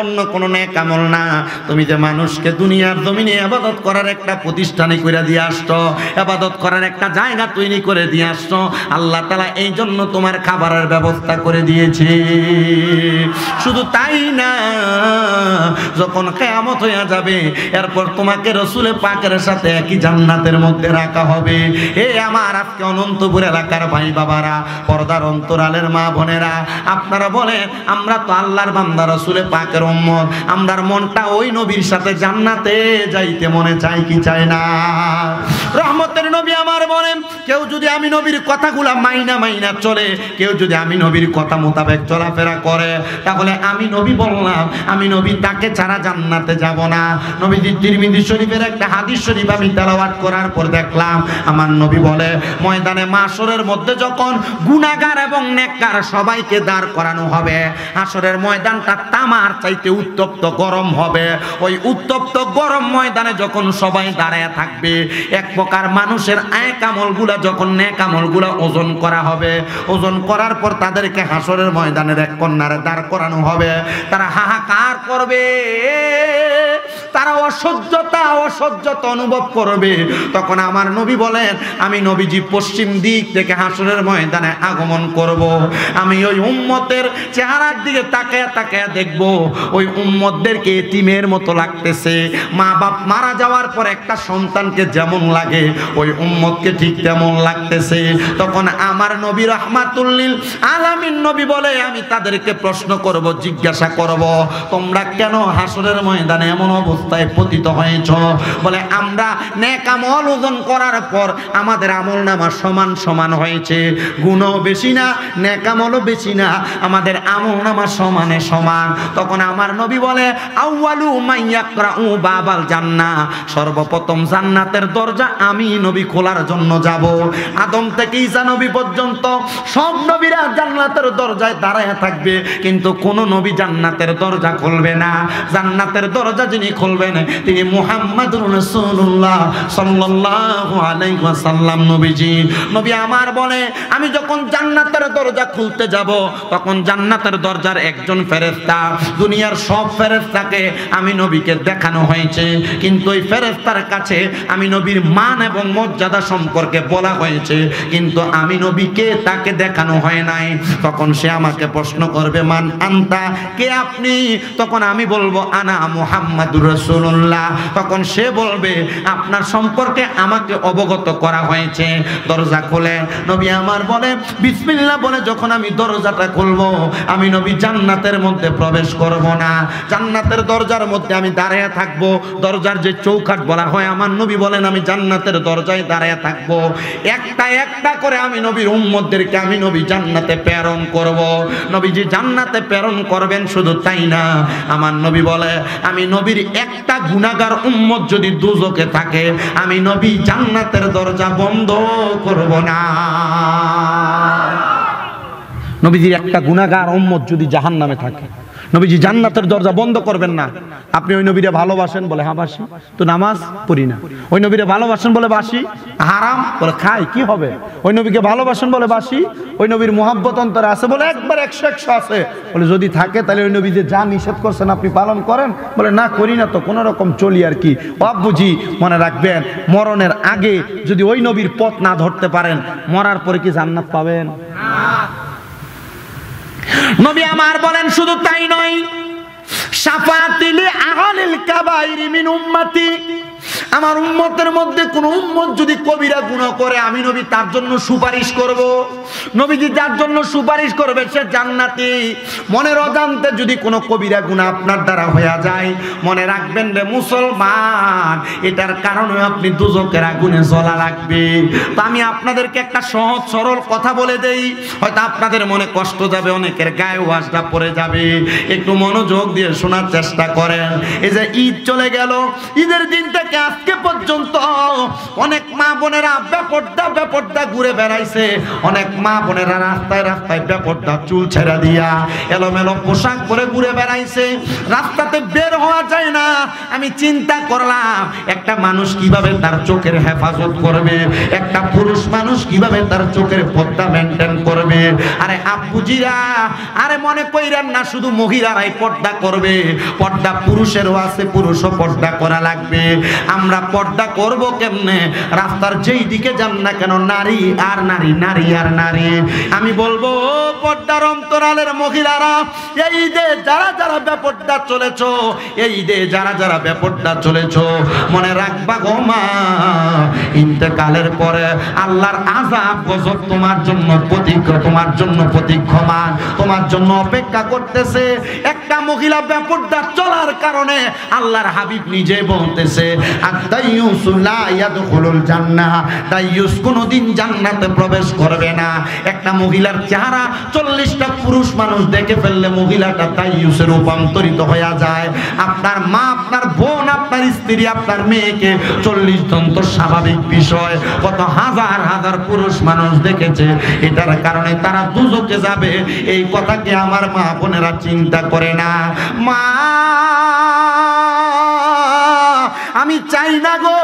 অন্য কোন নেক আমল না। তুমি যে মানুষকে দুনিয়ার জমিনে ইবাদত করার একটা প্রতিষ্ঠানে কইরা দিয়ে আসছো, ইবাদত করার একটা জায়গা তৈরি করে দিয়ে আসছো, আল্লাহ তাআলা এই জন্য তোমার খাবারের ব্যবস্থা করে দিয়েছে। শুধু তাই না, যখন কিয়ামত হয়ে যাবে এরপর তোমাকে রাসূল পাকের সাথে একই জান্নাতের মধ্যে রাখা হবে। এ আমার আজকে অনন্তপুর এলাকার ভাই বাবারা, পর্দার অন্তরালের মা বোনেরা, আপনারা বলেন আমরা তো আল্লাহর বান্দা, রাসূল পাকের উম্মত, আমরার মনটা ওই নবীর সাথে জান্নাতে যাইতে মনে চাই কি চায় না? রহমতের নবী আমার বলেন, কেউ যদি আমি নবীর কথাগুলা মাইনা চলে, কেউ যদি আমি নবীর কথা মোতাবেক চলাফেরা করে, তাহলে আমি নবী বললাম আমি নবী তাকে ছাড়া জান্নাতে যাব না। নবীজি তিরমিজি শরীফের একটা হাদিস শরীফ আমি তেলাওয়াত করার পর দেখলাম আমার নবী বলে, ময়দানে মাশরের মধ্যে যখন গুনাহগার এবং নেককার সবাইকে দাঁড় করানো হবে, হাশরের ময়দানটা তামার চাইতে উত্তপ্ত গরম হবে। ওই উত্তপ্ত গরম ময়দানে যখন সবাই দাঁড়ায় থাকবে, এক প্রকার মানুষের এক আমলগুলা যখন নেক আমলগুলা ওজন করা হবে, ওজন করার পর তাদেরকে হাশরের ময়দানের এক কন্যারে দাঁড় করানো হবে। তারা হাহাকার করবে, তারা অসহ্যতা অনুভব করবে। তখন আমার নবী বলেন, আমি নবীজি পশ্চিম দিক থেকে হাসরের ময়দানে আগমন করব। আমি ওই উম্মতের চেহারার দিকে তাকায়া তাকায়া দেখব, ওই উম্মতদেরকে এতিমের মতো লাগতেছে। মা বাপ মারা যাওয়ার পর একটা সন্তানকে যেমন লাগে, ওই উম্মতকে ঠিক তেমন লাগতেছে। তখন আমার নবী রাহমাতুল লিল আলামিন নবী বলে, আমি তাদেরকে প্রশ্ন করব, জিজ্ঞাসা করব, তোমরা কেন হাসরের ময়দানে এমন অবস্থায় পতিত হয়েছ? বলে, আমরা নেক আমল ওজন করার পর আমাদের আমল নামা সমান সমান হয়েছে, গুণও বেশি না, নেক আমলও বেশি না, আমাদের আমল নামা সমানে সমান। তখন আমার নবী বলে, আউয়ালু মাইয়াকরাউ বাবাল জান্নাহ, সর্বপ্রথম জান্নাতের দরজা আমি নবী খোলার জন্য যাব। আদম থেকে ঈসা নবী পর্যন্ত সব নবীরা জান্নাতের দরজায় দাঁড়ায় থাকবে, কিন্তু কোন নবী জান্নাতের দরজা খুলবে না। জান্নাতের দরজা যিনি খুলবেন তিনি মুহাম্মাদুর রাসূলুল্লাহ সাল্লাল্লাহু আলাইহি ওয়াসাল্লাম নবীজি। নবী আমার বলে, আমি যখন জান্নাতের দরজা খুলতে যাব, তখন জান্নাতের দরজার একজন ফেরেশতা, দুনিয়ার সব ফেরেশতাকে আমি নবীকে দেখানো হয়েছে, কিন্তু ওই ফেরেশতার কাছে আমি নবীর মান এবং মর্যাদা সম্পর্কে বলা হয়েছে, কিন্তু আমি নবীকে তাকে দেখানো হয় নাই। তখন সে আমাকে প্রশ্ন করবে, মান আনতা, কে আপনি? তখন আমি বলবো, আনা মুহাম্মাদুর রাসূলুল্লাহ। তখন সে বলবে, আপনার সম্পর্কে আমাকে অবগত করা হয়েছে। দরজা খুলে নবী আমার বলে, বিসমিল্লাহ বলে যখন আমি দরজাটা খুলবো, আমি নবী জান্নাতের মধ্যে প্রবেশ করব না, জান্নাতের দরজার মধ্যে আমি দাঁড়িয়ে থাকবো। দরজার যে চৌকাঠ বলা হয়, আমার নবী বলেন আমি জান্নাতের দরজায় দাঁড়িয়ে থাকবো। একটা একটা করে আমি নবীর উম্মতদেরকে আমি নবী জান্নাতে প্রেরণ করব। নবীজি জান্নাতে প্রেরণ করবেন, শুধু তাই না, আমার নবী বলে, আমি নবীর একটা গুনাহগার উম্মত যদি দুজকে থাকে, আমি নবী জান্নাতের দরজা বন্ধ করব না। নবীজির একটা গুনাহগার উম্মত যদি জাহান্নামে থাকে, নবীজি জান্নাতের দরজা বন্ধ করবেন না। আপনি ওই নবীরে ভালোবাসেন? বলে হ্যাঁ বাসি, তো নামাজ পড়ি না। ওই নবীরে ভালোবাসেন? বলে বাসি। হারাম? বলে খাই, কি হবে? ওই নবীকে ভালোবাসেন? বলে বাসি। ওই নবীর মুহাব্বত অন্তরে আছে? বলে একবার 100 আছে। বলে যদি থাকে তাহলে ওই নবী যে যা নিষেধ করছেন আপনি পালন করেন? বলে না, করি না, তো কোনো রকম চলি আর কি। আব্বুজি মনে রাখবেন, মরণের আগে যদি ওই নবীর পথ না ধরতে পারেন, মরার পরে কি জান্নাত পাবেন? নবী আমার বলেন, শুধু তাই নয়, শাফাআতিলি আহলিল কাবাইরি মিন উম্মতি, আমার উম্মতের মধ্যে কোন উম্মত যদি কবিরা গুনাহ করে, আমি নবী তার জন্য সুপারিশ করব। নবীজি যার জন্য সুপারিশ করবে সে জান্নাতি। মনের অজান্তে যদি কোনো কবিরা গুনাহ আপনার দ্বারা হয়ে যায়, মনে রাখবেন রে মুসলমান, এটার কারণে আপনি দুজকের আগুনে জ্বলা লাগবে। তো আমি আপনাদেরকে একটা সহজ সরল কথা বলে দেই, হয়তো আপনাদের মনে কষ্ট যাবে, অনেকের গায়ে ওয়াজটা পড়ে যাবে, একটু মনোযোগ দিয়ে শোনার চেষ্টা করেন। এই যে ঈদ চলে গেল, ঈদের দিন থেকে আজকে পর্যন্ত অনেক মা বোনেরা বেপর্দা ঘুরে বেড়াইছে। অনেক মা বোনেরা রাস্তায় রাস্তায় বেপর্দা চুল ছেড়া দিয়া এলোমেলো পোশাক পরে ঘুরে বেড়াইছে। রাস্তাতে বের হওয়া যায় না। আমি চিন্তা করলাম, একটা মানুষ কিভাবে তার চোখের হেফাজত করবে, একটা পুরুষ মানুষ কিভাবে তার চোখের পর্দা মেনটেন করবে। আরে আব্বুজিরা, আরে মনে কইরেন না শুধু মহিলারাই পর্দা করবে, পর্দা পুরুষেরও আছে, পুরুষও পর্দা করা লাগবে। আমরা পর্দা করব কেমনে? রাস্তার যেই দিকে যান না কেন, নারী আর নারী, নারী আর নারী। আমি বলবো, পর্দার অন্তরালের মহিলারা, এই ঈদে যারা যারা বেপর্দা চলেছো, এই ঈদে যারা যারা বেপর্দা চলেছো, মনে রাখবা গো মা, ইন্তেকালের পরে আল্লাহর আযাব গজব তোমার জন্য প্রতীক্ষমান, তোমার জন্য অপেক্ষা করতেছে। একটা মহিলা বেপর্দা চলার কারণে আল্লাহর হাবিব নিজে বলতেছে, আদ-দাইয়ুসু লা ইয়াদখুলুল জান্নাহ, দাইয়ুস কোনদিন জান্নাতে প্রবেশ করবে না। একটা মহিলার চেহারা 40টা পুরুষ মানুষ দেখে ফেললে মহিলাটা দাইয়ুসে রূপান্তরিত হয়ে যায়। আপনার মা, আপনার বোন, আপনার স্ত্রী, আপনার মেয়েকে 40 জন তো স্বাভাবিক বিষয়, কত হাজার হাজার পুরুষ মানুষ দেখেছে, এটার কারণে তারা দুজকে যাবে। এই কথাকে আমার মা বোনেরা চিন্তা করে না। মা, আমি আমি চাই না গো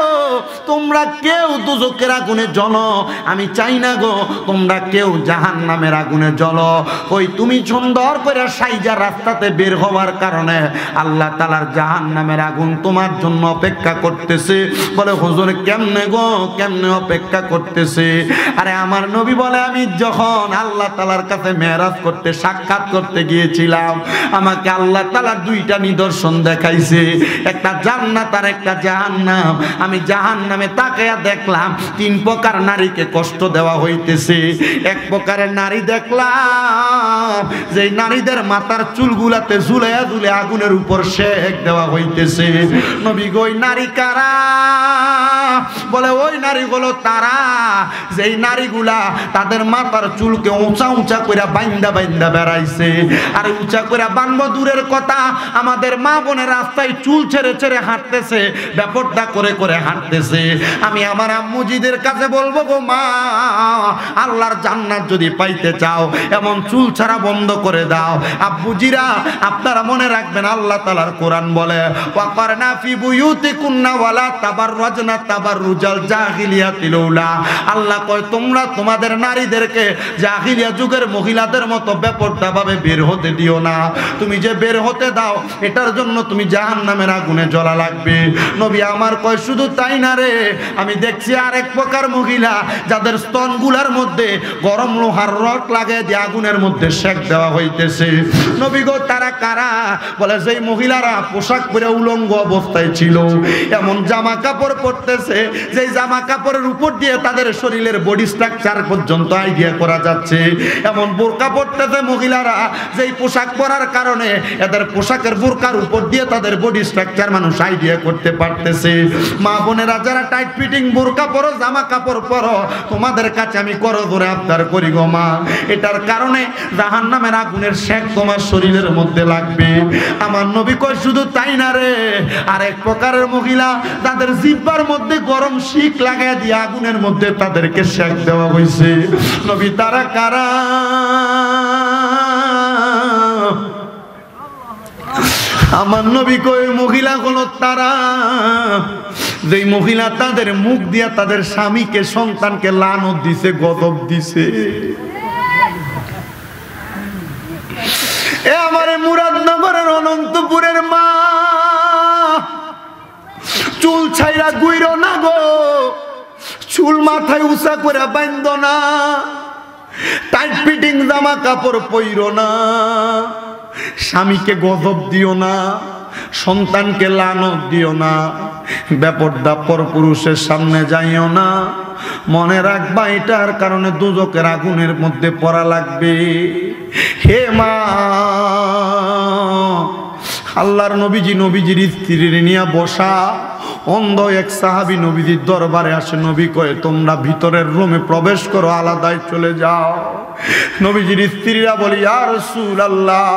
তোমরা কেউ দুজকের আগুনে জ্বলো, আমি চাই না গো তোমরা কেউ জাহান্নামের আগুনে জ্বলো। ওই তুমি সুন্দর করে সাইজা রাস্তাতে বের হওয়ার কারণে আল্লাহ তাআলার জাহান্নামের আগুন তোমার জন্য অপেক্ষা করতেছে। বলে হুজুর কেমনে গো, কেমনে অপেক্ষা করতেছে? আরে আমার নবী বলে আমি যখন আল্লাহ তাআলার কাছে মেরাজ করতে সাক্ষাৎ করতে গিয়েছিলাম, আমাকে আল্লাহ তাআলা দুইটা নিদর্শন দেখাইছে, একটা জান্নাত আর একটা জাহান্নাম। আমি জাহান্নামে তাকায়া দেখলাম তিন প্রকার নারীকে কষ্ট দেওয়া হইতেছে। এক প্রকারের নারী দেখলাম যে নারীদের মাথার চুলগুলাতে ঝুলাইয়া ঝুলে আগুনের উপর সেক দেওয়া হইতেছে। নবী গো ওই নারী কারা? বলে ওই নারীগুলো তারা যেই নারীগুলা তাদের মাথার চুলকে উঁচা উঁচা করে বাইন্দা বাইন্দা বেড়াইছে। আর উঁচা করে বানবো দূরের কথা, আমাদের মা বোনের রাস্তায় চুল ছেড়ে ছেড়ে হাঁটতেছে, ব্যাপারটা করে করে হাঁটতেছে। আমি আমার আম্মুজিদের কাছে বলবো গো মা, আল্লাহর জান্নাত যদি পাইতে চাও এমন চুল ছাড়া বন্ধ করে দাও। আব্বুজিরা আপনারা মনে রাখবেন আল্লাহ তাআলার কোরআন বলে ওয়াকারনা ফি বুয়ুতিকুন্না ওয়ালা তাবাররাজনা তাবাররুজাল জাহিলিয়াতিল উলা। আল্লাহ কয় তোমরা তোমাদের নারীদেরকে জাহিলিয়া যুগের মহিলাদের মতো বেপরদা ভাবে বের হতে দিও না। তুমি যে বের হতে দাও এটার জন্য তুমি জাহান্নামের আগুনে জ্বলা লাগবে। নবী আমার কয় শুধু তাই না রে, আমি দেখছি আরেক প্রকার মহিলা যাদের স্তনগুলার মধ্যে গরম লোহার রড লাগিয়ে দিয়ে আগুনের মধ্যে সেক দেওয়া হইতেছে। নবী গো তারা কারা? বলে যেই মহিলারা পোশাক পরে উলঙ্গ অবস্থায় ছিল, এমন জামা কাপড় পরতেছে যেই জামা কাপড়ের উপর দিয়ে তাদের শরীরের বডি স্ট্রাকচার পর্যন্ত আইডিয়া করা যাচ্ছে। এমন বোরকা পরতেছে মহিলারা যেই পোশাক পরার কারণে এদের পোশাকের বোরকার উপর দিয়ে তাদের বডি স্ট্রাকচার মানুষ আইডিয়া করতে পারতেছে। মা বোনেরা যারা টাইট ফিটিং বোরকা পরো, জামা কাপড় পরো, তোমাদের কাছে আমি করো ধরে আবদার করি গো মা, এটার কারণে জাহান্নামের আগুনের সেক তোমার শরীরের মধ্যে লাগবে। আমার নবী কয় শুধু তাই না রে, আরেক প্রকারের মহিলা তাদের জিহ্বার মধ্যে গরম শিক লাগায় দিয়ে আগুনের মধ্যে তাদেরকে সেক দেওয়া হয়েছে। নবী তারা কারা? আমার নবী কয় মহিলা হলো তারা যেই মহিলা তাদের মুখ দিয়া তাদের স্বামীকে সন্তানকে লানত দিছে, গজব দিছে। এ আমারে মুরাদনগরের অনন্তপুরের মা, চুল ছাইরা গুইরো না গো, চুল মাথায় উঁচা করে বাঁধ না, টাইট ফিটিং জামা কাপড় পইরো না, স্বামীকে গজব দিও না, সন্তানকে লানত দিও না, বেপরদা পরপুরুষের সামনে যাইও না। মনে রাখবা এটার কারণে দুজকের আগুনের মধ্যে পড়া লাগবে। হে মা, আল্লাহর নবীজির স্ত্রীর নিয়ে বসা অন্ধ এক সাহাবী নবীজির দরবারে আসে। নবী কয়ে তোমরা ভিতরের রুমে প্রবেশ করো, আলাদায় চলে যাও। নবীজির স্ত্রীরা বলি ইয়া রাসূলুল্লাহ,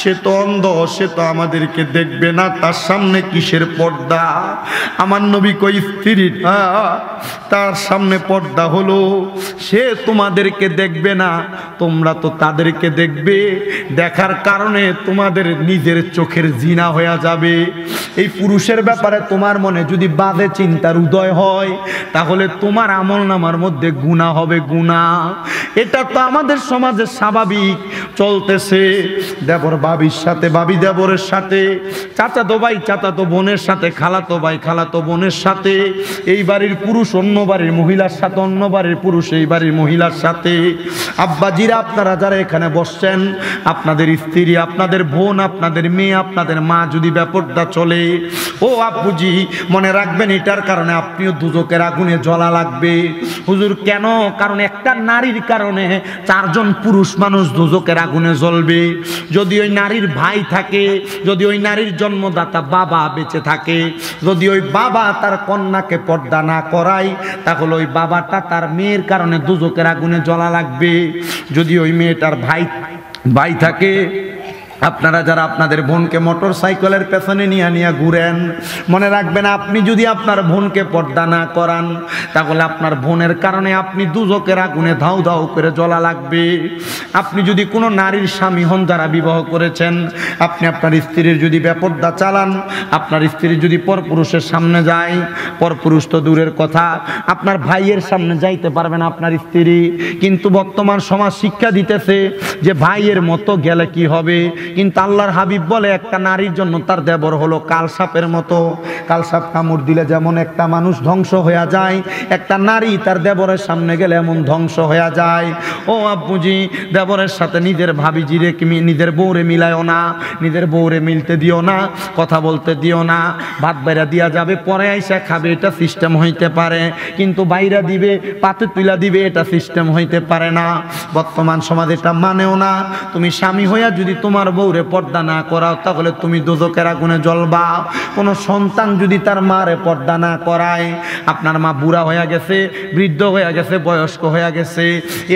সে তো অন্ধ, সে তো আমাদেরকে দেখবে না, তার সামনে কিসের পর্দা? আমার নবী কই স্ত্রী তার সামনে পর্দা হলো, সে তোমাদেরকে দেখবে না, তোমরা তো তাদেরকে দেখবে। দেখার কারণে তোমাদের নিজের চোখের জিনা হয়ে যাবে। এই পুরুষের ব্যাপারে তোমার মনে যদি বাজে চিন্তার উদয় হয়, তাহলে তোমার আমলনামার মধ্যে গুনাহ হবে, গুনাহ। এটা তো আমাদের সমাজে স্বাভাবিক চলতেছে। দেবর বাবির সাথে, বাবি দেবরের সাথে, চাচাতো ভাই চাচাতো বোনের সাথে, খালাতো ভাই খালাতো বোনের সাথে, এই বাড়ির পুরুষ অন্য বাড়ির মহিলার সাথে, অন্য বাড়ির পুরুষ এই বাড়ির মহিলার সাথে। আব্বাজিরা আপনারা যারা এখানে বসছেন, আপনাদের স্ত্রী, আপনাদের বোন, আপনাদের মেয়ে, আপনাদের মা যদি বেপরদা চলে, ও আব্বুজি মনে রাখবেন এটার কারণে আপনিও দুজকের আগুনে জ্বলা লাগবে। হুজুর কেন? কারণ একটা নারীর কারণে চারজন পুরুষ মানুষ দুজকের আগুনে জ্বলবে। যদি ওই নারীর ভাই থাকে, যদি ওই নারীর জন্মদাতা বাবা বেঁচে থাকে, যদি ওই বাবা তার কন্যাকে পর্দা না করায়, তাহলে ওই বাবাটা তার মেয়ের কারণে দুজকের আগুনে জ্বলা লাগবে। যদি ওই মেয়েটার ভাই থাকে, আপনারা যারা আপনাদের বোনকে মোটর সাইকেলের পেছনে নিয়ে ঘুরেন, মনে রাখবেন আপনি যদি আপনার বোনকে পর্দা না করান তাহলে আপনার বোনের কারণে আপনি দুজকের আগুনে ধাউ ধাউ করে জ্বলা লাগবে। আপনি যদি কোনো নারীর স্বামী হন যারা বিবাহ করেছেন, আপনি আপনার স্ত্রীর যদি বেপর্দা চালান, আপনার স্ত্রী যদি পরপুরুষের সামনে যায়, পরপুরুষ তো দূরের কথা, আপনার ভাইয়ের সামনে যাইতে পারবেন আপনার স্ত্রী, কিন্তু বর্তমান সমাজ শিক্ষা দিতেছে যে ভাইয়ের মতো গেলে কি হবে, কিন্তু আল্লাহর হাবিব বলে একটা নারীর জন্য তার দেবর হলো কালসাপের মতো। কালসাপ কামড় দিলে যেমন একটা মানুষ ধ্বংস হয়ে যায়, একটা নারী তার দেবরের সামনে গেলে এমন ধ্বংস হয়ে যায়। ও আব্বুজি, দেবরের সাথে নিজের ভাবিজিরে নিজের বউরে মিলায়ও না, নিজের বউরে মিলতে দিও না, কথা বলতে দিও না। ভাত বাইরা দিয়া যাবে, পরে আইসা খাবে, এটা সিস্টেম হইতে পারে, কিন্তু বাইরা দিবে, পাতে তুলা দিবে, এটা সিস্টেম হইতে পারে না। বর্তমান সমাজ এটা মানেও না। তুমি স্বামী হইয়া যদি তোমার বউরে পর্দা না করাও তাহলে তুমি দোজকের আগুনে জ্বলবা। কোনো সন্তান যদি তার মারে পর্দা না করায়, আপনার মা বুড়া হয়ে গেছে, বৃদ্ধ হয়ে গেছে, বয়স্ক হয়ে গেছে,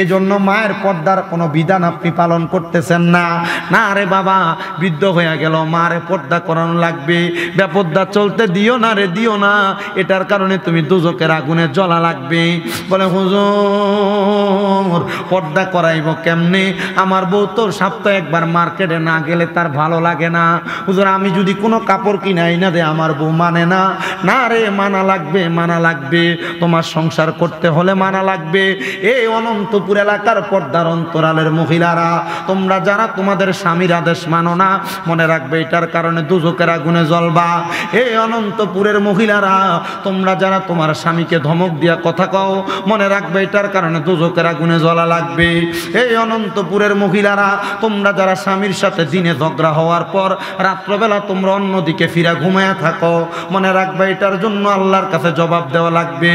এজন্য মায়ের পর্দার কোনো বিধান আপনি পালন করতেছেন না। না রে বাবা, বৃদ্ধ হয়ে গেল, মারে পর্দা করানো লাগবে, বেপর্দা চলতে দিও না রে, দিও না, এটার কারণে তুমি দোজকের আগুনে জ্বলা লাগবে। বলে হুজুর পর্দা করাইব কেমনে, আমার বউ তো সপ্তাহে একবার মার্কেটে না গেলে তার ভালো লাগে না। হুজুর আমি যদি কোনো কাপড় কিনাই না দে আমার বউ মানে না। না রে, মানা লাগবে, মানা লাগবে, তোমার সংসার করতে হলে মানা লাগবে। এই অনন্তপুর এলাকার পর্দার অন্তরালের মহিলারা, তোমরা যারা তোমাদের স্বামীর আদেশ মানো না, মনে রাখবে এটার কারণে দুজকের আগুনে জ্বলবা। এই অনন্তপুরের মহিলারা, তোমরা যারা তোমার স্বামীকে ধমক দিয়া কথা কও, মনে রাখবে এটার কারণে দুজকের আগুনে জ্বলা লাগবে। এই অনন্তপুরের মহিলারা, তোমরা যারা স্বামীর সাথে দিনে ঝগড়া হওয়ার পর রাত্রবেলা তোমরা অন্যদিকে ফিরা ঘুমায়া থাকো, মনে রাখবে এটার জন্য আল্লাহর কাছে জবাব দেওয়া লাগবে।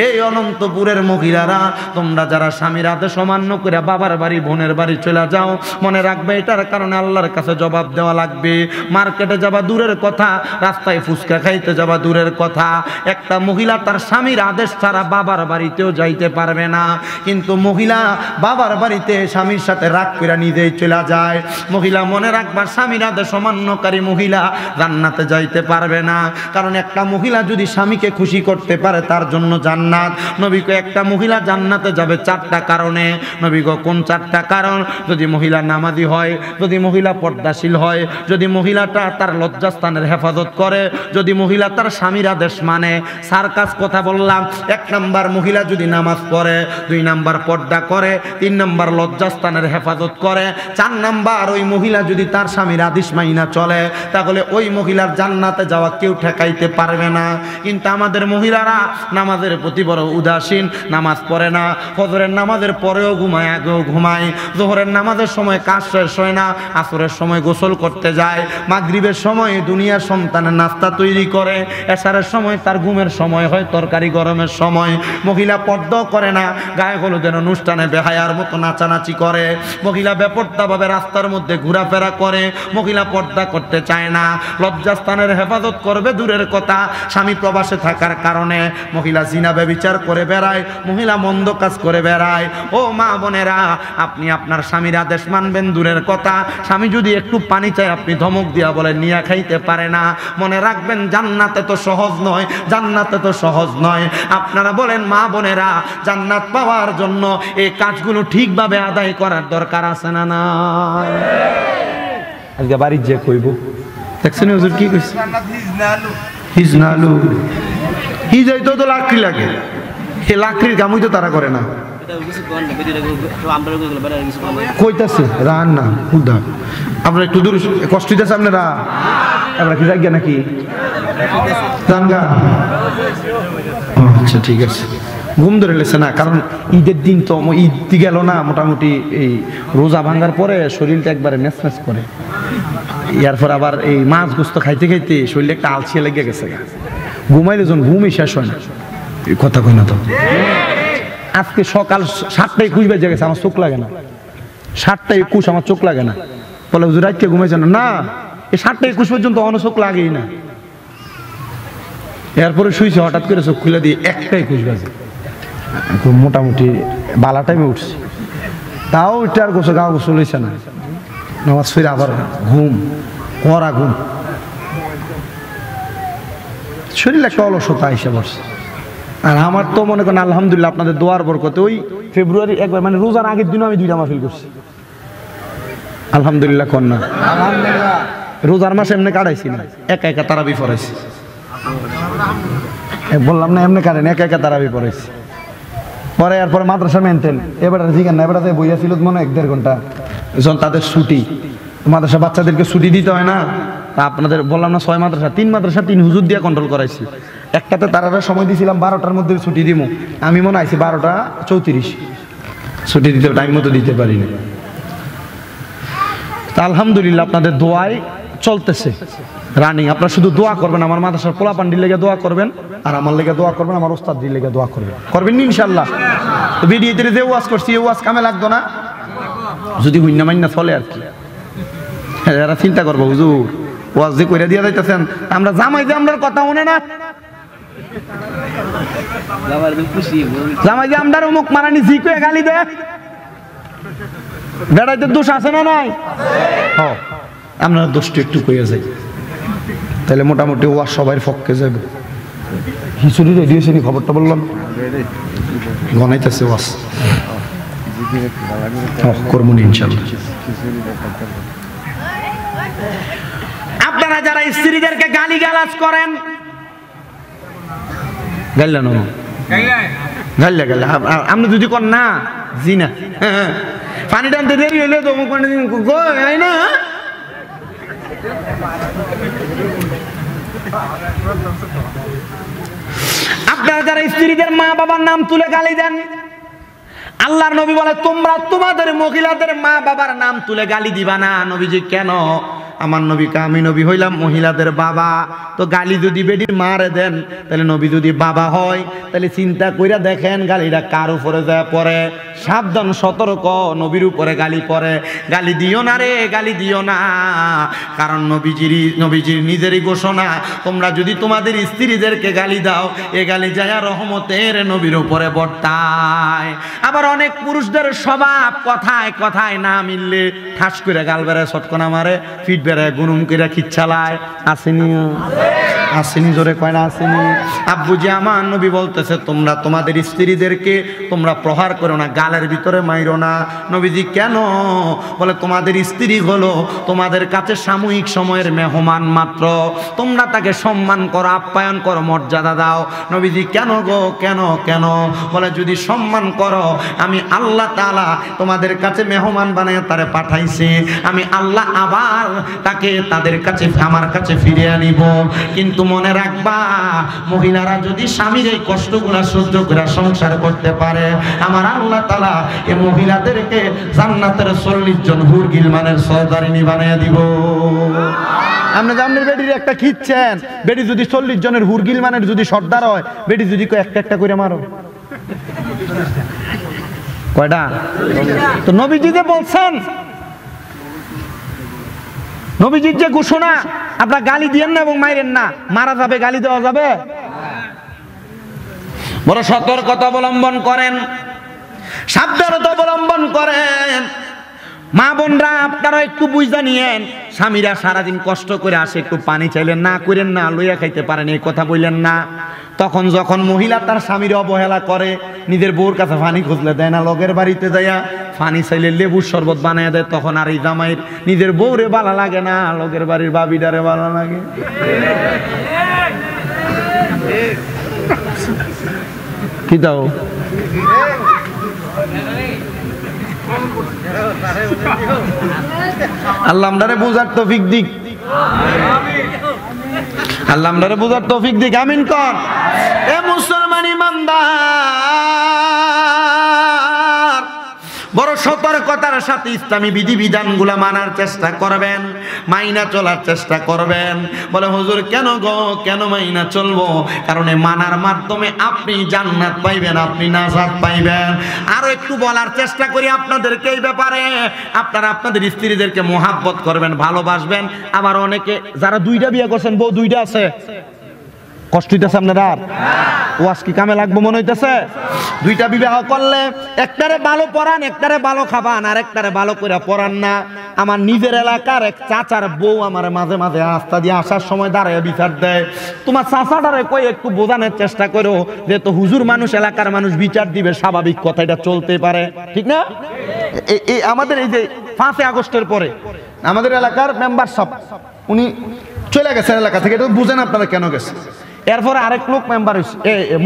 এই অনন্তপুরের মহিলারা, তোমরা যারা স্বামীর আদেশ অমান্য করে বাবার বাড়ি বোনের বাড়ি চলে যাও, মনে রাখবে এটার কারণে আল্লাহর কাছে জবাব দেওয়া লাগবে। মার্কেটে যাবা দূরের কথা, রাস্তায় ফুচকা খাইতে যাবা দূরের কথা, একটা মহিলা তার স্বামীর আদেশ ছাড়া বাবার বাড়িতেও যাইতে পারবে না, কিন্তু মহিলা বাবার বাড়িতে স্বামীর সাথে রাগ করে নিজেই চলে যায়। মহিলা মনে রাখবা, স্বামীর আদেশ অমান্যকারী মহিলা জান্নাতে যাইতে পারবে না, কারণ একটা মহিলা যদি স্বামীকে খুশি করতে পারে তার জন্য জান্নাত। নবী কয় একটা মহিলা জান্নাতে যাবে 4টা কারণে। নবী কয় কোন 4টা কারণ? যদি মহিলা নামাজি হয়, যদি মহিলা পর্দাশীল হয়, যদি মহিলাটা তার লজ্জাস্থানের হেফাজত করে, যদি মহিলা তার স্বামীর আদেশ মানে। সার্কাস কথা বললাম, 1 নাম্বার মহিলা যদি নামাজ পড়ে, 2 নাম্বার পর্দা করে, 3 নাম্বার লজ্জাস্থানের হেফাজত করে, 4 নাম্বার ওই মহিলা যদি তার স্বামীর আদেশ মাইনা চলে, তাহলে ওই মহিলার জান্নাতে যাওয়া কেউ ঠেকাইতে পারবে না। কিন্তু আমাদের মহিলারা নামাজের প্রতি বড় উদাসীন, নামাজ পড়ে না, ফজরের নামাজের পরেও ঘুমায়, আগেও ঘুমায়, জোহরের নামাজের সময় কাজ শেষ হয় না, আসরের সময় গোসল করতে যায়, মাগরিবের সময় দুনিয়ার সন্তানের নাস্তা তৈরি করে, এশারের সময় তার ঘুমের সময় হয়, তরকারি গরমের সময়। মহিলা পর্দাও করে না, গায়ে হলুদের অনুষ্ঠানে বেহায়ার মতো নাচানাচি করে, মহিলা বেপর্দাভাবে রাস্তার মধ্যে ঘোরাফেরা করে, মহিলা পর্দা করতে চায় না, লজ্জাস্থানের হেফাজত করবে দূরের কথা, স্বামী প্রবাসে থাকার কারণে মহিলা জিনা ব্যভিচার করে বেড়ায়, মহিলা মন্দ কাজ করে বেড়ায়। ও মা বোনেরা, আপনি আপনার স্বামীর আদেশ মানবেন দূরের কথা, স্বামী যদি একটু পানি চায় আপনি ধমক দিয়া বলে নিয়া খাইতে পারে না, মনে রাখবেন জান্নাতে তো সহজ নয়, জান্নাতে তো সহজ নয়। আপনারা বলেন মা বোনেরা, জান্নাত পাওয়ার জন্য এই কাজগুলো ঠিকভাবে আদায় করার দরকার আছে না না? আজকে বাড়ির যে কইব দেখছেন হুজুর কি কইছে, হিজনালু হিজাই তো লাকড়ি লাগে, এই লাকড়ির কামই তো তারা করে না, কইতাছে রান না হুদা। আপনারা একটু দূর কষ্ট দিতেছে আপনারা, আপনারা কি জায়গা নাকি জানগা? আচ্ছা ঠিক আছে, ঘুম ধরে লেছে না, কারণ ঈদের দিন তো, ঈদ গেল না, মোটামুটি এই রোজা ভাঙার পরে শরীরটা একবারে মেসমেস করে, এরপর আবার এই মাছ গোস্ত খাইতে খাইতে শরীরটা একটা আলসিয়া লেগে গেছে, ঘুমাইলে যখন ঘুমই শেষ হয় না। কথা কই না তো, আজকে সকাল 7টা-21 বেজে গেছে, আমার চোখ লাগে না, 7টা-21 আমার চোখ লাগে না। বলে হুজুর রাতকে ঘুমাইছে না? না, এই 7টা-21 পর্যন্ত অন্য চোখ লাগেই না। এরপরে শুইছে, হঠাৎ করে চোখ খুলে দিয়ে 1টা-21 বাজে, মোটামুটি বালা টাইমে উঠছি, তাও এটা আর গোসল গা গোসল হয়েছে না। নামাজ ফিরে আবার ঘুম, কড়া ঘুম, শরীর একটা অলসতা এসে বসছে। আর আমার তো মনে করেন আলহামদুলিল্লাহ আপনাদের দোয়ার বরকতে ওই ফেব্রুয়ারি একবার মানে রোজার আগের দিনও আমি 2টা মাহফিল করছি আলহামদুলিল্লাহ। কন্যা রোজার মাসে এমনি কাটাইছি না, একা একা তারাবি পড়াইছি। বললাম না এমনি কাটেন, একা একা তারাবি পড়াইছি। পরে এরপরে মাদ্রাসা মেনটেন, এবার জিজ্ঞান না, এবারে বইয়া ছিল মনে হয় 1-1.5 ঘন্টা, যখন তাদের ছুটি, মাদ্রাসা বাচ্চাদেরকে ছুটি দিতে হয় না। তা আপনাদের বললাম না 6 মাদ্রাসা, 3 মাদ্রাসা 3 হুজুর দিয়ে কন্ট্রোল করাইছি। একটাতে তারা সময় দিয়েছিলাম 12টার মধ্যে ছুটি দিব, আমি মনে আইছি 12:34 ছুটি দিতে টাইম মতো দিতে পারিনি। তা আলহামদুলিল্লাহ আপনাদের দোয়ায় চলতেছে রানিং। আপনারা শুধু দোয়া করবেন, আমার মাদ্রাসার পোলাপান্ডির লেগে দোয়া করবেন, আর আমার লেগে দোয়া করবেন, আমার ওস্তাদের লেগে দোয়া করবেন, করবেন নি ইনশাআল্লাহ। তো ভিডিওতে যে ওয়াজ করছি এই ওয়াজ কামে লাগতো না যদি হুইন্না মাইন্না চলে আর কি। এরা চিন্তা করবো হুজুর ওয়াজ যে কইরা দিয়া যাইতেছেন, আমরা জামাই যে আমরার কথা মনে না, জামাই যে আমরার মুখ মারানি জি কয়ে গালি দেয়, বেড়াইতে দোষ আছে না নাই? আপনারা দোষটা একটু কইয়া যাই, তাহলে মোটামুটি ওয়াজ সবাই পক্ষে যাবে। খিচুড়ি রেডি হয়েছে নি খবরটা বললাম, গনাইতেছে ওয়াজ করবো নি ইনশাল্লাহ। আপনারা যারা স্ত্রীদেরকে গালি গালাজ করেন, গাইলেন গাইলে গাইলে আপনি যদি কর না জি না পানি টানতে দেরি হইলে তো না, আপনারা যারা স্ত্রীদের মা বাবার নাম তুলে গালি দেন, আল্লাহর নবী বলে তোমরা তোমাদের মহিলাদের মা বাবার নাম তুলে গালি দিবা না। নবীজি কেন? আমার নবীকে আমি নবী হইলাম মহিলাদের বাবা, তো গালি যদি বেডির মারে দেন, তাহলে নবী যদি বাবা হয়, তাহলে চিন্তা কইরা দেখেন গালিটা কার উপরে যায় পড়ে। সাবধান, সতর্ক, নবীর উপরে গালি পড়ে। গালি দিও না রে, গালি দিও না, কারণ নবীজির নিজেরই ঘোষণা, তোমরা যদি তোমাদের স্ত্রীদেরকে গালি দাও, এ গালি যায় রহমতের নবীর উপরে বর্তায়। আবার অনেক পুরুষদের স্বভাব কথায় কথায় না মিললে ঠাস করে গাল বেড়ায়, সটকনা মারে, ফিট বেড়ায়, গুনুম করে খিচ্ছালায়। আসেনি আসেনি জোরে কয় না আসেনি? আব্বুজি আমার নবী বলতেছে তোমরা তোমাদের স্ত্রীদেরকে তোমরা প্রহার করো না, গালের ভিতরে মাইরো না। নবীজি কেন? বলে তোমাদের স্ত্রী হলো তোমাদের কাছে সাময়িক সময়ের মেহমান মাত্র, তোমরা তাকে সম্মান করো, আপ্যায়ন করো, মর্যাদা দাও। নবীজি কেন গো, কেন কেন? বলে যদি সম্মান করো, আমি আল্লাহ তাআলা তোমাদের কাছে মেহমান বানায় তারে পাঠাইছে, আমি আল্লাহ আবার তাকে তাদের কাছে আমার কাছে ফিরিয়ে আনিব। কিন্তু মনে রাখবা, মহিলারা যদি স্বামীর এই কষ্টগুলা সহ্য করে সংসার করতে পারে, আমার আল্লাহ তাআলা এই মহিলাদেরকে জান্নাতের 40 জন হুর গিলমানের সর্দারিনী বানিয়ে দিব। আপনি জানেন বেডির একটা খিচ্ছেন, বেডি যদি 40 জনের হুর গিলমানের যদি সর্দার হয়, বেডি যদি একটা একটা করে মারো, কয়টা? তো নবীজি যে বলছেন, নবীজির যে ঘোষণা, আপনারা গালি দিয়েন না এবং মাইরেন না। মারা যাবে, গালি দেওয়া যাবে? বড় সতর্কতা অবলম্বন করেন, সাবধানতা অবলম্বন করেন। মা বোনরা আপনারা একটু বুঝা নিয়েন, স্বামীরা সারাদিন কষ্ট করে আসে, একটু পানি চাইলেন না, করেন না, লইয়া খাইতে পারেন, এই কথা বললেন না। তখন যখন মহিলা তার স্বামীর অবহেলা করে, নিজের বউর কাছে পানি খুঁজলে দেয় না, লগের বাড়িতে যাইয়া পানি চাইলে লেবুর শরবত বানায় দেয়, তখন আর এই জামাইয়ের নিজের বউরে ভালো লাগে না, লগের বাড়ির বাবিডারে ভালো লাগে। কি দাও? আল্লাহ আমরারে বুঝার তৌফিক দিক, আল্লাহ আমরারে বুঝার তৌফিক দিক, আমিন কর। এ মুসলমান ইমানদার, বড় সতর্কতার সাথে ইসলামী বিধিবিধানগুলো মানার চেষ্টা করবেন, মাইনা চলার চেষ্টা করবেন। বলে হুজুর কেন গো, কেন মাইনা চলবো? কারণ এই মানার মাধ্যমে আপনি জান্নাত পাইবেন, আপনি নাজাত পাইবেন। আরো একটু বলার চেষ্টা করি আপনাদেরকে এই ব্যাপারে, আপনারা আপনাদের স্ত্রীদেরকে মোহাব্বত করবেন, ভালোবাসবেন। আবার অনেকে যারা 2টা বিয়ে করছেন, বউ 2টা আছে, কষ্ট হইতেছে আপনারা? আর ওয়াজ কি কামে লাগবো মনে হইতেছে? দুইটা বিবাহ করলে একটারে ভালো পড়ান, একটারে ভালো খাবান, আর একটারে ভালো করে পড়ান না। আমার নিজের এলাকার এক চাচার বউ আমার মাঝে মাঝে রাস্তা দিয়ে আসার সময় দাঁড়ায় বিচার দেয়, তোমার চাচাটারে কই একটু বোঝানোর চেষ্টা করো যে তো হুজুর মানুষ, এলাকার মানুষ বিচার দিবে, স্বাভাবিক কথা, এটা চলতে পারে, ঠিক না? আমাদের এই যে 5 আগস্টের পরে আমাদের এলাকার মেম্বার সাহেব উনি চলে গেছেন এলাকা থেকে, এটা বুঝেন আপনারা কেন গেছে। এরপরে আরেক লোক মেম্বার হয়েছে,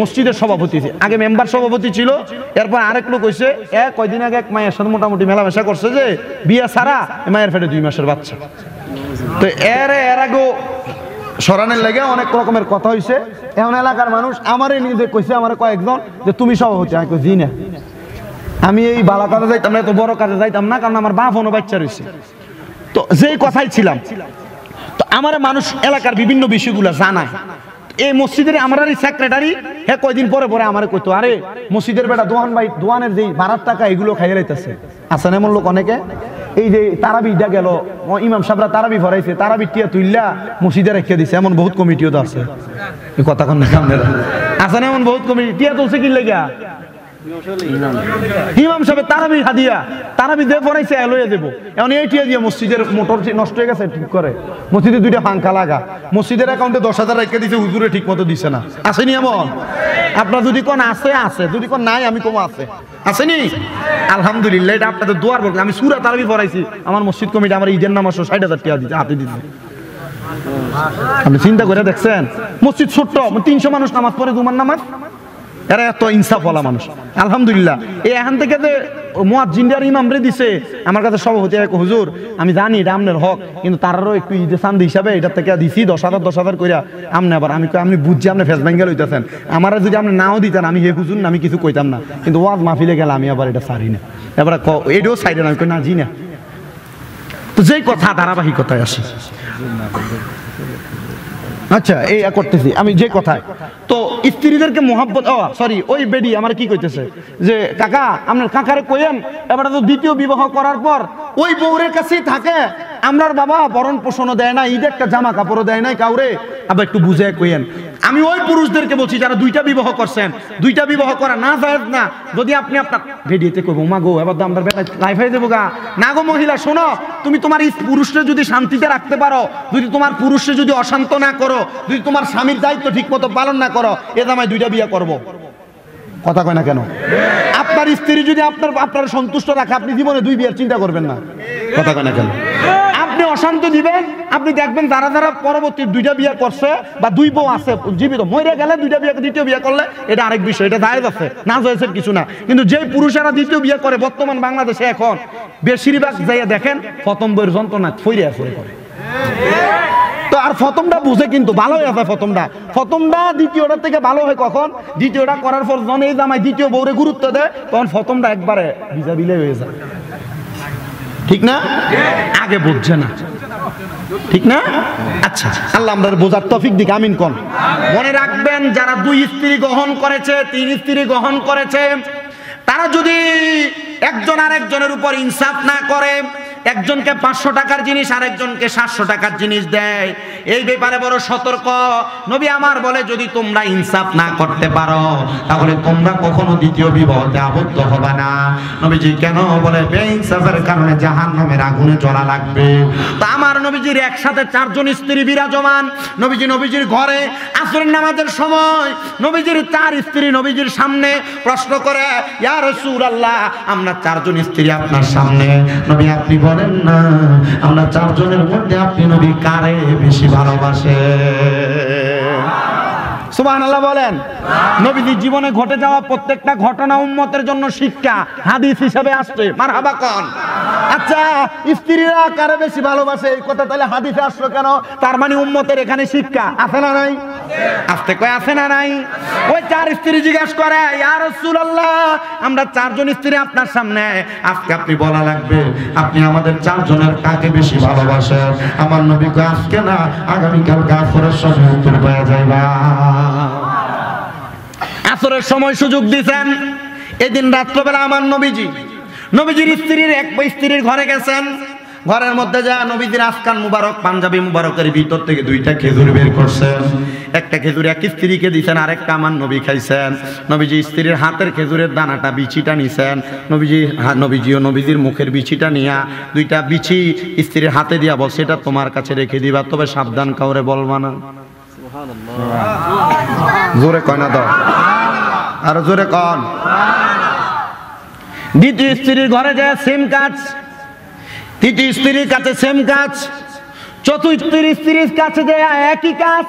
মসজিদের সভাপতি, আগে মেম্বার সভাপতি ছিল, এরপর আরেক লোক হয়েছে। কয়দিন আগে এক মায়ের সাথে মোটামুটি মেলামেশা করছে যে বিয়ে ছাড়া, মায়ের পেটে 2 মাসের বাচ্চা। তো এর আগেও সরানের লেগে অনেক রকমের কথা হয়েছে। এখন এলাকার মানুষ আমারে নিজে কইছে, আমার কয়েকজন যে তুমি সভাপতি, আমি কই জি না, আমি এই ভালো কাজে যাইতাম না, এত বড় কাজে যাইতাম না, কারণ আমার বাপ হনো বাচ্চা রয়েছে। তো যেই কথাই ছিলাম, তো আমার মানুষ এলাকার বিভিন্ন বিষয়গুলো জানায়। এই মসজিদের আমার সেক্রেটারি হ্যাঁ কয়দিন পরে পরে আমার কইতো, আরে মসজিদের বেটা দোয়ান ভাই, দোয়ানের যেই 12 টাকা এগুলো খাইয়ে রাইতেছে। আছেন এমন লোক অনেকে, এই যে তারাবিটা গেল, ইমাম সাহেবরা তারাবি ভরাইছে, তারাবি টিয়া তুইলা মসজিদে রেখে দিছে, এমন বহুত কমিটিও তো আছে। এই কথা কোন সামনে আছেন এমন বহুত কমিটি, টিয়া তুলছে কি লেগা? ইমাম সাহেব তারাবি হাদিয়া, তারাবি দিয়ে পড়াইছে, লইয়া দেবো। এখন এইটিয়া দিয়ে মসজিদের মোটর নষ্ট হয়ে গেছে, ঠিক করে মসজিদে 2টা পাঙ্খা লাগা, মসজিদের অ্যাকাউন্টে 10,000 রেখে দিছে, হুজুরে ঠিক মতো দিছে না। আসেনি এমন? আপনার যদি কোন আছে আছে, যদি কোন নাই আমি কম আছে, আসেনি? আলহামদুলিল্লাহ, এটা আপনাদের দোয়ার বলতে। আমি সূরা তারাবি পড়াইছি, আমার মসজিদ কমিটি আমার ঈদের নামাজ 60,000 টাকা দিতে হাতে দিতে। আপনি চিন্তা করে দেখছেন, মসজিদ ছোট্ট, 300 মানুষ নামাজ পড়ে, জুমার নামাজ, এরা এত ইনসাফওয়ালা মানুষ। আলহামদুলিল্লাহ, এই এখান থেকে যে মুয়াজ্জিনদের ইমামরে দিছে আমার কাছে সভাপতি, হুজুর আমি জানি এটা আপনার হক, কিন্তু তারারও একটু ঈদের চাঁদি হিসাবে এটা থেকে দিছি 10,000 কইরা। আপনি আবার আমি বুঝছি আপনি ফেস ব্যাঙ্গেল হইতেছেন, আমার যদি আপনি নাও দিতেন আমি হে হুজুর না, আমি কিছু কইতাম না, কিন্তু ওয়াজ মাহফিলে গেলে আমি আবার এটা ছাড়ি না, এবার এটাও সাইডে না, আমি কই না জি না। তো যেই কথা ধারাবাহিকতায় আসি, আচ্ছা এই করতেছি আমি যে কথায়, তো স্ত্রীদেরকে মোহাব্বত, সরি ওই বেডি আমার কি কইতেছে যে কাকা আপনার কাকারে কইেন, এবার তো দ্বিতীয় বিবাহ করার পর ওই বউরের কাছেই থাকে, আমরার বাবা বরণ পোষণও দেয় না, ঈদে একটা জামা কাপড়ও দেয় নাই কাউরে, আবার একটু বুঝে কইেন। আমি ওই পুরুষদেরকে বলছি যারা 2টা বিবাহ করছেন, 2টা বিবাহ করা না যায় না, যদি আপনি আপনার ভিডিওতে কইব মা গো এবার তো আমরা বেটা লাইফ হয়ে যাবো গা, না গো মহিলা শোনো, তুমি তোমার এই পুরুষকে যদি শান্তিতে রাখতে পারো, যদি তোমার পুরুষকে যদি অশান্ত না করো, যদি তোমার স্বামীর দায়িত্ব ঠিক মতো পালন না করো, এ জামাই 2টা বিয়ে করবো। কথা কয় না কেন? আপনার স্ত্রী যদি আপনার সন্তুষ্ট রাখে, আপনি জীবনে 2 বিয়ের চিন্তা করবেন না। কথা কয় না কেন? আপনি অশান্ত দিবেন, আপনি দেখবেন যারা যারা পরবর্তী 2টা বিয়ে করছে বা 2 বউ আছে জীবিত, মরে গেলে 2টা বিয়ে, দ্বিতীয় বিয়ে করলে এটা আরেক বিষয়, এটা জায়েজ আছে, না জায়েজের কিছু না। কিন্তু যে পুরুষেরা দ্বিতীয় বিয়ে করে বর্তমান বাংলাদেশে এখন বেশিরভাগ যাইয়া দেখেন প্রথম বইয়ের যন্ত্রণা ফইরে করে। তো আর প্রথমটা বুঝে কিন্তু ভালো হয়ে আছে, প্রথমটা দ্বিতীয়টার থেকে ভালো হয় কখন? দ্বিতীয়টা করার পর যখন এই জামাই দ্বিতীয় বউরে গুরুত্ব দেয়, তখন প্রথমটা একবারে ভিজা বিলে হয়ে যায়, ঠিক না? আগে বুঝছে না, ঠিক না? আচ্ছা আল্লাহ আমাদের বোঝার তৌফিক দিক, আমিন কোন। মনে রাখবেন যারা 2 স্ত্রী গ্রহণ করেছে, 3 স্ত্রী গ্রহণ করেছে, তারা যদি একজন আরেকজনের উপর ইনসাফ না করে, একজনকে 500 টাকার জিনিস আরেকজনকে 700 টাকার জিনিস দেয়, এই ব্যাপারে বড় সতর্ক। নবী আমার বলে যদি তোমরা ইনসাফ না করতে পারো, তাহলে তোমরা কখনো দ্বিতীয় বিবাহতে আবদ্ধ হবে না। নবীজি কেন বলে বেইনসাফের কারণে জাহান্নামের আগুনে জ্বলা লাগবে। তো আমার নবীজির একসাথে 4 জন স্ত্রী বিরাজমান। নবীজির ঘরে আসরের নামাজের সময় নবীজির 4 স্ত্রী নবীজির সামনে প্রশ্ন করে, ইয়া রাসূলুল্লাহ আমরা 4 জন স্ত্রী আপনার সামনে, নবী আপনি বলেন না আমরা 4 জনের মধ্যে আপনি নবী কারে বেশি ভালোবাসে? সুবহানাল্লাহ বলেন। নবীজির জীবনে ঘটে যাওয়া প্রত্যেকটা ঘটনা উম্মতের জন্য শিক্ষা, হাদিস হিসেবে আসছে। মারহাবা কোন। আচ্ছা স্ত্রীরা কারে বেশি ভালোবাসে এই কথা তাহলে হাদিসে আসলো কেন? তার মানে উম্মতের এখানে শিক্ষা আছে না নাই? আসতে কয় আছে না নাই? ওই 4 স্ত্রী জিজ্ঞেস করে, ইয়া রাসূলুল্লাহ আমরা 4 জন স্ত্রী আপনার সামনে, আজকে আপনি বলা লাগবে আপনি আমাদের 4 জনের কাকে বেশি ভালোবাসেন। আমার নবী কয় আজকে না, আগামীকাল আসরের সময় উত্তর পাওয়া যাইবা। আসরের সময় সুযোগ দিয়েছেন। এদিন রাত্রবেলা আমার নবীজির স্ত্রীর ঘরে গেছেন। ঘরের মধ্যে যা নবীজির আসকান মুবারক পাঞ্জাবি মুবারকের ভিতর থেকে দুইটা খেজুর বের করছেন। একটা খেজুর এক স্ত্রীকে দিয়েছেন, আরেকটা আমার নবী খাইছেন। নবীজি স্ত্রীর হাতের খেজুরের দানাটা বিচিটা নিছেন, নবীজিও নবীজির মুখের বিচিটা নিয়া দুইটা বিচি স্ত্রীর হাতে দিয়া বলছে এটা তোমার কাছে রেখে দিবা, তবে সাবধান কাউরে বলবা না। জোরে কয় না দাও, আরো জোরে কন। দ্বিতীয় স্ত্রীর ঘরে যায় সেম কাজ, তৃতীয় স্ত্রীর কাছে সেম কাজ, চতুর্থ স্ত্রীর কাছে যায় একই কাজ।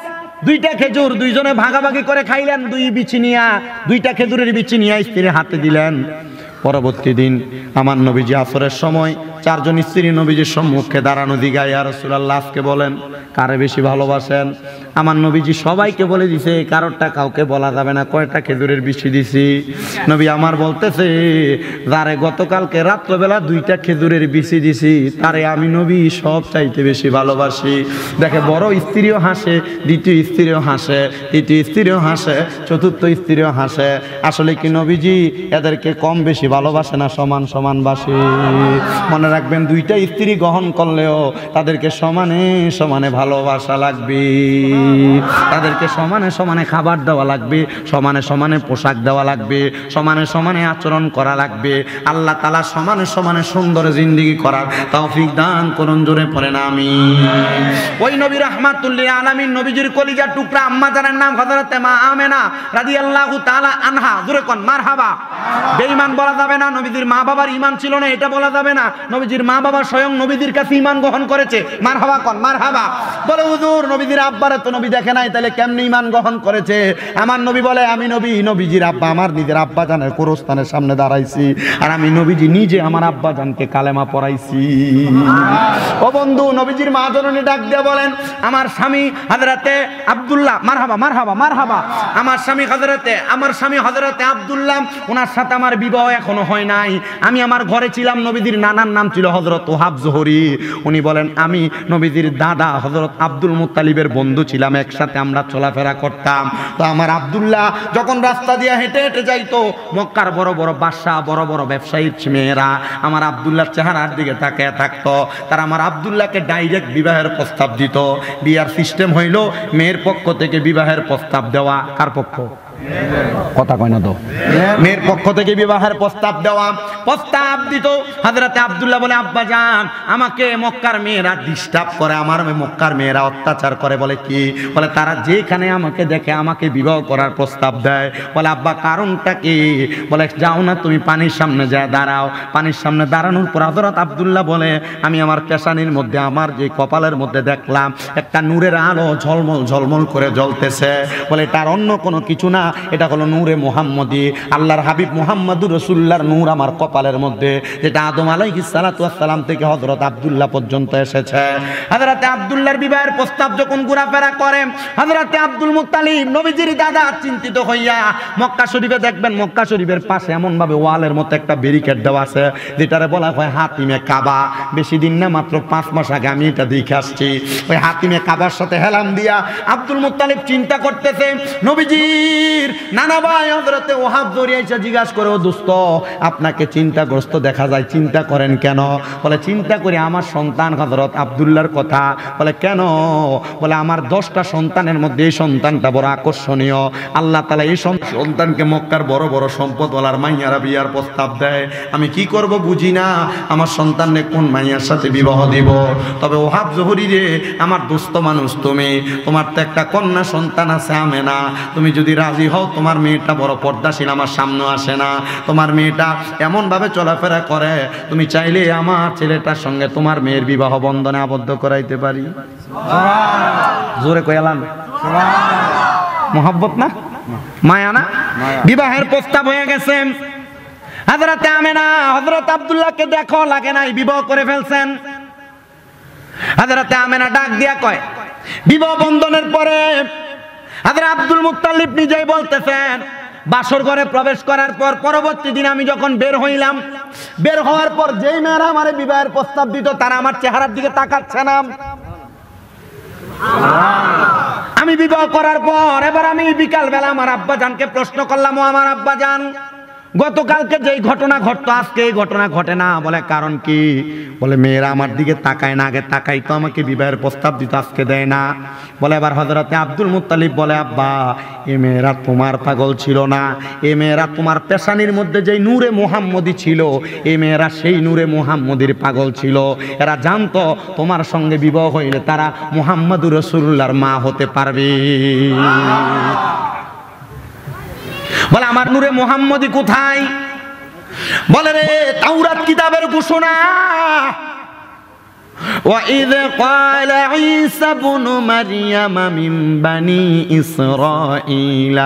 দুইটা খেজুর দুইজনে ভাগাভাগি করে খাইলেন, দুইটা খেজুরের বিচি নিয়ে স্ত্রীর হাতে দিলেন। পরবর্তী দিন আমার নবীজি আসরের সময় চারজন স্ত্রী নবীজির সম্মুখে দাঁড়ানো দিঘায়, ইয়া রাসূলুল্লাহ আজকে বলেন কারে বেশি ভালোবাসেন? আমার নবীজি সবাইকে বলে দিছে, কারোরটা কাউকে বলা যাবে না কয়টা খেজুরের বিচি দিছি। নবী আমার বলতেছে যারে গতকালকে রাত্রবেলা দুইটা খেজুরের বিচি দিছি তারে আমি নবী সব চাইতে বেশি ভালোবাসি। দেখে বড় স্ত্রীও হাসে, দ্বিতীয় স্ত্রীও হাসে, তৃতীয় স্ত্রীও হাসে, চতুর্থ স্ত্রীও হাসে। আসলে কি নবীজি এদেরকে কম বেশি ভালোবাসে না সমান সমান বাসে? মনে রাখবেন দুইটা স্ত্রী গ্রহণ করলেও তাদেরকে সমানে সমানে ভালোবাসা লাগবে, তাদেরকে সমানে সমানে খাবার দেওয়া লাগবে, সমানে সমানে পোশাক দেওয়া লাগবে, সমানে সমানে আচরণ করা লাগবে। আল্লাহ তাআলা সমানে সমানে সুন্দর জিন্দেগি করার তৌফিক দান করুন, জোরে পড়েন আমিন। ওই নবী রাহমাতুল লিল আলামিন নবীজির কলিজার টুকরা আম্মা জানের নাম হযরত মা আমেনা রাদিয়াল্লাহু তাআলা আনহা, জোরে কোন মারহাবা। বেঈমান বলা যাবে না, নবীজির মা বাবার ঈমান ছিল না এটা বলা যাবে না। নবীজির মা বাবা স্বয়ং নবীজির কাছে ঈমান গ্রহণ করেছে, মারহাবা কোন মারহাবা। বলে হুজুর নবীজির আব্বারে তো নবী দেখে নাই, তাহলে কেমনে ঈমান গ্রহণ করেছে? আমার নবী বলে আমি নবী নবীজির আব্বা আমার নিজের আব্বা জানের গোরস্থানের সামনে দাঁড়াইছি, আর আমি নবীজি নিজে আমার আব্বা জানকে কালেমা পড়াইছি। ও বন্ধু, নবীজির মা জননী ডাক দিয়ে বলেন আমার স্বামী হযরতে আব্দুল্লাহ, মারহাবা মারহাবা মারহাবা। আমার স্বামী হযরতে আব্দুল্লাহ, ওনার সাথে আমার বিবাহ এখনো হয় নাই। আমি আমার ঘরে ছিলাম, নবীজির নানার নাম ছিল হযরত ওহাব জোহরি। উনি বলেন আমি নবীজির দাদা হযরত আব্দুল মুত্তালিবের বন্ধু ছিলাম, একসাথে আমরা চলাফেরা করতাম। তো আমার আব্দুল্লাহ যখন রাস্তা দিয়ে হেঁটে হেঁটে যাইতো, মক্কার বড় বড় বাদশা বড় বড় ব্যবসায়ী মেয়েরা আমার আব্দুল্লাহর চেহারার দিকে তাকিয়ে থাকতো। তারা আমার আব্দুল্লাহকে ডাইরেক্ট বিবাহের প্রস্তাব দিত। বিয়ার সিস্টেম হইল মেয়ের পক্ষ থেকে বিবাহের প্রস্তাব দেওয়া। কার পক্ষ? কথা কয় না তো। মেয়ের পক্ষ থেকে বিবাহের প্রস্তাব দেওয়া, প্রস্তাব দিত। হযরতে আব্দুল্লাহ বলে আব্বা জান আমাকে মক্কার মেয়েরা ডিস্টার্ব করে, আমার মক্কার মেয়েরা অত্যাচার করে। বলে কি? বলে তারা যেখানে আমাকে দেখে আমাকে বিবাহ করার প্রস্তাব দেয়। বলে আব্বা কারণটা কি? বলে যাও না তুমি পানির সামনে যায় দাঁড়াও। পানির সামনে দাঁড়ানোর পর হযরত আব্দুল্লাহ বলে আমি আমার পেশানির মধ্যে আমার যে কপালের মধ্যে দেখলাম একটা নূরের আলো ঝলমল ঝলমল করে জ্বলতেছে। বলে তার অন্য কোনো কিছু না, এটা হলো নূরে মুহাম্মদী, আল্লাহর হাবিব মুহাম্মদুর রাসূলুল্লাহর নূর আমার কপালের মধ্যে, যেটা আদম আলাইহিস সালাতু ওয়াস সালাম থেকে হযরত আব্দুল্লাহ পর্যন্ত এসেছে। হযরতে আব্দুল্লাহর বিবাহের প্রস্তাব যখন ঘোরাফেরা করে, হযরতে আব্দুল মুত্তালিব নবীজির দাদা চিন্তিত হইয়া মক্কা শরীফে দেখবেন, মক্কা শরীফের পাশে এমন ভাবে ওয়ালের মতো একটা ব্যারিকেড দেওয়া আছে যেটারে বলা হয় হাতিমে কাবা। বেশি দিন না, মাত্র 5 মাস আগে আমি এটা দেখে আসছি। ওই হাতিমে কাবার সাথে হেলাম দিয়া আব্দুল মুত্তালিব চিন্তা করতেছে নবীজির নানা ভাই হযরতে ওহাব জড়িয়েছে। জিজ্ঞাসা করে ও দোস্ত আপনাকে চিন্তাগ্রস্ত দেখা যায়, চিন্তা করেন কেন? বলে চিন্তা করি আমার সন্তান হযরত আব্দুল্লাহর কথা। বলে কেন? বলে আমার 10টা সন্তানের মধ্যে এই সন্তানটা বড় আকর্ষণীয়। আল্লাহ তাআলা এই সন্তানকে মক্কার বড় বড় সম্পদওয়ালার মাইয়ারা বিয়ার প্রস্তাব দেয়। আমি কি করব বুঝি না, আমার সন্তানকে কোন মাইয়ার সাথে বিবাহ দিব। তবে ওহাব জোহরি রে আমার দোস্ত মানুষ, তুমি তোমার তো একটা কন্যা সন্তান আছে আমেনা, তুমি যদি রাজি হও তোমার মেয়েটা বড় পর্দাশীল, আমার সামনে আসে না, তোমার মেয়েটা এমন ভাবে চলাফেরা করে, তুমি চাইলে আমার ছেলেটার সঙ্গে তোমার মেয়ের বিবাহ বন্ধনে আবদ্ধ করাইতে পারি। জোরে কইলাম মোহাব্বত না, মায়া না? বিবাহের প্রস্তাব হয়ে গেছে। হযরতে আমেনা হযরত আব্দুল্লাহকে দেখো লাগে নাই, বিবাহ করে ফেলছেন। হযরতে আমেনা ডাক দিয়া কয় বিবাহ বন্ধনের পরে হযরত আব্দুল মুত্তালিব নিজেই বলতেছেন বাসর ঘরে প্রবেশ করার পর পরবর্তী দিন আমি যখন বের হইলাম, বের হওয়ার পর যেই মেয়েরা আমার বিবাহের প্রস্তাব দিত তারা আমার চেহারার দিকে তাকাচ্ছে না। আমি বিবাহ করার পর এবার আমি বিকাল বেলা আমার আব্বা জানকে প্রশ্ন করলাম, ও আমার আব্বা জান গতকালকে যেই ঘটনা ঘটতো আজকে এই ঘটনা ঘটে না। বলে কারণ কি? বলে মেয়েরা আমার দিকে তাকায় না, আগে তাকাই তো আমাকে বিবাহের প্রস্তাব দিত, আজকে দেয় না। বলে এবার হযরতে আব্দুল মুত্তালিব বলে আব্বা এই মেয়েরা তোমার পাগল ছিল না, এই মেয়েরা তোমার পেশানির মধ্যে যেই নূরে মুহাম্মদী ছিল এই মেয়েরা সেই নূরে মুহাম্মদীর পাগল ছিল। এরা জানতো তোমার সঙ্গে বিবাহ হইলে তারা মুহাম্মদুর রাসূলুল্লাহর মা হতে পারবে। বলে আমার নূরে মুহাম্মদী কোথায়? বলে রে তাওরাত কিতাবের ঘোষণা, وَإِذْ قَالَ عِيسَى ابْنُ مَرْيَمَ مِنْ بَنِي إِسْرَائِيلَ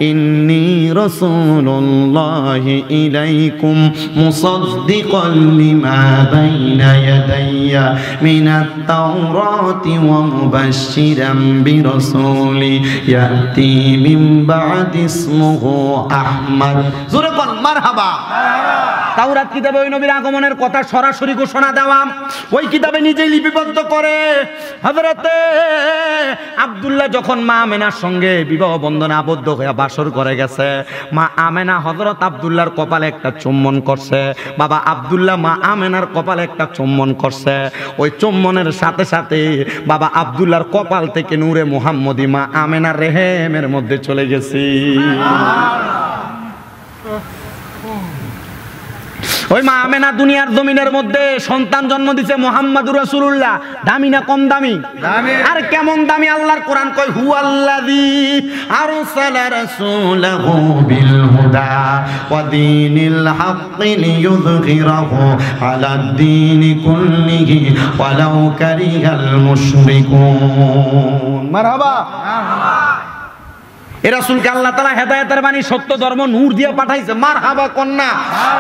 إِنِّي رَسُولُ اللَّهِ إِلَيْكُمْ مُصَدِّقًا لِمَا بَيْنَ يَدَيَّ مِنَ التَّوْرَاةِ وَمُبَشِّرًا بِرَسُولٍ يَأْتِي مِنْ بَعْدِ اسْمُهُ أَحْمَدُ। জোরে বল মারহাবা। তাওরাত কিতাবে ওই নবীর আগমনের কথা সরাসরি ঘোষণা দেওয়া, ওই কিতাবে নিজেই লিপিবদ্ধ করে হযরতে আব্দুল্লাহ যখন মা আমেনার সঙ্গে বিবাহ বন্ধনে আবদ্ধ হয়ে বাসর করে গেছে, মা আমেনা হযরত আব্দুল্লাহর কপালে একটা চুম্বন করছে, বাবা আব্দুল্লাহ মা আমেনার কপালে একটা চুম্বন করছে। ওই চুম্বনের সাথে সাথে বাবা আব্দুল্লাহর কপাল থেকে নূরে মুহাম্মদী মা আমেনার রেহেমের মধ্যে চলে গেছে। ওই মা আমেনা দুনিয়ার জমিনের মধ্যে সন্তান জন্ম দিছে মুহাম্মদুর রাসূলুল্লাহ। দামি না কম দামি? আর কেমন দামি? আল্লাহর কোরআন কয় হুয়াল্লাযী আরসালা রাসূলাহু বিল হুদা ওয়া দীনিল হাক্কি লিইয়ুযহিরাহু আলাদ দীনি কুল্লিহি ওয়ালাউ কারিহাল মুশরিকুন। মারহাবা। এ রাসূলকে আল্লাহ তাআলা হেদায়েতের বাণী সত্য ধর্ম নূর দিয়ে পাঠাইছে। মারহাবা কন্যা।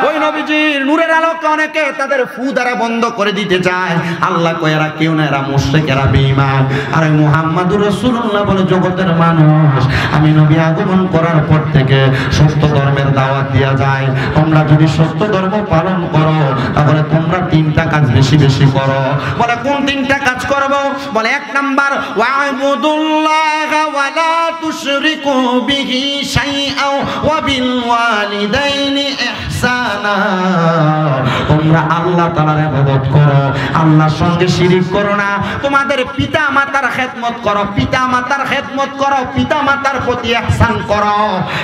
ওই নবীজির নূরের আলোকে অনেকে তাদের ফু দ্বারা বন্ধ করে দিতে চায়। আল্লাহ কয় এরা কেউ না, এরা মুশরিক, এরা বেঈমান। আর ওই মুহাম্মদুর রাসূলুল্লাহ বলে জগতের মানুষ আমি নবী আগমন করার পর থেকে সত্য ধর্মের দাওয়াত দেয়া যায়। তোমরা যদি সত্য ধর্ম পালন করো তাহলে তোমরা তিনটা কাজ বেশি বেশি করো। বলে কোন তিনটা কাজ করব? বলে এক নাম্বার ওয়া'বুদুল্লাহ ওয়া লা তুশরিকু বিহি শাইআ ওয়া বিল ওয়ালিদাইনি ইহসানা। তোমরা আল্লাহ তাআলার ইবাদত করো, আল্লাহর সঙ্গে শিরিক করো না। তোমাদের পিতা মাতার খেদমত করো, পিতা মাতার খেদমত করো, পিতা মাতার প্রতি ইহসান করো।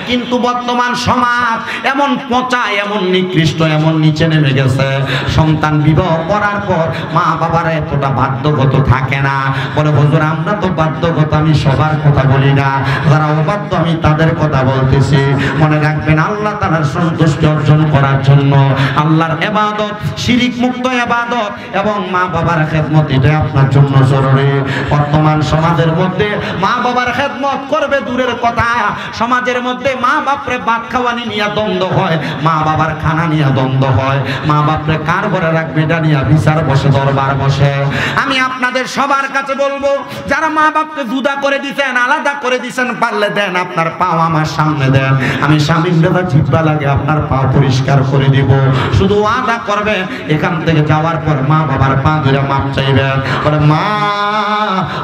কিন্তু বর্তমান সমাজ এমন পচা, এমন নিকৃষ্ট, এমন নিচে নেমে গেছে, সন্তান বিবাহ করার পর মা বাবার এতটা বাধ্যগত থাকে না। বলে হুজুর আমরা তো বাধ্যগত, আমি সবার কথা বলি না, যারা অবাধ্য আমি তাদের কথা বলতেছি। মনে রাখবেন আল্লাহ তাআলার সন্তুষ্টি অর্জন করার জন্য আল্লাহর ইবাদত, শিরিক মুক্ত ইবাদত এবং মা বাবার খেদমত এটা আপনার জন্য জরুরি। বর্তমান সমাজের মধ্যে মা বাবার খেদমত করবে দূরের কথা, সমাজের মধ্যে মা বাপরে ভাত খাওয়ানি নিয়ে দ্বন্দ্ব হয়, মা বাবার খানা নিয়ে দ্বন্দ্ব হয়, মা বাপরে কার ঘরে রাখবে এটা নিয়ে বিচার বসে, দরবার বসে। আমি আপনাদের সবার কাছে বলবো যারা মা বাপকে জুদা করে দিয়েছেন, আলাদা করে দিয়েছেন, পারলে দেন আপনার পাও আমার সামনে দেন, আমি স্বামীর দাদা জিব্বা লাগে আপনার পা পরিষ্কার করে দিব। শুধু ওয়াদা করবে এখান থেকে যাওয়ার পর মা বাবার পা ধরে মাপ চাইবেন। বলে মা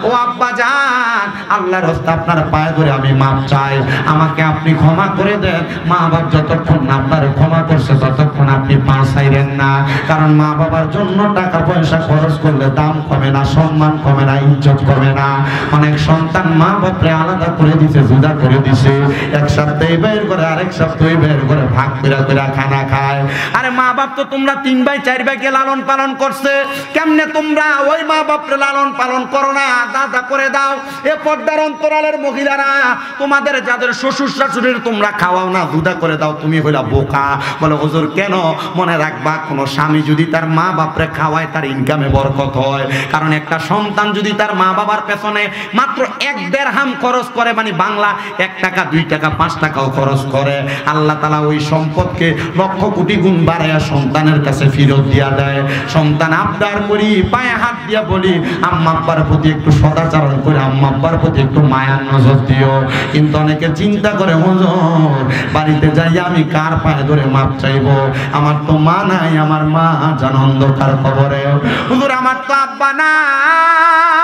ও আব্বা জান আল্লাহর রাস্তায় আপনার পায়ে ধরে আমি মাপ চাই, আমাকে আপনি ক্ষমা করে দেন। মা বাপ যতক্ষণ না আপনার ক্ষমা করছে ততক্ষণ আপনি পা ছাইরেন না। কারণ মা বাবার জন্য টাকা পয়সা খরচ করলে দাম কমে না, সম্মান কমে না, ইজ্জত কমে না। অনেক সন্তান মা বাপরে আলাদা করে দিছে, জুদা করে দিছে, এক সপ্তাহে বের করে আরেক সপ্তাহে বের করে ভাগ করে করে খানা খায়। আরে মা বাপ তো তোমরা 3 ভাই 4 ভাইকে লালন পালন করছে, কেমনে তোমরা ওই মা বাপরে লালন পালন করো না, দাদা করে দাও। এ পর্দার অন্তরালের মহিলারা তোমাদের যাদের শ্বশুর শাশুড়ির তোমরা খাওয়াও না, জুদা করে দাও, তুমি হইলা বোকা। বলে হুজুর কেন? মনে রাখবা কোন স্বামী যদি তার মা বাপরে খাওয়ায় তার ইনকামে বরকত হয়। কারণ একটা সন্তান যদি তার মা বাবার পেছনে মাত্র 1 দিরহাম খরচ করে, মানে বাংলা 1 টাকা 2 টাকা 5 টাকাও খরচ করে, আল্লাহ তাআলা ওই সম্পদকে লক্ষ কোটি গুণ বাড়ায়া সন্তানের কাছে ফেরত দিয়া দেয়। সন্তান আবদার করি, পায়ে হাত দিয়া বলি আম্মা আব্বার প্রতি একটু সদাচরণ করে, আম্মা আব্বার প্রতি একটু মায়ার নজর দিও। কিন্তু অনেকে চিন্তা করে হুজুর বাড়িতে যাই আমি কার পায়ে ধরে মাপ চাইবো, আমার তো মা নাই, আমার মা জান অন্ধকার কবরে। হুজুর আমার তো আব্বা নাই,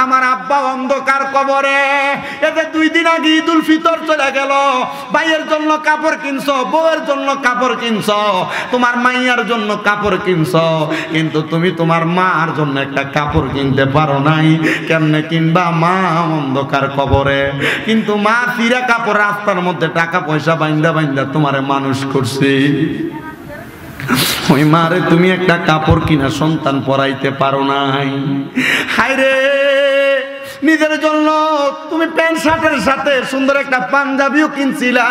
আমার আব্বা অন্ধকার কবরে। যে 2 দিন আগে ঈদুল ফিতর চলে গেল, ভাইয়ের জন্য কাপড় কিনছো, বউয়ের জন্য কাপড় কিনছো, তোমার মাইয়ার জন্য কাপড় কিনছো, কিন্তু তুমি তোমার মার জন্য একটা কাপড় কিনতে পারো নাই। কেমনে কিনবা? মা অন্ধকার কবরে, কিন্তু মা ফিরা কাপড় রাস্তার মধ্যে টাকা পয়সা বাইন্দা বাইন্দা তোমারে মানুষ করছে। ওই মারে তুমি একটা কাপড় কিনা সন্তান পরাইতে পারো নাই। হায়রে, নিজের জন্য তুমি প্যান্ট শার্টের সাথে সুন্দর একটা পাঞ্জাবিও কিনছিলা,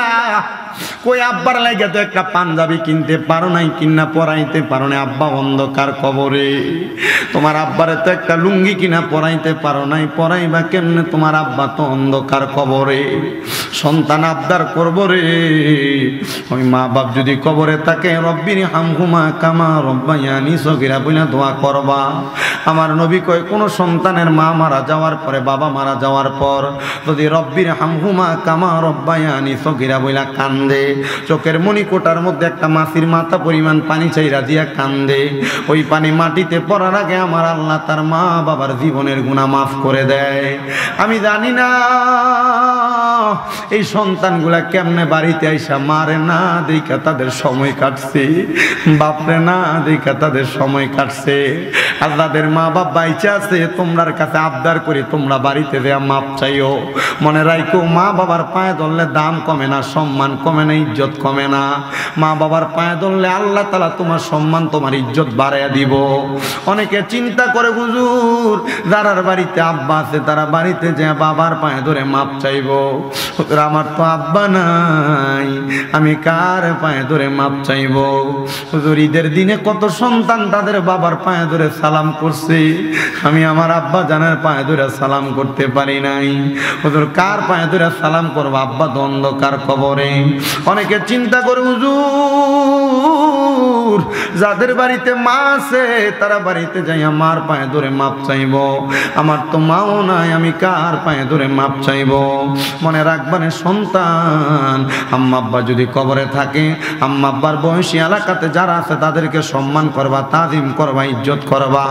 কই আব্বার লাগে তো একটা পাঞ্জাবি কিনতে পারো নাই, কিনা পরাইতে পারো নাই। আব্বা অন্ধকার কবরে, তোমার আব্বারে তো একটা লুঙ্গি কিনা পরাইতে পারো নাই, পরাইবা কেমনে? তোমার আব্বা তো অন্ধকার কবরে। সন্তান আবদার করবো রে, ওই মা বাপ যদি কবরে থাকে, রব্বির হামহুমা কামা রব্বায়ানি সগীরা বইলা দোয়া করবা। আমার নবী কয়, কোন সন্তানের মা মারা যাওয়ার পরে, বাবা মারা যাওয়ার পর যদি রব্বির হামহুমা কামা রব্বায়ানি সগীরা বইলা কান্দে, চোখের মণিকোটার মধ্যে একটা মাছির মাথা পরিমাণ পানি চাইরা দিয়া কান্দে, ওই পানি মাটিতে পড়ার আগে আমার আল্লাহ তার মা বাবার জীবনের গুনাহ মাফ করে দেয়। আমি জানি না এই সন্তানগুলা কেমনে বাড়িতে আইসা মারে না দেখা তাদের সময় কাটছে, বাপরে না দেখা তাদের সময় কাটছে। আর যাদের মা বাপ বাইচে আছে, তোমরার কাছে আবদার করে তোমরা বাড়িতে দেয়া মাপ চাইও। মনে রাখো, মা বাবার পায়ে ধরলে দাম কমে না, সম্মান কমে না, ইজ্জত কমে না। মা বাবার পায়ে ধরলে আল্লাহ তাআলা তোমার সম্মান, তোমার ইজ্জত বাড়াইয়া দিব। অনেকে চিন্তা করে, হুজুর যারার বাড়িতে আব্বা আছে তারা বাড়িতে যে বাবার পায়ে ধরে মাপ চাইবো। আমার তো আব্বা নাই, আমি কার পায়ে ধরে মাপ চাইবো? হুজুর ঈদের দিনে কত সন্তান তাদের বাবার পায়ে ধরে সালাম করছে, আমি আমার আব্বা জানের পায়ে ধরে সালাম করতে পারি নাই। হুজুর কার পায়ে ধরে সালাম করবো? আব্বা তো অন্ধকার কবরে। অনেকে চিন্তা করে, হুজুর যাদের বাড়িতে মা আছে তারা বাড়িতে যাই মার পায়ে ধরে মাপ চাইব, আমার তো মাও নাই, আমি কার পায়ে ধরে মাপ চাইব? মনে রাখবানে সন্তান, আম্মা আব্বা যদি কবরে থাকে, আম্মা আব্বার বয়সী এলাকাতে যারা আছে তাদেরকে সম্মান করবা, তাজিম করবা, ইজ্জত করবা।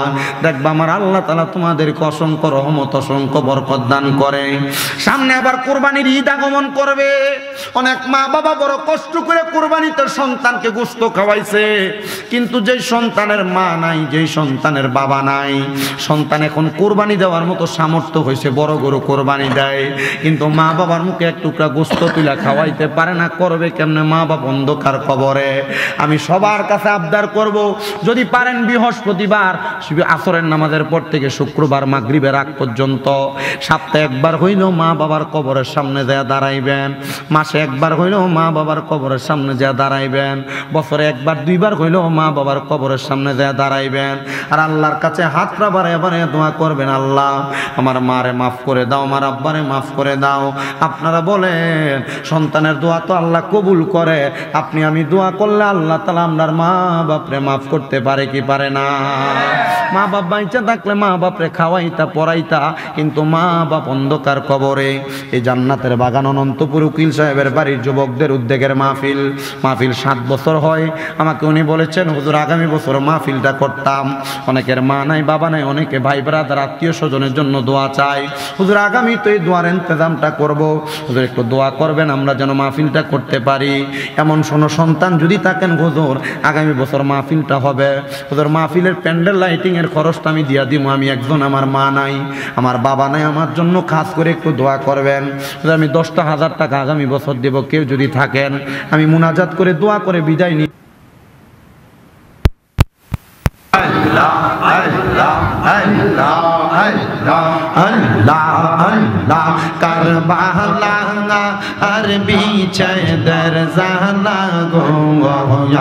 দেখবা আমার আল্লাহ তাআলা তোমাদেরকে অসংখ্য রহমত, অসংখ্য বরকত দান করে। সামনে আবার কোরবানির ঈদ আগমন করবে। অনেক মা বাবা বড় কষ্ট করে কোরবানিতে সন্তানকে গোশত খাওয়াইছে, কিন্তু যেই সন্তানের মা নাই, যেই সন্তানের বাবা নাই, সন্তান এখন কোরবানি দেওয়ার মতো সামর্থ্য হয়েছে, বড় গরু কোরবানি দেয়, কিন্তু মা বাবার মুখে এক টুকরা গোশত তুলে খাওয়াইতে পারে না। করবে কেমনে? মা বাবা অন্ধকার কবরে। আমি সবার কাছে আবদার করব, যদি পারেন বৃহস্পতিবার আসরের নামাজের পর থেকে শুক্রবার মাগরিবের আগ পর্যন্ত সপ্তাহে একবার হইলেও মা বাবার কবরের সামনে যায় দাঁড়াইবেন, মাসে একবার হইলেও মা বাবার কবরের সামনে যায় দাঁড়াইবেন, বছরে একবার দুইবার হইলেও মা বাবার কবরের সামনে যায় দাঁড়াইবেন। আর আল্লাহর কাছে হাতটা বাড়ায় বাড়ায় দোয়া করবেন, আল্লাহ আমার মারে মাফ করে দাও, আমার আব্বারে মাফ করে দাও। আপনারা বলেন, সন্তানের দোয়া তো আল্লাহ কবুল করে, আপনি আমি দোয়া করলে আল্লাহ তাআলা আপনার মা বাপরে মাফ করতে পারে কি পারে না? মা বাপ বাইচা থাকলে মা বাপরে খাওয়াইতা পড়াইতা, কিন্তু মা বাপ অন্ধকার কবরে। এই জান্নাতের বাগান অনন্তপুর উকিল সাহেবের বাড়ির যুবকদের উদ্যোগের মাহফিল 7 বছর হয়। আমাকে উনি বলেছেন, হুজুর আগামী বছর মাহফিলটা করতাম। অনেকের মা নাই, বাবা নাই, অনেকে ভাই ব্রাদার আত্মীয় স্বজনের জন্য দোয়া চাই। হুজুর আগামী তো এই দোয়ার ইন্তজামটা করব, হুজুর একটু দোয়া করবেন আমরা যেন মাহফিলটা করতে পারি। এমন শোনো সন্তান যদি থাকেন, হুজুর আগামী বছর মাহফিলটা হবে, হুজুর মাহফিলের প্যান্ডেল লাইটিং এর খরচটা আমি দিয়া দিব। আমি একজন, আমার মা নাই, আমার বাবা নাই, আমার জন্য খাস করে একটু দোয়া করবেন। আমি 10,000 টাকা আগামী বছর দেব, কেউ যদি থাকেন। আমি মুনাজাত করে দোয়া করে বিদায় নিই। আল্লাহ আল্লাহ আল্লাহ আল্লাহ আল্লাহ আল্লাহ কারবালা আর বিছায় দরজালা গো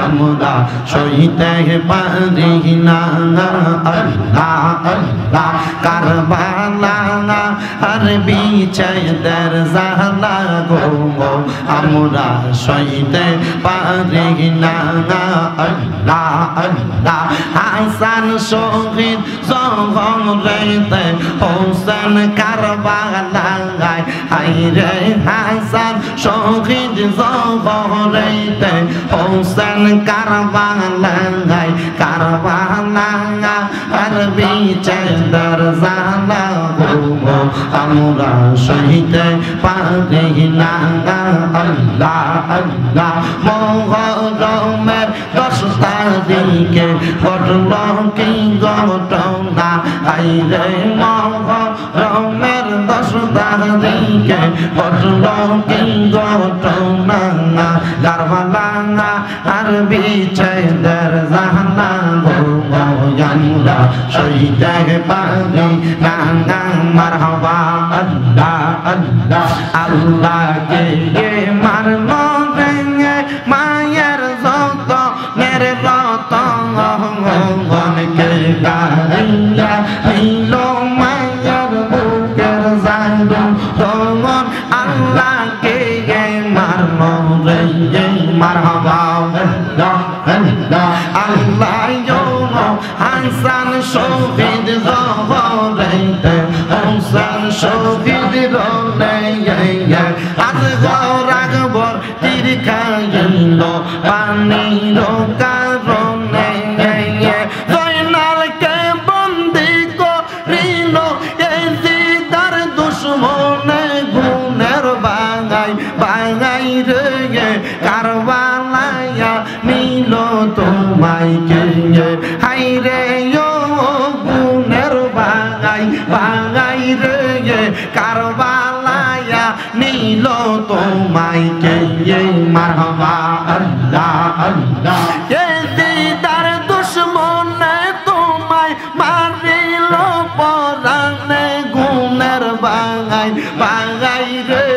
আমরা সইতে পারি না। আল্লাহ আল্লাহ কারবালা আর বিছায় দরজালা গো আমরা সইতে পারি না। আল্লাহ আল্লাহ হাসান শহীদ জহরেতে হোসেন কারবালা লাগায় হাইরে হাসান শহীদ জবরেতে হোসেন কারবালায় কারবালা আর বিচার জালা গো আমরা সহিতে পারি না আল্লাহ আল্লাহ মুহররমের 10 তারিখে ঘটল কি ঘটনা আইরে মুহররমের 10 তারিখে ঘটল কি ঘটনা কারবালা আর বিচার জালা গো আমরা সহিতে পারি না মারহাবা আল্লাহ আল্লাহ আল্লাহ কে মারলো রে মায়ের যত নের রতন কে গারিয়া নিল মায়ের বুকের জাদু তখন আল্লাহ কে মারলো রে মারহাবা আল্লাহ আল্লাহ আল্লাহ হাসান শহীদ জবরেতে হোসেন শহীদ রলে আজ রাগবর তীর খাইল পানির কারণে জয়নালকে বন্দি করিল এই দিদার দুশ্মনে গুণের বাঙাই বাঙাই রে কারবালায়া নিল তোমায় কে হাইরে গুণের বাঙাই বাঙাই রে কারবালায়া নিল তোমায় কে মারহাবা আল্লাহ আল্লাহ এ দিদার দুশ্মনে তোমায় মারিল পরানে গুণের বাঙাই বাঙাই রে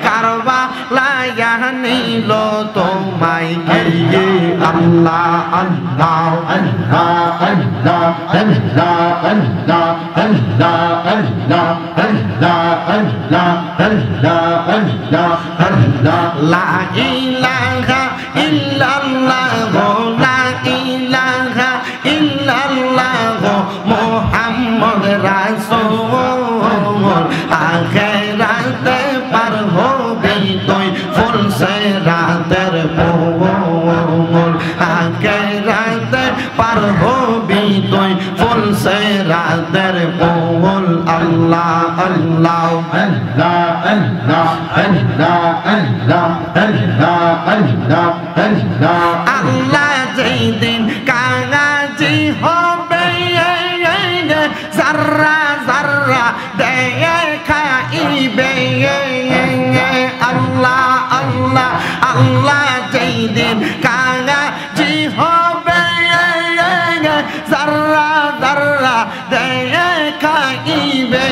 কারবালায়া নিল তোমায় কে আল্লাহ আল্লাহ আল্লাহ আল্লাহ আল্লাহ আল্লাহ আল্লাহ আল্লাহ আল্লাহ আল্লাহ আল্লাহ আল্লাহ আল্লাহ লা ইলাহা ইল্লাল্লাহ লা ইলাহা ইল্লাল্লাহ মুহাম্মদ রাসূল আখিরাতে পার হবি তুই ফুল সিরাতের পোল আখিরাতে পার হবি তুই ফুল সিরাতের পোল আল্লাহ আল্লাহ আল্লাহ আল্লাহ আল্লাহ আল্লাহ আল্লাহ আল্লাহ আল্লাহ আল্লাহ যেই দিন কাগাজি হবে জাররা জাররা দেখাইবে আল্লাহ আল্লাহ আল্লাহ যেই দিন কাগাজি হবে জাররা জাররা দেখাইবে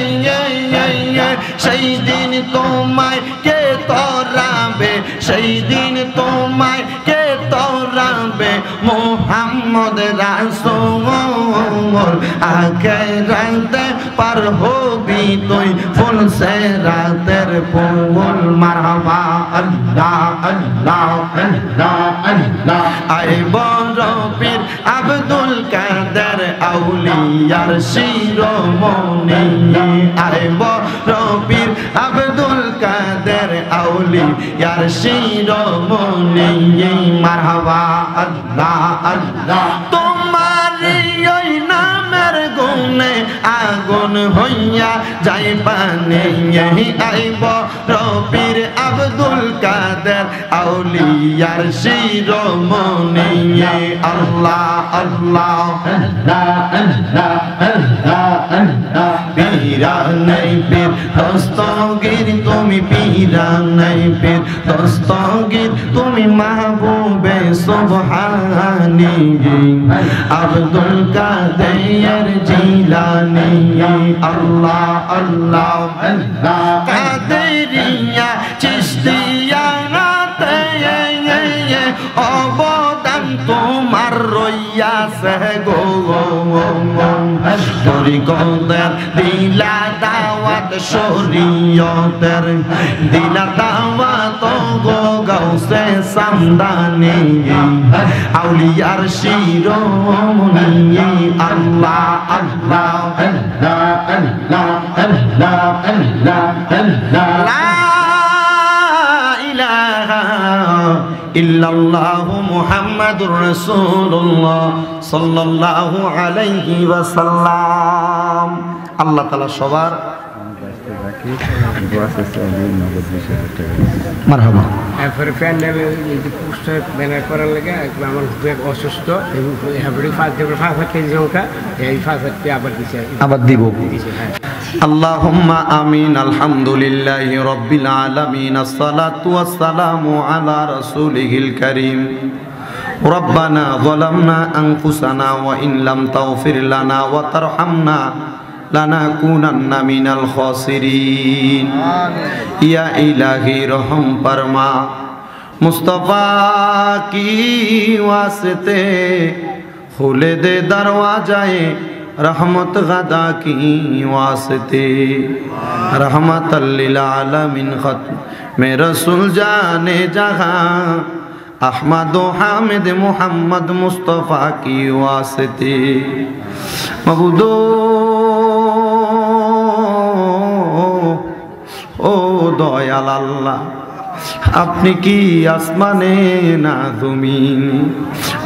সেই দিন তোমায় কে তরাবে সেই দিন তোমায় কে তরাবে মুহাম্মদ রাসূল আখিরাতে পার হবি তুই ফুল সিরাতের পোল মারহাবা আল্লাহ আল্লাহ আল্লাহ আল্লাহ আয় বড় পীর আব্দুল কাদের আউলিয়ার শিরোমণি আয় বড় পীর আব্দুল কাদের আউলিয়ার শিরোমণি মারহাবা আল্লাহ আল্লাহ তোমার ওই নামের গুণে আগুন হইয়া যাই পানে আইব রবির আব্দুল কাদের আউলিয়ার শিরোমণি আল্লাহ আল্লাহ আল্লাহ আল্লাহ আল্লাহ আল্লাহ পীরা নাই পীর দস্তগীর তুমি পীরা নাই পীর দস্তগীর তুমি মাহবুবে সুবহানি আব্দুল কাদের জিলানি আল্লাহ আল্লাহ আল্লাহ কাদেরিয়া চিশতিয়া অবদান তোমার রইয়াছে গো তরিকতের দিলা দাওয়াত শরীয়তের দিলা দাওয়াত তো গো গাউসে সামদানি আউলিয়ার শিরোমণি আল্লাহ আল্লাহ লা ইলাহা ইল্লাল্লাহু মুহাম্মাদুর রাসূলুল্লাহ সাল্লাল্লাহু আলাইহি ওয়াসাল্লাম। আল্লাহ তাআলা সবার মারহাবা। এরপরে প্যান্ডেলে পোস্টার ব্যানার করার লেগে আমার অসুস্থ এবং ফাঁস কেজি সংখ্যা এই ফাঁস আবার দিচ্ছে আবার দিব। আল্লাহুম্মা আমিন। আলহামদুলিল্লাহি রাব্বিল আলামিন। আসসালাতু ওয়াসসালামু আলা রাসূলিহিল কারীম। রব্বানা যালামনা আনফুসানা ওয়া ইন লাম তাগফির লানা ওয়া তারহামনা লানাকুনান্না মিনাল খাসিরিন। ইয়া ইলাহি রহম ফরমা মুস্তাফা কি ওয়াস্তে খুলে দে দরওয়াজায়ে रहमत गदा की वास्ते रहमतल लिल आलमीन खत में रसूल जाने जहां अहमद हामिद मुहम्मद मुस्तफ़ा की वास्ते मबूदो ओ दयाल अल्लाह আপনি কি আসমানে না জমিনে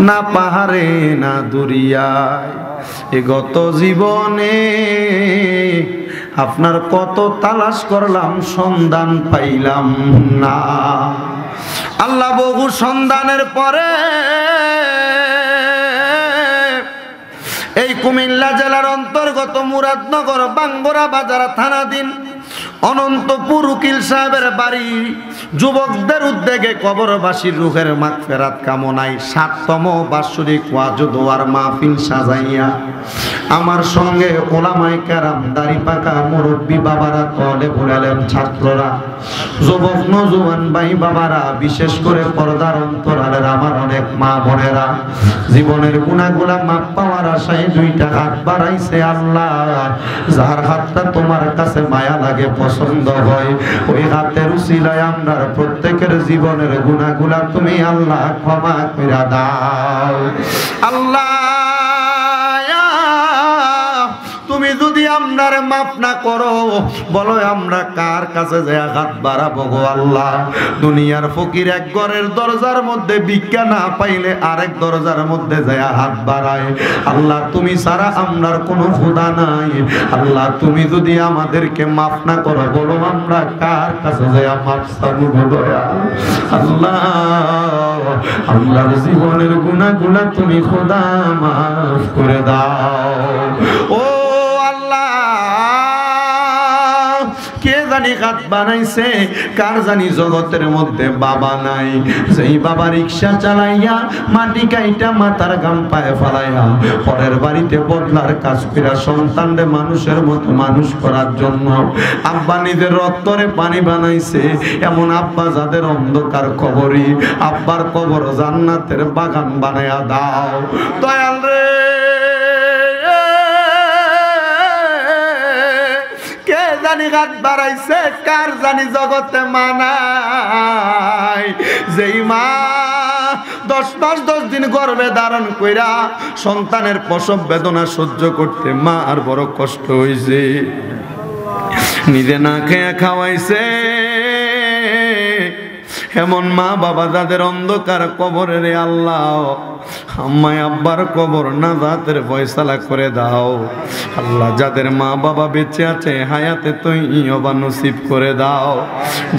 না পাহাড়ে না দরিয়ায় এ গত জীবনে আপনার কত তালাশ করলাম সন্ধান পাইলাম না। আল্লাহ বহু সন্ধানের পরে এই কুমিল্লা জেলার অন্তর্গত মুরাদনগর বাঙ্গরা বাজার থানাধীন অনন্তপুর উকিল সাহেবের বাড়ি যুবকদের উদ্যোগে কবরবাসীর রুহের মাগফিরাত কামনায় ৭তম বাৎসরিক ওয়াজ ও দোয়ার মাহফিল সাজাইয়া আমার সঙ্গে ওলামায়ে কেরাম, দাড়ি পাকা মুরব্বী বাবারা, তলেব উলামার ছাত্ররা, যুবক নওজোয়ান ভাই বাবারা, বিশেষ করে পর্দার অন্তরালের আমার অনেক মা বোনেরা জীবনের গুনাহগুলা মাপ পাওয়ার আশায় দুইটা হাত বাড়াইছে। আল্লাহ, যার হাতটা তোমার কাছে মায়া লাগে, পছন্দ হয়, ওই হাতের উসিলায় আমরা প্রত্যেকের জীবনের গুনাহগুলা তুমি আল্লাহ ক্ষমা করে দাও। আল্লাহ, তুমি যদি আমরার মাফ না করো, বলো আমরা কার কাছে যায় হাত বাড়াবো গো আল্লাহ? দুনিয়ার ফকির এক ঘরের দরজার মধ্যে ভিক্ষা না পাইলে আরেক দরজার মধ্যে যায় হাত বাড়ায়। আল্লাহ, তুমি ছাড়া আমরার কোনো খোদা নাই। আল্লাহ, তুমি যদি আমাদেরকে মাফ না করো, বলো আমরা কার কাছে যায় মাফ চাবো গো দয়া? আল্লাহ, আমরার জীবনের গুনাহগুলা তুমি খোদা মাফ করে দাও। ও কে জানি হাত বানাইছে, কার জানি জগতের মধ্যে বাবা নাই। সেই বাবা রিক্সা চালাইয়া মাটি কাইটা মাথার গাম পায়ে ফালাইয়া পরের বাড়িতে বদলার কাজ কইরা সন্তানরে মানুষের মতো মানুষ করার জন্য আব্বা নিজের রক্তরে পানি বানাইছে। এমন আব্বা যাদের অন্ধকার কবরই, আব্বার কবর জান্নাতের বাগান বানায়া দাও দয়াল রে। জানি হাত বাড়াইছে, কার জানি জগতে মানাই। যেই মা 10 মাস 10 দিন গর্ভে ধারণ কইরা সন্তানের প্রসব বেদনা সহ্য করতে মা আর বড় কষ্ট হইছে, নিজে না খেয়ে খাওয়াইছে। এমন মা বাবা যাদের অন্ধকার কবরে, রে আল্লাহ, আম্মায় আব্বার কবর নাজাতের ফয়সালা করে দাও। আল্লাহ, যাদের মা বাবা বেঁচে আছে হায়াতে তৈয়বা নসিব করে দাও।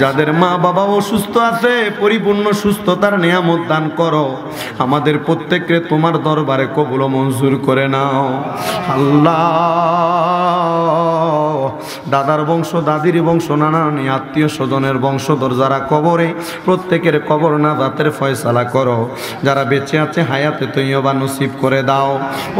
যাদের মা বাবা অসুস্থ আছে পরিপূর্ণ সুস্থতার নিয়ামত দান করো। আমাদের প্রত্যেককে তোমার দরবারে কবুল ও মঞ্জুর করে নাও। আল্লাহ, দাদার বংশ, দাদির বংশ, নানানি আত্মীয় স্বজনের বংশধর যারা কবরে, প্রত্যেকের কবর নাজাতের ফয়সালা করো। যারা বেঁচে আছে হায়াতে তৈয়বা নসিব করে দাও।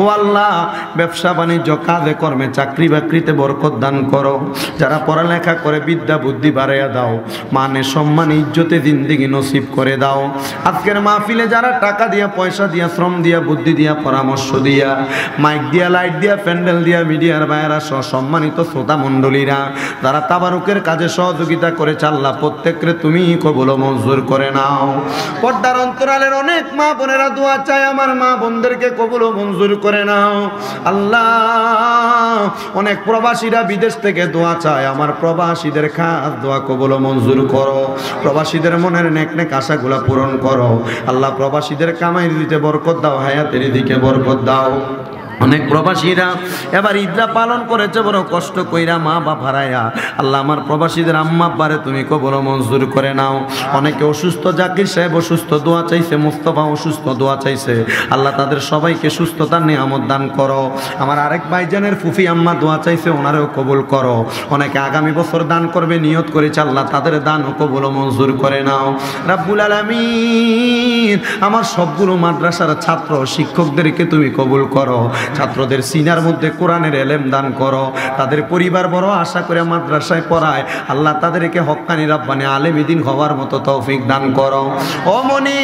ও আল্লাহ, ব্যবসা বাণিজ্য কাজে কর্মে চাকরি বাকরিতে বরকত দান করো। যারা পড়ালেখা করে বিদ্যা বুদ্ধি বাড়াইয়া দাও। মানে সম্মান ইজ্জতে জিন্দেগি নসিব করে দাও। আজকের মাহফিলে যারা টাকা দিয়া, পয়সা দিয়া, শ্রম দিয়া, বুদ্ধি দিয়া, পরামর্শ দিয়া, মাইক দিয়া, লাইট দিয়া, প্যান্ডেল দিয়া, মিডিয়ার বাইরা সহ সম্মানিত শ্রোতা মণ্ডলীরা যারা তাবারুকের কাজে সহযোগিতা করেছে আল্লাহ প্রত্যেককে তুমি কবুল ও মঞ্জুর করে নাও। পর্দার অন্তরালের অনেক মা বোনেরা দোয়া চায়, আমার মা বোনদেরকে কবুল ও মঞ্জুর করে নাও আল্লাহ। অনেক প্রবাসীরা বিদেশ থেকে দোয়া চায়, আমার প্রবাসীদের খাস দোয়া কবুল ও মঞ্জুর করো। প্রবাসীদের মনের নেক নেক আশাগুলা পূরণ করো আল্লাহ। প্রবাসীদের কামাই দিতে বরকত দাও, হায়াতের দিকে বরকত দাও। অনেক প্রবাসীরা এবার ঈদরা পালন করেছে বড় কষ্ট কইরা, মা বাপ হারায়া আল্লাহ আমার প্রবাসীদের আম্মা আব্বারে তুমি কবুল ও মঞ্জুর করে নাও। অনেকে অসুস্থ, জাকির সাহেব অসুস্থ দোয়া চাইছে, মুস্তফা অসুস্থ দোয়া চাইছে আল্লাহ তাদের সবাইকে সুস্থতার নিয়ামত দান করো। আমার আরেক ভাইজানের ফুফি আম্মা দোয়া চাইছে, ওনারেও কবুল করো। অনেকে আগামী বছর দান করবে নিয়ত করেছে আল্লাহ তাদের দান ও কবুল ও মঞ্জুর করে নাও রাব্বুল আলামিন। আমার সবগুলো মাদ্রাসার ছাত্র শিক্ষকদেরকে তুমি কবুল করো, ছাত্রদের সিনার মধ্যে কোরআনের এলেম দান করো। তাদের পরিবার বড় আশা করে মাদ্রাসায় পড়ায় আল্লাহ তাদেরকে হক্কানি রাব্বানি আলেম দ্বীন হওয়ার মতো তৌফিক দান করো। ও মনি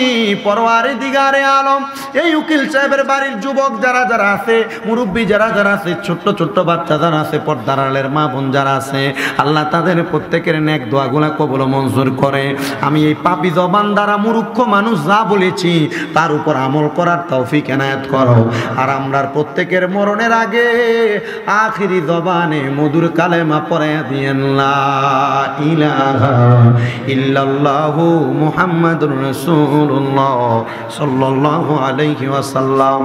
পরওয়ারে দিগারে আলম, এই উকিল সাহেবের বাড়ির যুবক যারা যারা আছে, মুরব্বী যারা যারা আছে, ছোট্ট ছোট্ট বাচ্চা যারা আছে, পর্দার আড়ালের মা বোন যারা আছে আল্লাহ তাদের প্রত্যেকের নেক দোয়াগুলা কবুল ও মঞ্জুর করে। আমি এই পাপী জবান দ্বারা মূর্খ মানুষ যা বলেছি তার উপর আমল করার তৌফিক এনায়েত করো। আর আমরার প্রত্যেকের মরণের আগে আখিরি জবানে মধুর কালেমা পড়ে দিয়েন লা ইলাহা ইল্লাল্লাহু মুহাম্মাদুর রাসূলুল্লাহ সাল্লাল্লাহু আলাইহি ওয়াসাল্লাম।